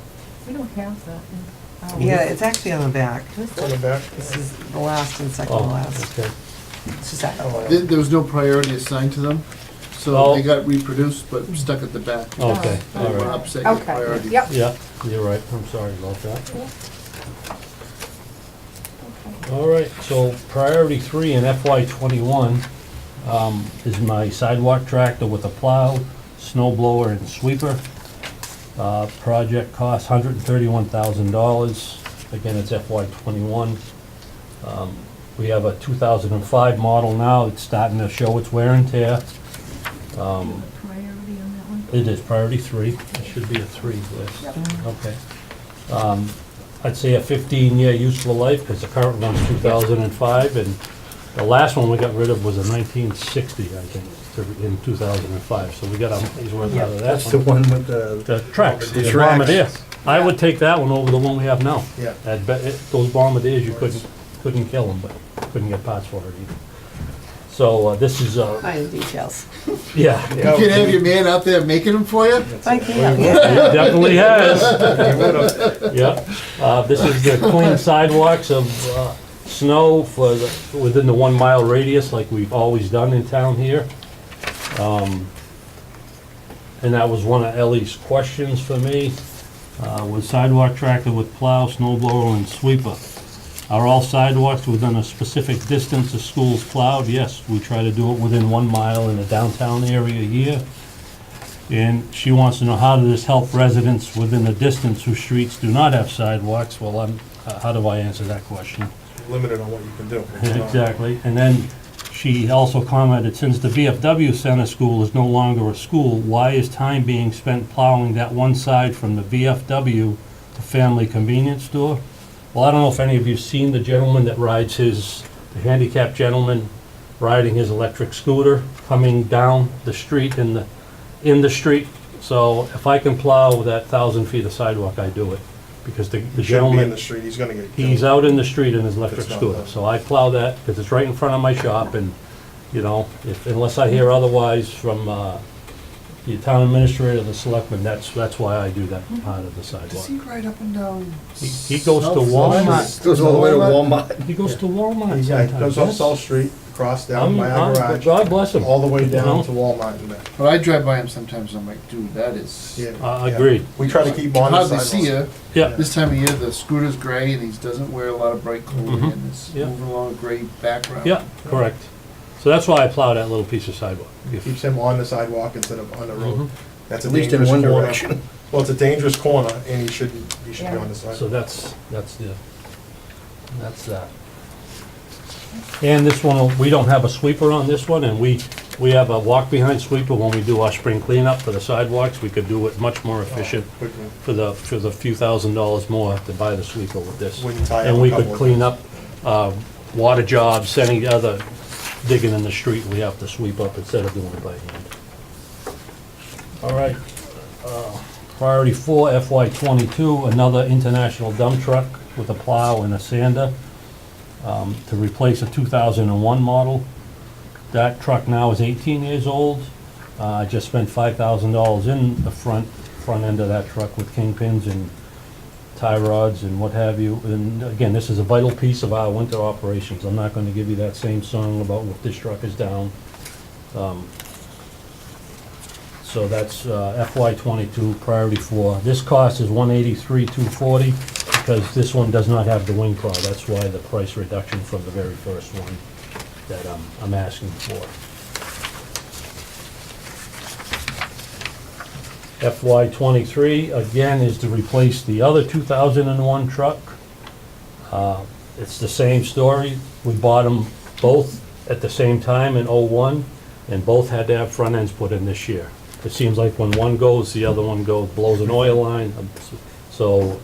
We don't have that in our. Yeah, it's actually on the back. On the back. This is the last and second to Oh, last. okay. It's just that. There was no priority assigned to them, so Oh. they got reproduced but stuck at the back. Okay, Oh. They all were right. upset your Okay, priority. yep. Yeah, you're right, I'm sorry about that. Okay. All right, so priority 3 in FY '21 is my sidewalk tractor with a plow, snow blower, and sweeper. Project costs $131,000. Again, it's FY '21. We have a 2005 model now, it's starting to show its wear and tear. Priority on that one? It is priority 3, it should be a 3 list. Okay. I'd say a 15-year useful life, because the current one's 2005, and the last one we got rid of was a 1960, I think, in 2005, so we got a money's worth out of that That's the one. one with the, The tracks, The the tracks. bombardier. I would take that one over the one we have now. Yeah. I'd bet those bombardiers, you couldn't kill them, but couldn't get parts for it either. So this is, Fine details. yeah, You can have your man out there making them for you? I can, yeah. it definitely has. Yeah, this is the clean sidewalks of snow for within the 1 mile radius, like we've always done in town here. And that was one of Ellie's questions for me, was sidewalk tractor with plow, snow blower, and sweeper. Are all sidewalks within a specific distance of schools plowed? Yes, we try to do it within 1 mile in the downtown area here. And she wants to know, how does this help residents within the distance whose streets do not have sidewalks? Well, how do I answer that question? Limited on what you can do. Exactly. And then she also commented, since the VFW Center School is no longer a school, why is time being spent plowing that one side from the VFW to Family Convenience Store? Well, I don't know if any of you've seen the gentleman that rides the handicapped gentleman riding his electric scooter, coming down the street in the street. So if I can plow that 1,000 feet of sidewalk, I do it. Because the He shouldn't be in gentleman, the street, he's gonna get killed. he's out in the street in his electric It's not scooter. done. So I plow that, because it's right in front of my shop, and, you know, unless I hear otherwise from the town administrator, the selectman, that's why I do that part of the Does sidewalk. he ride up and down? He goes to South Walmart. Street? goes all the way to Walmart. He goes to Walmart Yeah, he sometimes. goes up That's- South Street, across down by our garage, God bless him. all the way You know? down to Walmart and back. But I drive by him sometimes, I'm like, dude, that is, Yeah, I yeah. agreed. We try to keep on the hardly see sidewalks. you. Yeah, This time of year, the scooter's gray and he doesn't wear a lot of bright clothing Mhm. and is Yeah. moving along a gray background. yeah, correct. So that's why I plow that little piece of sidewalk. If- Keeps him on the sidewalk instead of on the Mhm. road. That's a At least in dangerous one corner. direction. Well, it's a dangerous corner, and he should be Yeah. on the So sidewalk. that's that. And this one, we don't have a sweeper on this one, and we have a walk-behind sweeper when we do our spring cleanup for the sidewalks. We could do it much more efficient Quickly. for the few $1,000s more to buy the sweeper with this. Wouldn't tie up And a we couple could of clean things. up water jobs, any other digging in the street, we have to sweep up instead of doing it by hand. All right. Priority 4, FY '22, another international dump truck with a plow and a sander to replace a 2001 model. That truck now is 18 years old. I just spent $5,000 in the front end of that truck with kingpins and tie rods and what have you. And again, this is a vital piece of our winter operations. I'm not gonna give you that same song about if this truck is down. So that's FY '22, priority 4. This cost is $183,240, because this one does not have the wing plow. That's why the price reduction from the very first one that I'm asking for. FY '23, again, is to replace the other 2001 truck. It's the same story. We bought them both at the same time in '01, and both had to have front ends put in this year. It seems like when one goes, the other one goes, blows an oil line. So,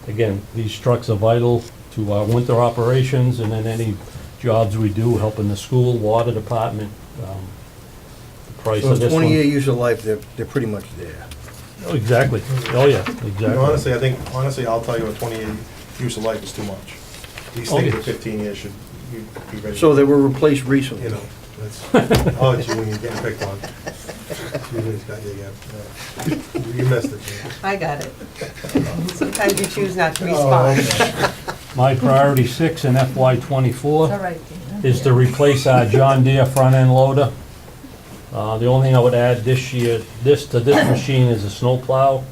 again, these trucks are vital to our winter operations, and then any jobs we do, helping the school, water department. The price So of this one. 20-year useful life, they're pretty much there. Oh, exactly. Oh, yeah, You exactly. know, honestly, I'll tell you, a 20-year use of life is too much. These Oh, things yes. at 15 years should be ready. So they were replaced recently. You know, oh, gee, when you're getting picked on. Julie's got you again. Yeah. You missed it. man. I got it. Sometimes you choose not to Oh, respond. okay. My priority 6 in FY '24 It's all right, Dana. is to replace our John Deere front end loader. The only thing I would add this year, to this machine is a snow plow,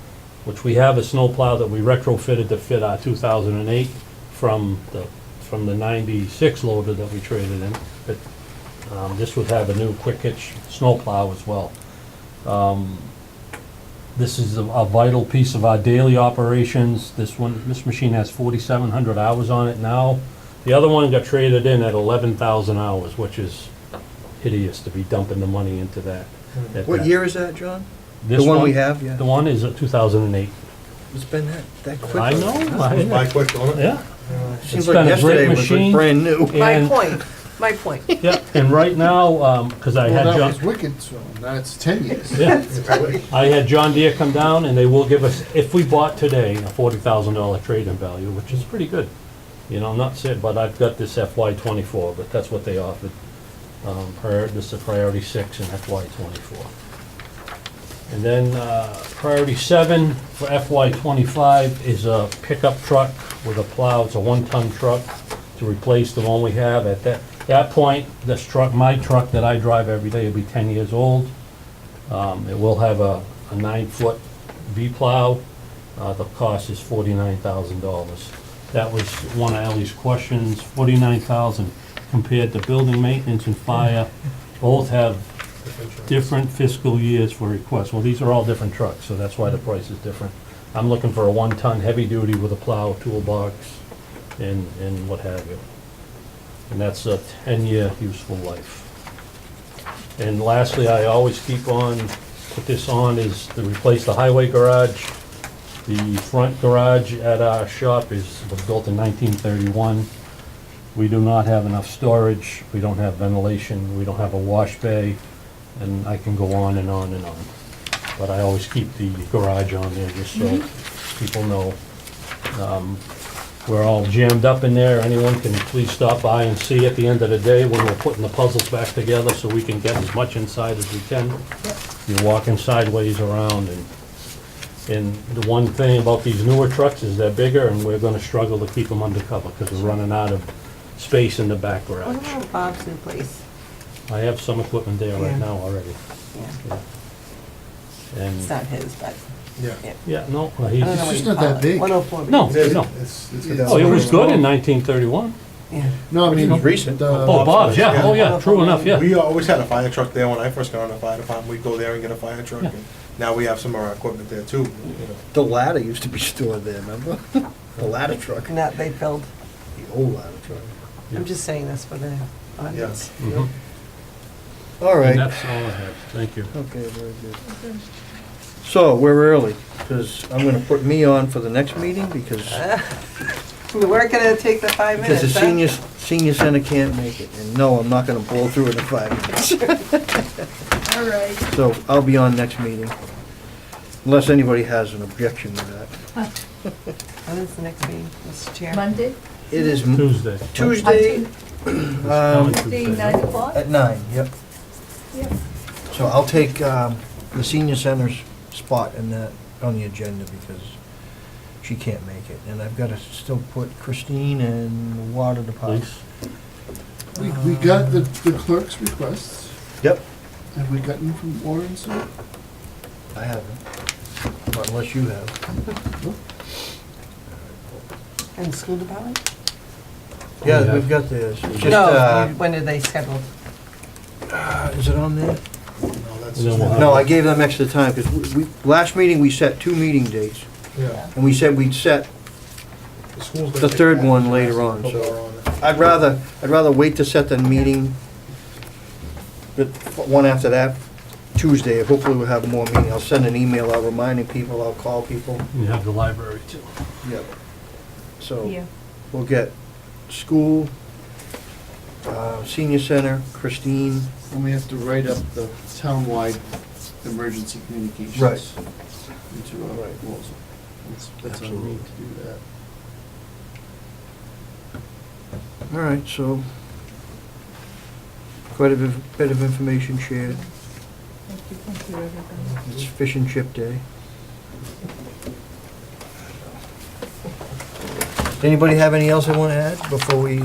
which we have a snow plow that we retrofitted to fit our 2008 from the 96 loader that we traded in. But this would have a new quick hitch snow plow as well. This is a vital piece of our daily operations. This machine has 4,700 hours on it now. The other one got traded in at 11,000 hours, which is hideous to be dumping the money into that. at What that. year is that, John? This The one we have, yeah. The one is 2008. It's been that quick. I know. It was by quick, don't it? Yeah. Seems It's like been a yesterday great was like machine. brand new. And- My point. Yeah, and right now, because I had Well, that John, was wicked, so now it's 10 years. yeah, I had John Deere come down, and they will give us, if we bought today, a $40,000 trade-in value, which is pretty good. You know, I'm not saying, but I've got this FY '24, but that's what they offered. This is priority 6 in FY '24. And then priority 7 for FY '25 is a pickup truck with a plow. It's a 1-ton truck to replace the one we have. At that point, this truck, my truck that I drive every day, will be 10 years old. It will have a 9-foot V-plow. The cost is $49,000. That was one of Ally's questions, $49,000 compared to building maintenance and fire. Both have different fiscal years for requests. Well, these are all different trucks, so that's why the price is different. I'm looking for a 1-ton heavy-duty with a plow, toolbox, and what have you. And that's a 10-year useful life. And lastly, I always put this on, is to replace the highway garage. The front garage at our shop was built in 1931. We do not have enough storage, we don't have ventilation, we don't have a wash bay, and I can go on and on and on. But I always keep the garage on there just so people know. We're all jammed up in there. Anyone can please stop by and see at the end of the day when we're putting the puzzles back together so we can get as much inside as we can. You're walking sideways around, and the one thing about these newer trucks is they're bigger, and we're gonna struggle to keep them undercover because we're running out of space in the back What garage. about Bob's new place? I have some equipment there right Yeah. now already. Yeah, And, it's not his, but. Yeah. yeah, no, I don't know he's, what just you not call that it. big. 104. no, It is. no. It's Oh, it was good in 1931. Yeah. No, I mean, It was recent. Oh, Bob's, yeah, oh, yeah, true enough, yeah. We always had a fire truck there when I first got on the fire department. We'd go there and get a fire truck. Yeah. And now we have some of our equipment there too, you know. The ladder used to be stored there, remember? The ladder truck, Not they filled. the old ladder truck. I'm just saying this for the audience. Mhm. All right. And that's all I have, thank you. Okay, very good. So, we're early, because I'm gonna put me on for the next meeting, because We weren't gonna take the 5 the minutes, huh? senior center can't make it. And no, I'm not gonna blow through it in 5 minutes. All right. So, I'll be on next meeting, unless anybody has an objection to that. When is the next meeting, Mr. Chair? Monday, It is Tuesday. Tuesday, Tuesday, 9 o'clock? at 9, yep. Yep. So I'll take the senior center's spot in that, on the agenda, because she can't make it. And I've got to still put Christine and the water department. Please. we got the clerk's requests. Yep. Have we gotten from Warren, sir? I haven't, not unless you have. And the school department? Yeah, Yeah. we've got this. It's just, No, when are they scheduled? is it on there? No, that's And then we'll have- No, I gave them extra time, because last meeting, we set 2 meeting dates, Yeah. and we said we'd set, The school's gonna The take third that one and later on, put so- more on it. I'd rather wait to set the meeting, the one after that, Tuesday, hopefully we'll have more meeting. I'll send an email out reminding people, I'll call people. You have the library too. Yep. So, Yeah. we'll get school, senior center, Christine. And we have to write up the townwide emergency communications. Right. Into a Right. proposal. That's on me to do that. All right, so quite a bit of information shared. Thank you, everybody. It's Fish and Chip Day. Anybody have any else they want to add before we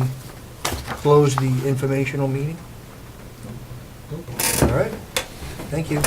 close the informational meeting? All right, thank you.